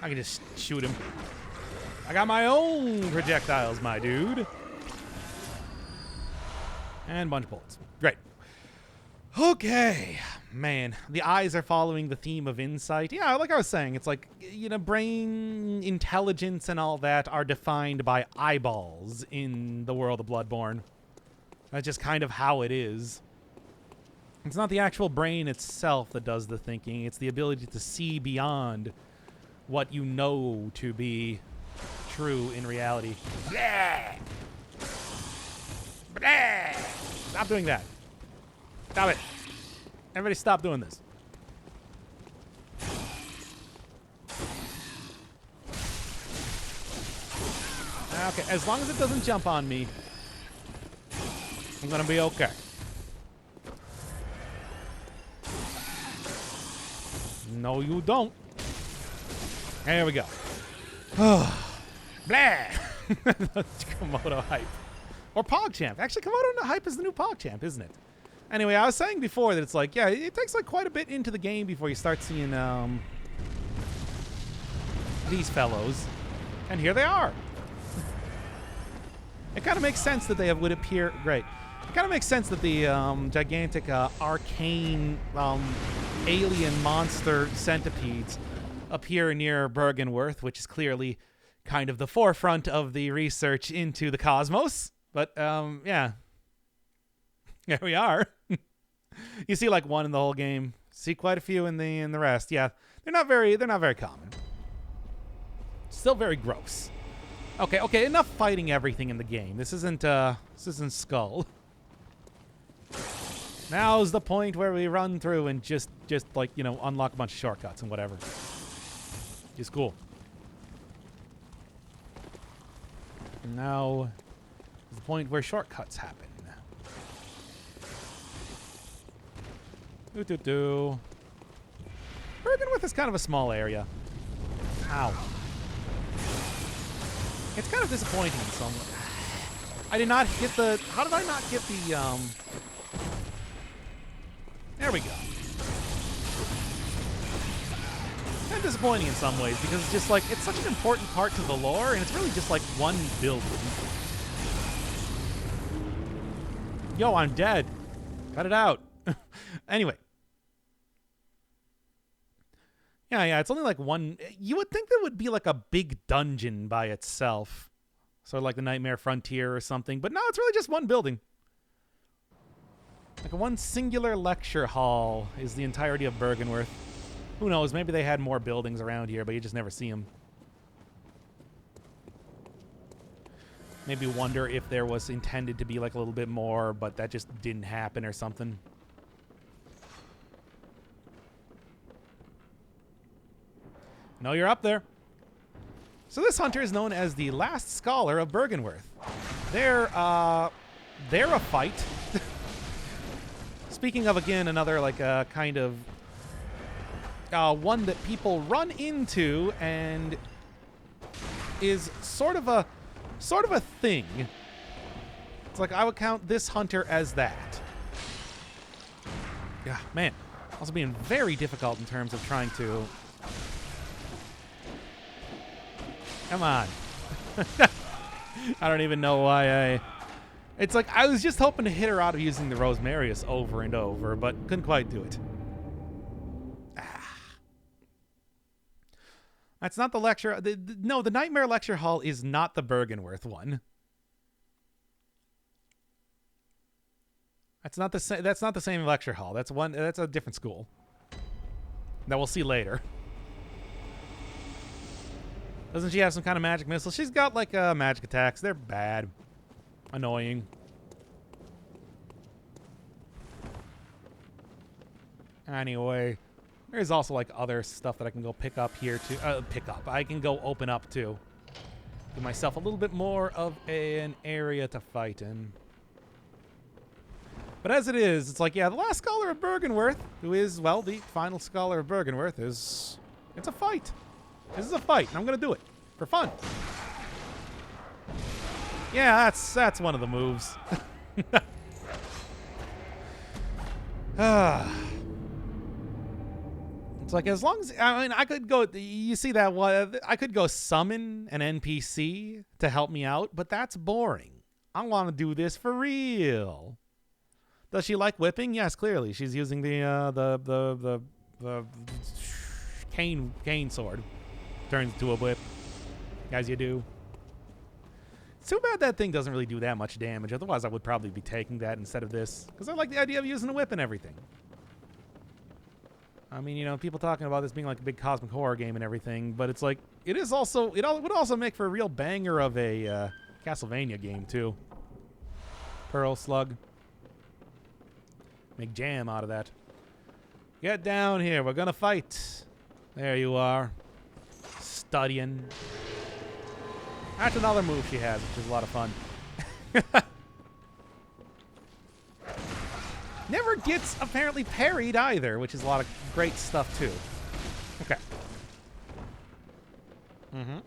I can just shoot him. I got my own projectiles, my dude. And a bunch of bullets. Great. Okay. Man, the eyes are following the theme of insight. Yeah, like I was saying, it's like, you know, brain intelligence and all that are defined by eyeballs in the world of Bloodborne. That's just kind of how it is. It's not the actual brain itself that does the thinking. It's the ability to see beyond what you know to be true in reality. Blah! Blah! Stop doing that. Stop it. Everybody stop doing this. Okay, as long as it doesn't jump on me, I'm gonna be okay. No, you don't. There we go. Blah! Komodo hype. Or PogChamp. Actually, Komodo hype is the new PogChamp, isn't it? Anyway, I was saying before that it's like, yeah, it takes like quite a bit into the game before you start seeing these fellows. And here they are. It kind of makes sense that they would appear... Great. It kind of makes sense that the gigantic arcane alien monster centipedes appear near Byrgenwerth, which is clearly kind of the forefront of the research into the cosmos. But, yeah. Here we are. You see like one in the whole game. See quite a few in the rest. Yeah, they're not very common. Still very gross. Okay, enough fighting everything in the game. This isn't Skull. Now's the point where we run through and just like, you know, unlock a bunch of shortcuts and whatever. It's cool. Now is the point where shortcuts happen. Byrgenwerth is kind of a small area. Ow. It's kind of disappointing in some way. I did not hit the... How did I not get the... There we go. kind of disappointing in some ways because it's just like, it's such an important part to the lore, and it's really just like one building. Yo, I'm dead. Cut it out. Anyway. Yeah, it's only like one. You would think there would be like a big dungeon by itself. Sort of like the Nightmare Frontier or something. But no, it's really just one building. Like one singular lecture hall is the entirety of Byrgenwerth. Who knows? Maybe they had more buildings around here, but you just never see them. Maybe wonder if there was intended to be like a little bit more, but that just didn't happen or something. No, you're up there. So this hunter is known as the last scholar of Byrgenwerth. They're a fight. Speaking of, again, another like kind of one that people run into and is sort of a thing. It's like I would count this hunter as that. Yeah, man. Also being very difficult in terms of trying to... Come on. I don't even know why I... It's like I was just hoping to hit her out of using the Rosmarius over and over, but couldn't quite do it. That's not the lecture... No, the Nightmare Lecture Hall is not the Byrgenwerth one. That's not the same lecture hall. That's a different school. That we'll see later. Doesn't she have some kind of magic missile? She's got like magic attacks. They're bad. Annoying. Anyway, there's also like other stuff that I can go pick up here too. I can go open up too. Give myself a little bit more of an area to fight in. But as it is, it's like, yeah, the last scholar of Byrgenwerth, who is, well, the final scholar of Byrgenwerth, it's a fight. This is a fight, and I'm going to do it for fun. Yeah, that's one of the moves. It's like, as long as, I mean, I could go, you see that one, I could go summon an NPC to help me out, but that's boring. I want to do this for real. Does she like whipping? Yes, clearly. She's using the cane sword. Turns into a whip, as you do. It's too bad that thing doesn't really do that much damage. Otherwise, I would probably be taking that instead of this, because I like the idea of using a whip and everything. I mean, you know, people talking about this being like a big cosmic horror game and everything, but it's like it is also. It would also make for a real banger of a Castlevania game too. Pearl Slug. Make jam out of that. Get down here. We're gonna fight. There you are. Studying. That's another move she has, which is a lot of fun. Never gets apparently parried either, which is a lot of great stuff too. Okay. Mm-hmm.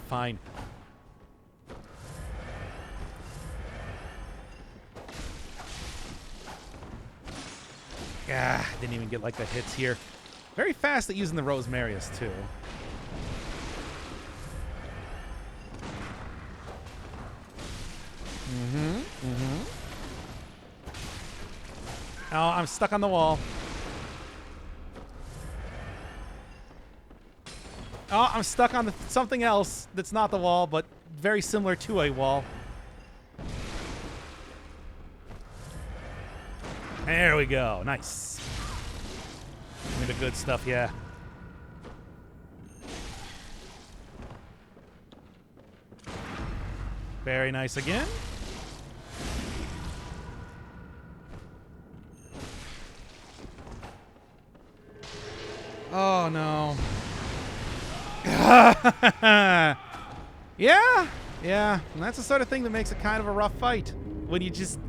Fine. Ah, didn't even get like the hits here. Very fast at using the Rosmarius too. Oh, I'm stuck on the wall. Oh, I'm stuck on something else that's not the wall, but very similar to a wall. There we go. Nice. The good stuff, yeah. Very nice again. Oh, no. Yeah. And that's the sort of thing that makes it kind of a rough fight. When you just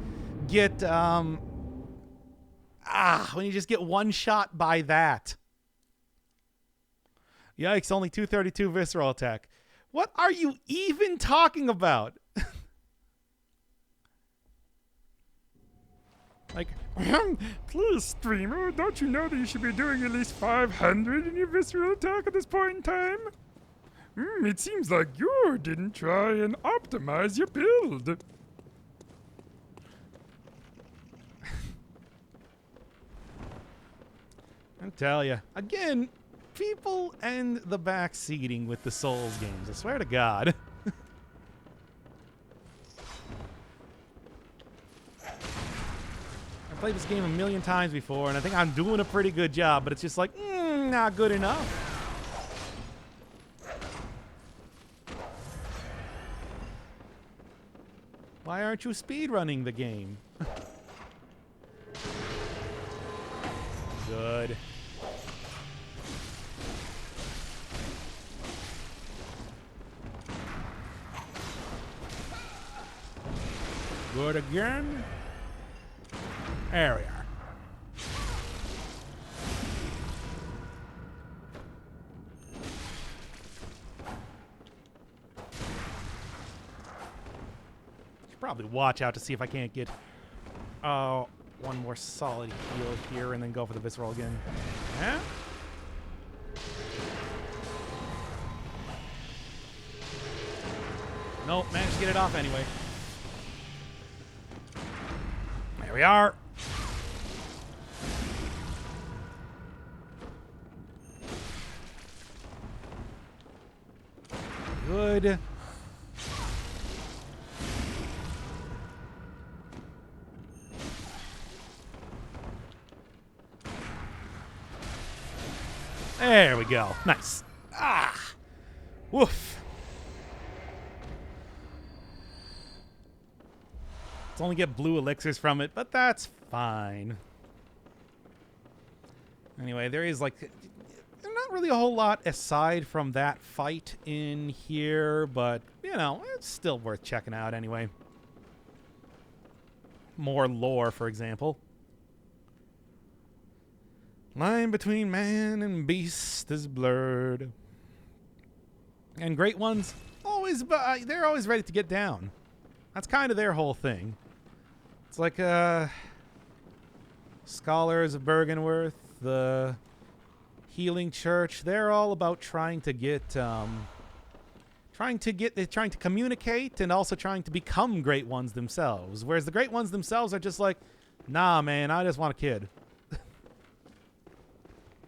get, when you just get one shot by that. Yikes, only 232 visceral attack. What are you even talking about? Like, Please, streamer, don't you know that you should be doing at least 500 in your visceral attack at this point in time? It seems like you didn't try and optimize your build. I tell you, again, people and the backseating with the Souls games. I swear to God. I played this game a million times before, and I think I'm doing a pretty good job, but it's just like, not good enough. Why aren't you speedrunning the game? Good. Good again. There we are. Should probably watch out to see if I can't get one more solid heal here and then go for the visceral again. Yeah? Nope, managed to get it off anyway. There we are. Good. There we go. Nice. Ah. Woof. Let's only get blue elixirs from it, but that's fine. Anyway, there is like not really a whole lot aside from that fight in here, but you know, it's still worth checking out anyway. More lore, for example. Line between man and beast is blurred. And great ones, they're always ready to get down. That's kind of their whole thing. It's like scholars of Byrgenwerth, the Healing Church, they're all about trying to communicate and also trying to become great ones themselves. Whereas the great ones themselves are just like, nah, man, I just want a kid.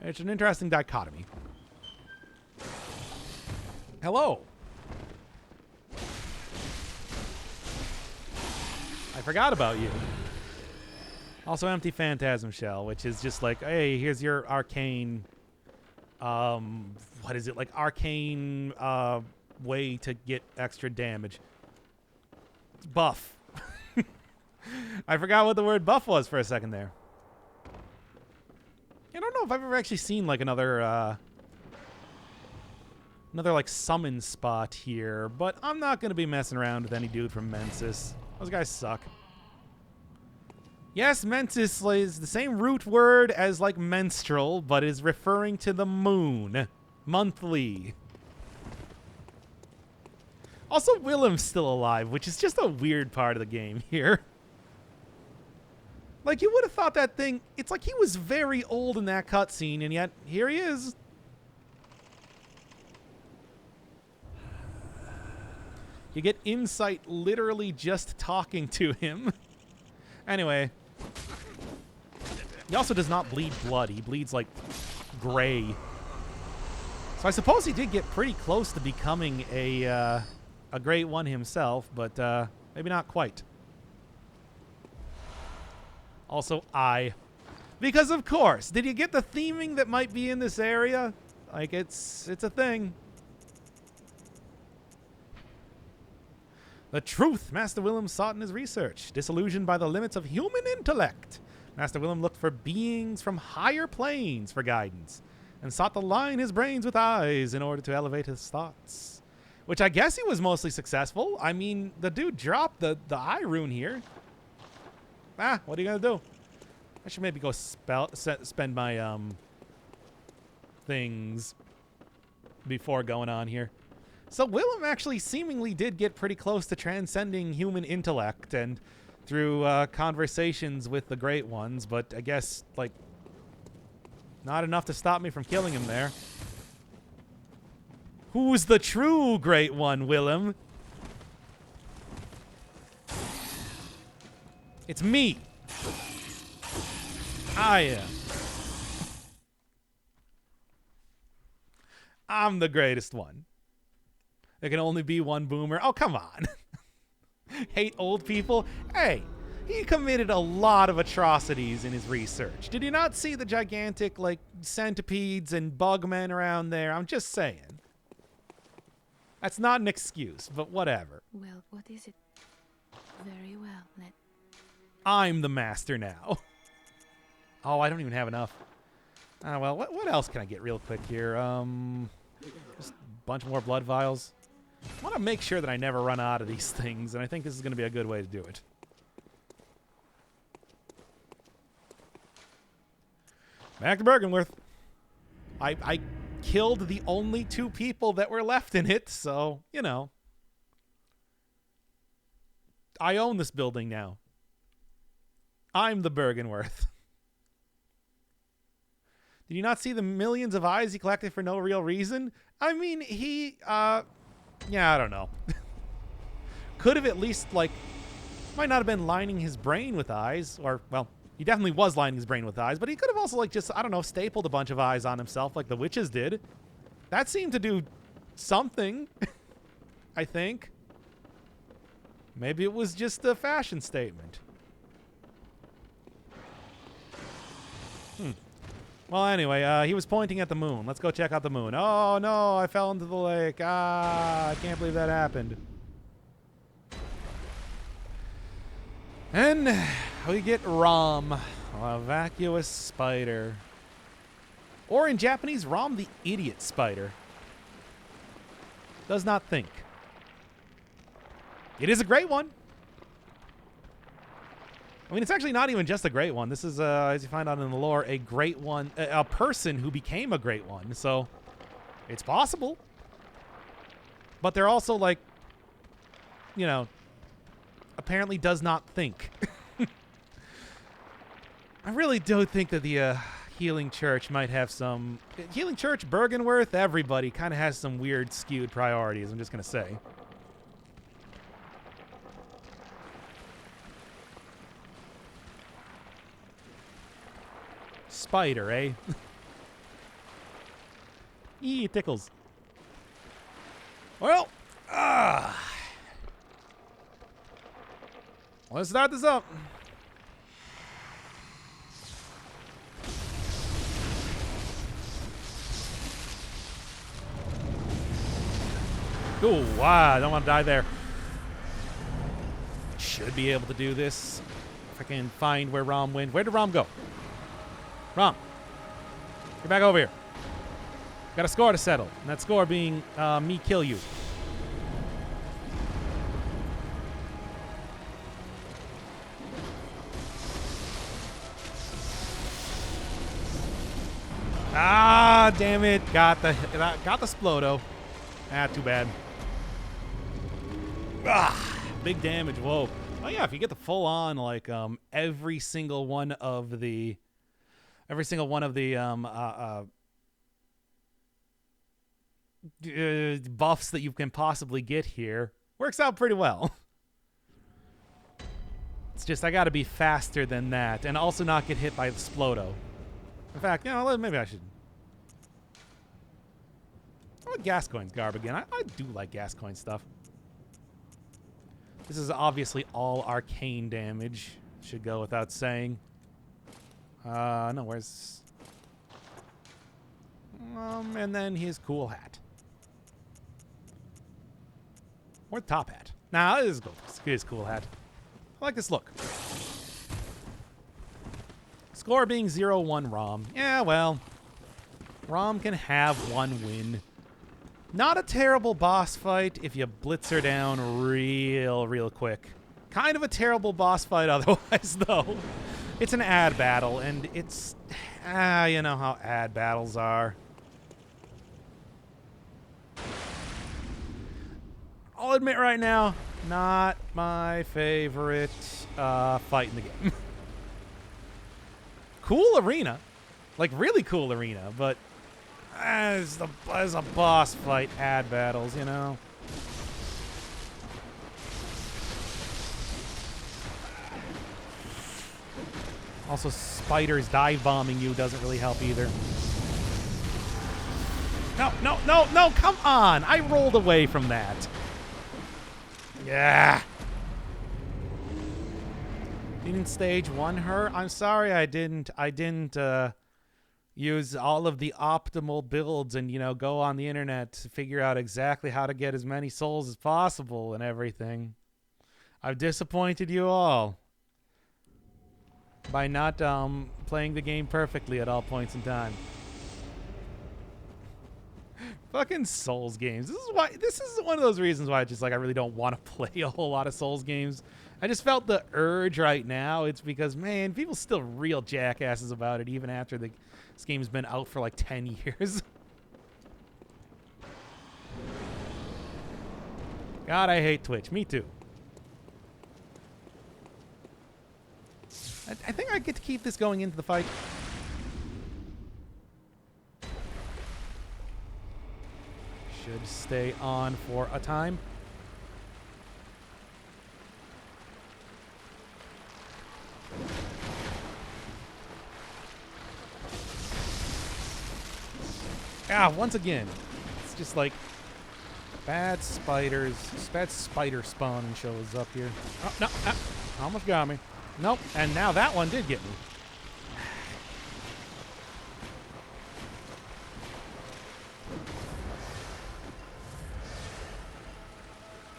It's an interesting dichotomy. Hello. I forgot about you. Also, empty phantasm shell, which is just like, hey, here's your arcane. What is it? Like arcane way to get extra damage. It's buff. I forgot what the word buff was for a second there. I don't know if I've ever actually seen like another like summon spot here, but I'm not gonna be messing around with any dude from Mensis. Those guys suck. Yes, Mensis is the same root word as like menstrual, but is referring to the moon. Monthly. Also, Willem's still alive, which is just a weird part of the game here. Like, you would have thought that thing... It's like he was very old in that cutscene, and yet here he is. You get insight literally just talking to him. Anyway. He also does not bleed blood. He bleeds, like, gray. So I suppose he did get pretty close to becoming a great one himself, but maybe not quite. Also, because of course, did you get the theming that might be in this area? Like, it's a thing. The truth Master Willem sought in his research. Disillusioned by the limits of human intellect, Master Willem looked for beings from higher planes for guidance, and sought to line his brains with eyes in order to elevate his thoughts. Which I guess he was mostly successful. I mean, the dude dropped the eye rune here. What are you gonna do? I should maybe go spend my things before going on here. So Willem actually seemingly did get pretty close to transcending human intellect, and through conversations with the Great Ones, but I guess, like, not enough to stop me from killing him there. Who's the true Great One, Willem? It's me. I am. I'm the greatest one. There can only be one boomer. Oh, come on. Hate old people? Hey, he committed a lot of atrocities in his research. Did you not see the gigantic, like, centipedes and bugmen around there? I'm just saying. That's not an excuse, but whatever. Well, what is it? Very well, I'm the master now. Oh, I don't even have enough. Well, what else can I get real quick here? Just a bunch more blood vials. I want to make sure that I never run out of these things, and I think this is going to be a good way to do it. Back to Byrgenwerth. I killed the only 2 people that were left in it, so, you know. I own this building now. I'm the Byrgenwerth. Did you not see the millions of eyes he collected for no real reason? I mean, yeah, I don't know. Could have at least, like, might not have been lining his brain with eyes, or, well, he definitely was lining his brain with eyes, but he could have also, like, just, I don't know, stapled a bunch of eyes on himself like the witches did. That seemed to do something, I think. Maybe it was just a fashion statement. Well, anyway, he was pointing at the moon. Let's go check out the moon. Oh, no, I fell into the lake. Ah, I can't believe that happened. And we get Rom, a vacuous spider. Or in Japanese, Rom the idiot spider. Does not think. It is a great one. I mean, it's actually not even just a great one. This is, as you find out in the lore, a great one, a person who became a great one. So, it's possible. But they're also, like, you know, apparently does not think. I really do think that the Healing Church might have some... Healing Church, Byrgenwerth, everybody kind of has some weird skewed priorities, I'm just going to say. Spider, eh? Eee, it tickles. Well, let's start this up. Ooh, wow, I don't want to die there. Should be able to do this if I can find where Rom went. Where did Rom go? Rom, get back over here. Got a score to settle, and that score being me kill you. Ah, damn it! Got the Splodo. Ah, too bad. Ah, big damage. Whoa. Oh yeah, if you get the full on, like every single one of the buffs that you can possibly get here, works out pretty well. It's just I gotta be faster than that and also not get hit by the Splodo. In fact, you know, maybe I should. I like Gascoigne's garb again. I do like Gascoigne stuff. This is obviously all arcane damage. Should go without saying. No, where's... and then his cool hat. Or the top hat. Nah, this is cool. His cool hat. I like this look. Score being 0-1 Rom. Yeah, well. Rom can have one win. Not a terrible boss fight if you blitz her down real quick. Kind of a terrible boss fight otherwise, though. It's an ad battle, and it's... you know how ad battles are. I'll admit right now, Not my favorite fight in the game. Cool arena. Like, really cool arena, but as a boss fight, ad battles, you know? Also, spiders dive bombing you doesn't really help either. No, no, no, no, come on! I rolled away from that. Yeah. Didn't stage 1 her? I'm sorry I didn't use all of the optimal builds and, you know, go on the internet to figure out exactly how to get as many souls as possible and everything. I've disappointed you all by not playing the game perfectly at all points in time. Fucking Souls games. This is one of those reasons why I really don't want to play a whole lot of Souls games. I just felt the urge right now. It's because, man, people still real jackasses about it even after this game's been out for like 10 years. God, I hate Twitch. Me too. I think I get to keep this going into the fight. Should stay on for a time. Once again, it's just like bad spider spawn shows up here. Oh, no, almost got me. Nope, and now that one did get me.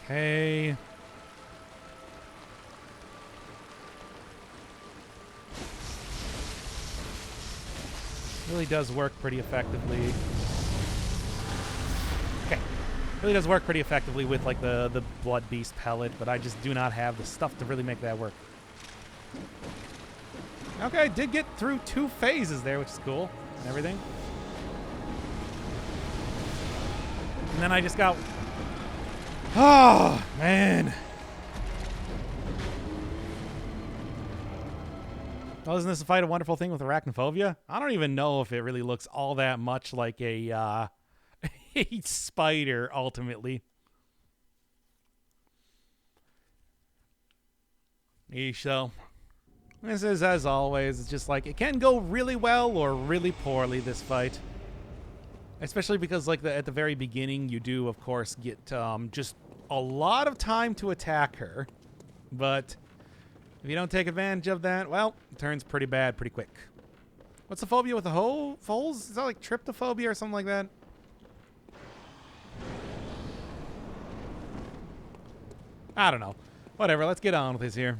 Okay. Really does work pretty effectively. Okay. Really does work pretty effectively with like the blood beast pellet, but I just do not have the stuff to really make that work. Okay, I did get through 2 phases there, which is cool and everything. And then I just got... Oh, man. Oh, isn't this a fight a wonderful thing with arachnophobia? I don't even know if it really looks all that much like a, a spider, ultimately. Yeesh, so... This is, as always, it's just like, it can go really well or really poorly, this fight. Especially because, like, at the very beginning, you do, of course, get just a lot of time to attack her. But if you don't take advantage of that, well, it turns pretty bad pretty quick. What's the phobia with the holes? Is that like tryptophobia or something like that? I don't know. Whatever, let's get on with this here.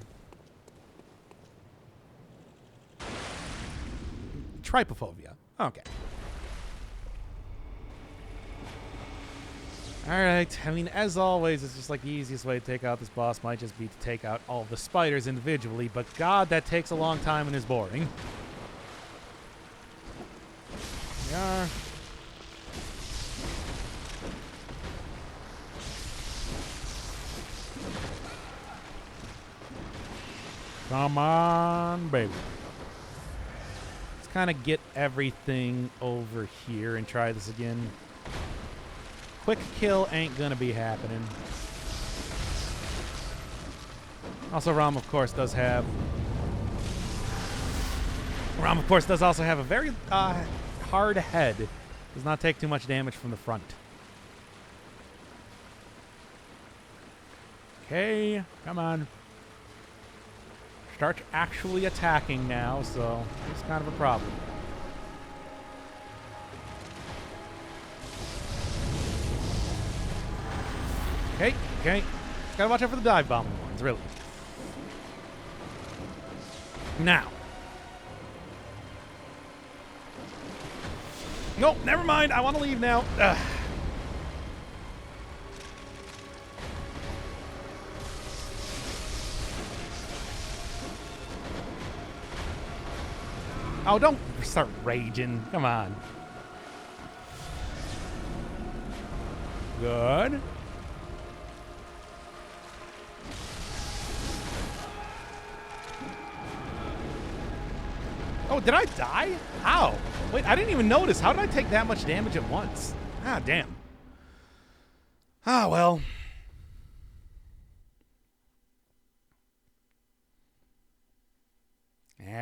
Trypophobia. Okay. Alright, I mean, as always, it's just like the easiest way to take out this boss might just be to take out all the spiders individually, but god, that takes a long time and is boring. Yeah. Come on, baby. Let's kind of get everything over here and try this again. Quick kill ain't gonna be happening. Also, Rom, of course, does also have a very hard head. Does not take too much damage from the front. Okay, come on. Start actually attacking now, so it's kind of a problem. Okay, okay. Gotta watch out for the dive bombing ones, really. Now. Nope, never mind. I want to leave now. Ugh. Oh, don't start raging. Come on. Good. Oh, did I die? How? Wait, I didn't even notice. How did I take that much damage at once? Ah, damn. Ah, well.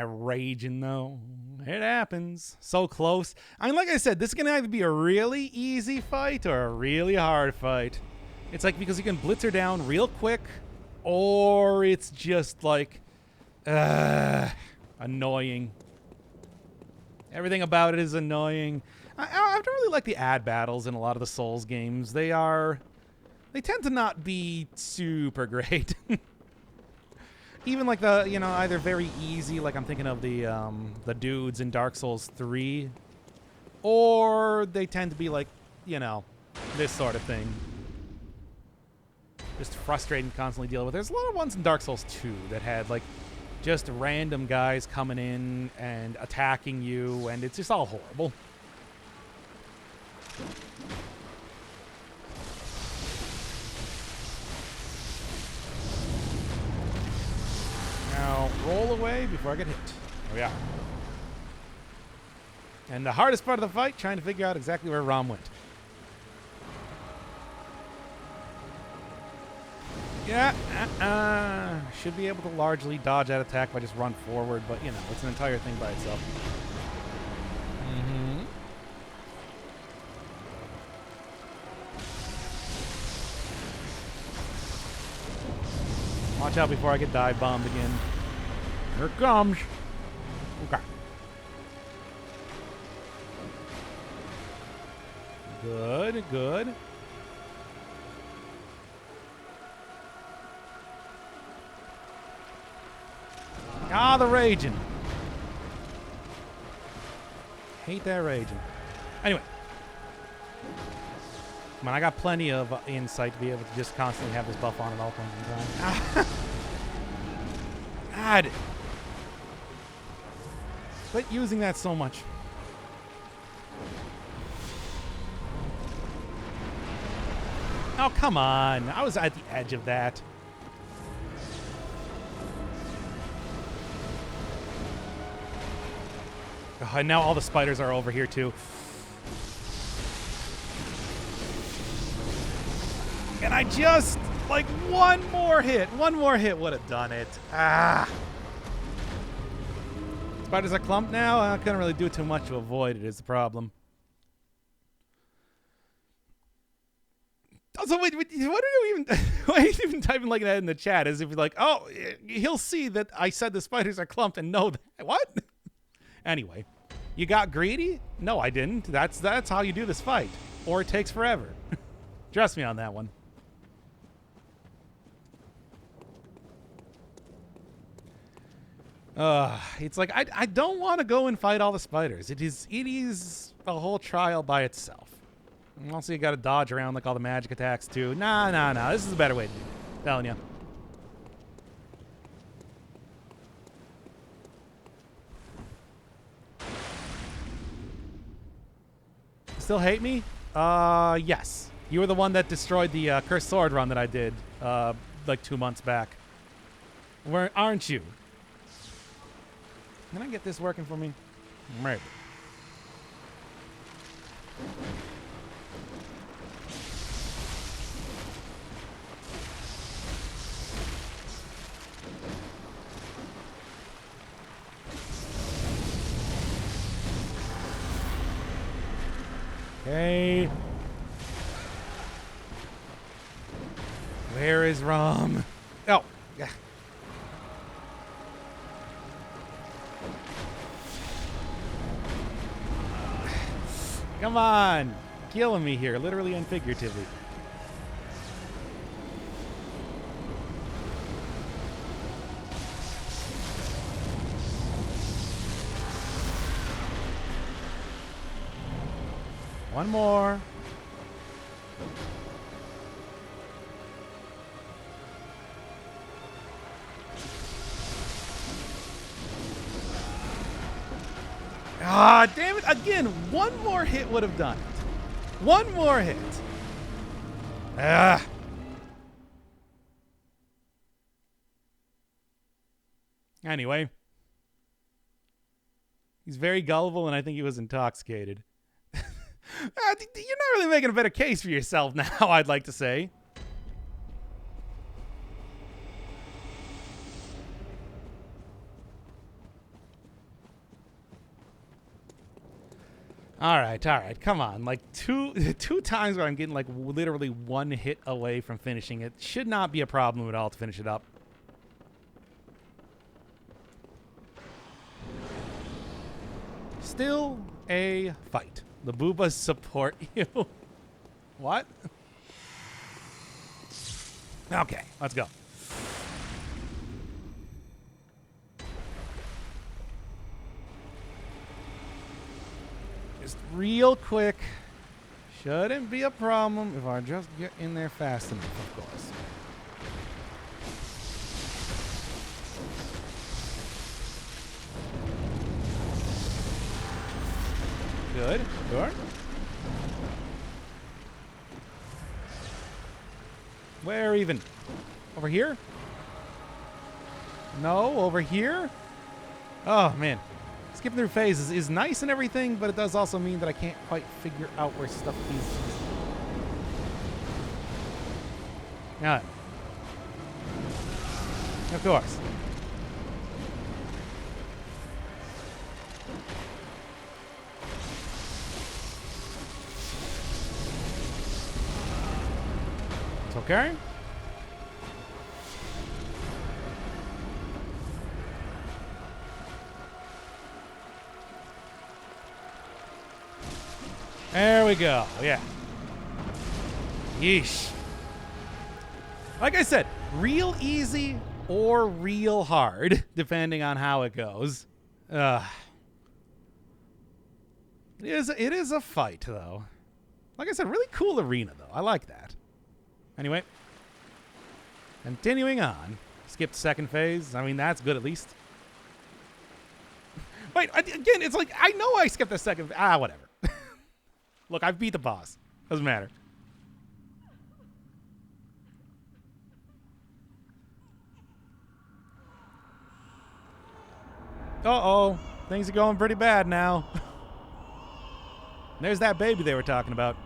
Raging, though. It happens. So close. I mean, like I said, this is going to either be a really easy fight or a really hard fight. It's like, because you can blitz her down real quick, or it's just like, annoying. Everything about it is annoying. I don't really like the ad battles in a lot of the Souls games. They tend to not be super great. Even like the, you know, either very easy, like I'm thinking of the dudes in Dark Souls 3, or they tend to be like, you know, this sort of thing. Just frustrating to constantly deal with. There's a lot of ones in Dark Souls 2 that had like just random guys coming in and attacking you, and it's just all horrible. Now, roll away before I get hit. Oh, yeah. And the hardest part of the fight, trying to figure out exactly where Rom went. Yeah, should be able to largely dodge that attack if I just run forward, but, you know, it's an entire thing by itself. Watch out before I get dive bombed again. Here it comes. Okay. Good, good. Ah, the raging. Hate that raging. Anyway. Come on, I got plenty of insight to be able to just constantly have this buff on at all points in time. God. Quit using that so much. Oh, come on. I was at the edge of that. Oh, and now all the spiders are over here, too. And I just, like, one more hit would have done it. Ah. Spiders are clumped now. I couldn't really do too much to avoid it is the problem. Also, wait, what are you even, why are you even typing like that in the chat? As if you're like, oh, he'll see that I said the spiders are clumped and know that. What? Anyway, you got greedy? No, I didn't. That's how you do this fight. Or it takes forever. Trust me on that one. It's like I don't want to go and fight all the spiders. It is a whole trial by itself. And also, you got to dodge around like all the magic attacks too. Nah. This is a better way to do it. Telling you. Still hate me? Yes. You were the one that destroyed the cursed sword run that I did like 2 months back. Where aren't you? Can I get this working for me? Maybe. Okay. Where is Rom? Oh, yeah. Come on. Killing me here, literally and figuratively. One more. Ah, damn it. Again, one more hit would have done it. One more hit. Ah. Anyway. He's very gullible, and I think he was intoxicated. You're not really making a better case for yourself now, I'd like to say. All right, come on. Like two times where I'm getting like literally one hit away from finishing it. Should not be a problem at all to finish it up. Still a fight. The boobas support you. What? Okay, let's go. Just real quick. Shouldn't be a problem if I just get in there fast enough, of course. Good. Sure. Where even? Over here? No, over here? Oh, man. Skipping through phases is nice and everything, but it does also mean that I can't quite figure out where stuff is. Yeah. Of course. It's okay. There we go. Yeah. Yeesh. Like I said, real easy or real hard, depending on how it goes. It is a fight, though. Like I said, really cool arena, though. I like that. Anyway. Continuing on. Skipped second phase. I mean, that's good at least. Wait, again, it's like, I know I skipped the second. Whatever. Look, I've beat the boss. Doesn't matter. Uh-oh. Things are going pretty bad now. There's that baby they were talking about.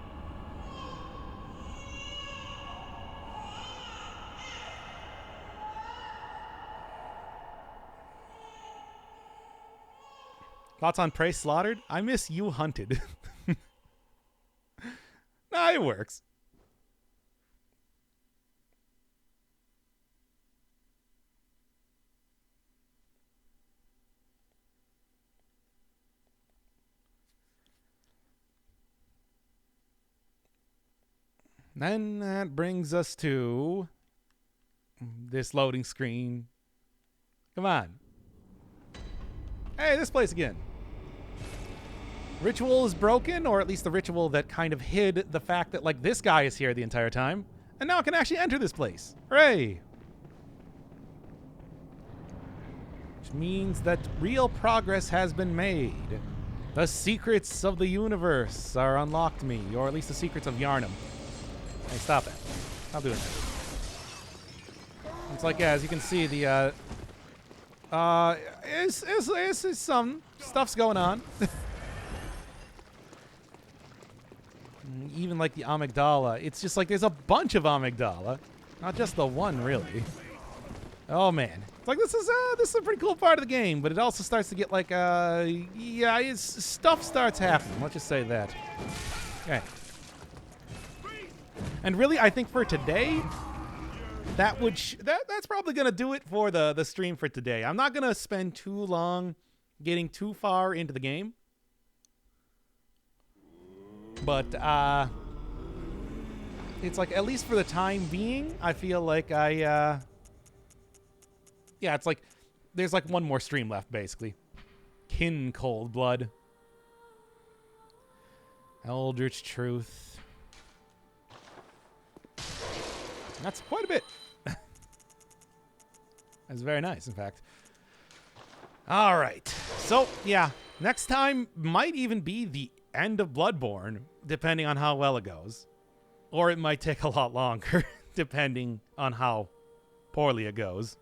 Thoughts on prey slaughtered? I miss you hunted. Nah, it works. Then that brings us to this loading screen. Come on. Hey, this place again. Ritual is broken, or at least the ritual that kind of hid the fact that, like, this guy is here the entire time. And now I can actually enter this place. Hooray! Which means that real progress has been made. The secrets of the universe are unlocked me, or at least the secrets of Yarnum. Hey, stop that. Stop doing that. It's like, yeah, as you can see, the, is some stuff's going on. Even like the Amygdala, it's just like there's a bunch of Amygdala, not just the one, really. Oh man, it's like this is a pretty cool part of the game, but it also starts to get like yeah, stuff starts happening. Let's just say that. Okay. And really, I think for today, that's probably gonna do it for the stream for today. I'm not gonna spend too long getting too far into the game. But, it's like, at least for the time being, I feel like yeah, it's like, there's like one more stream left, basically. Kin Cold Blood. Eldritch Truth. That's quite a bit. That's very nice, in fact. All right. So, yeah, next time might even be the end of Bloodborne, depending on how well it goes. Or it might take a lot longer, depending on how poorly it goes.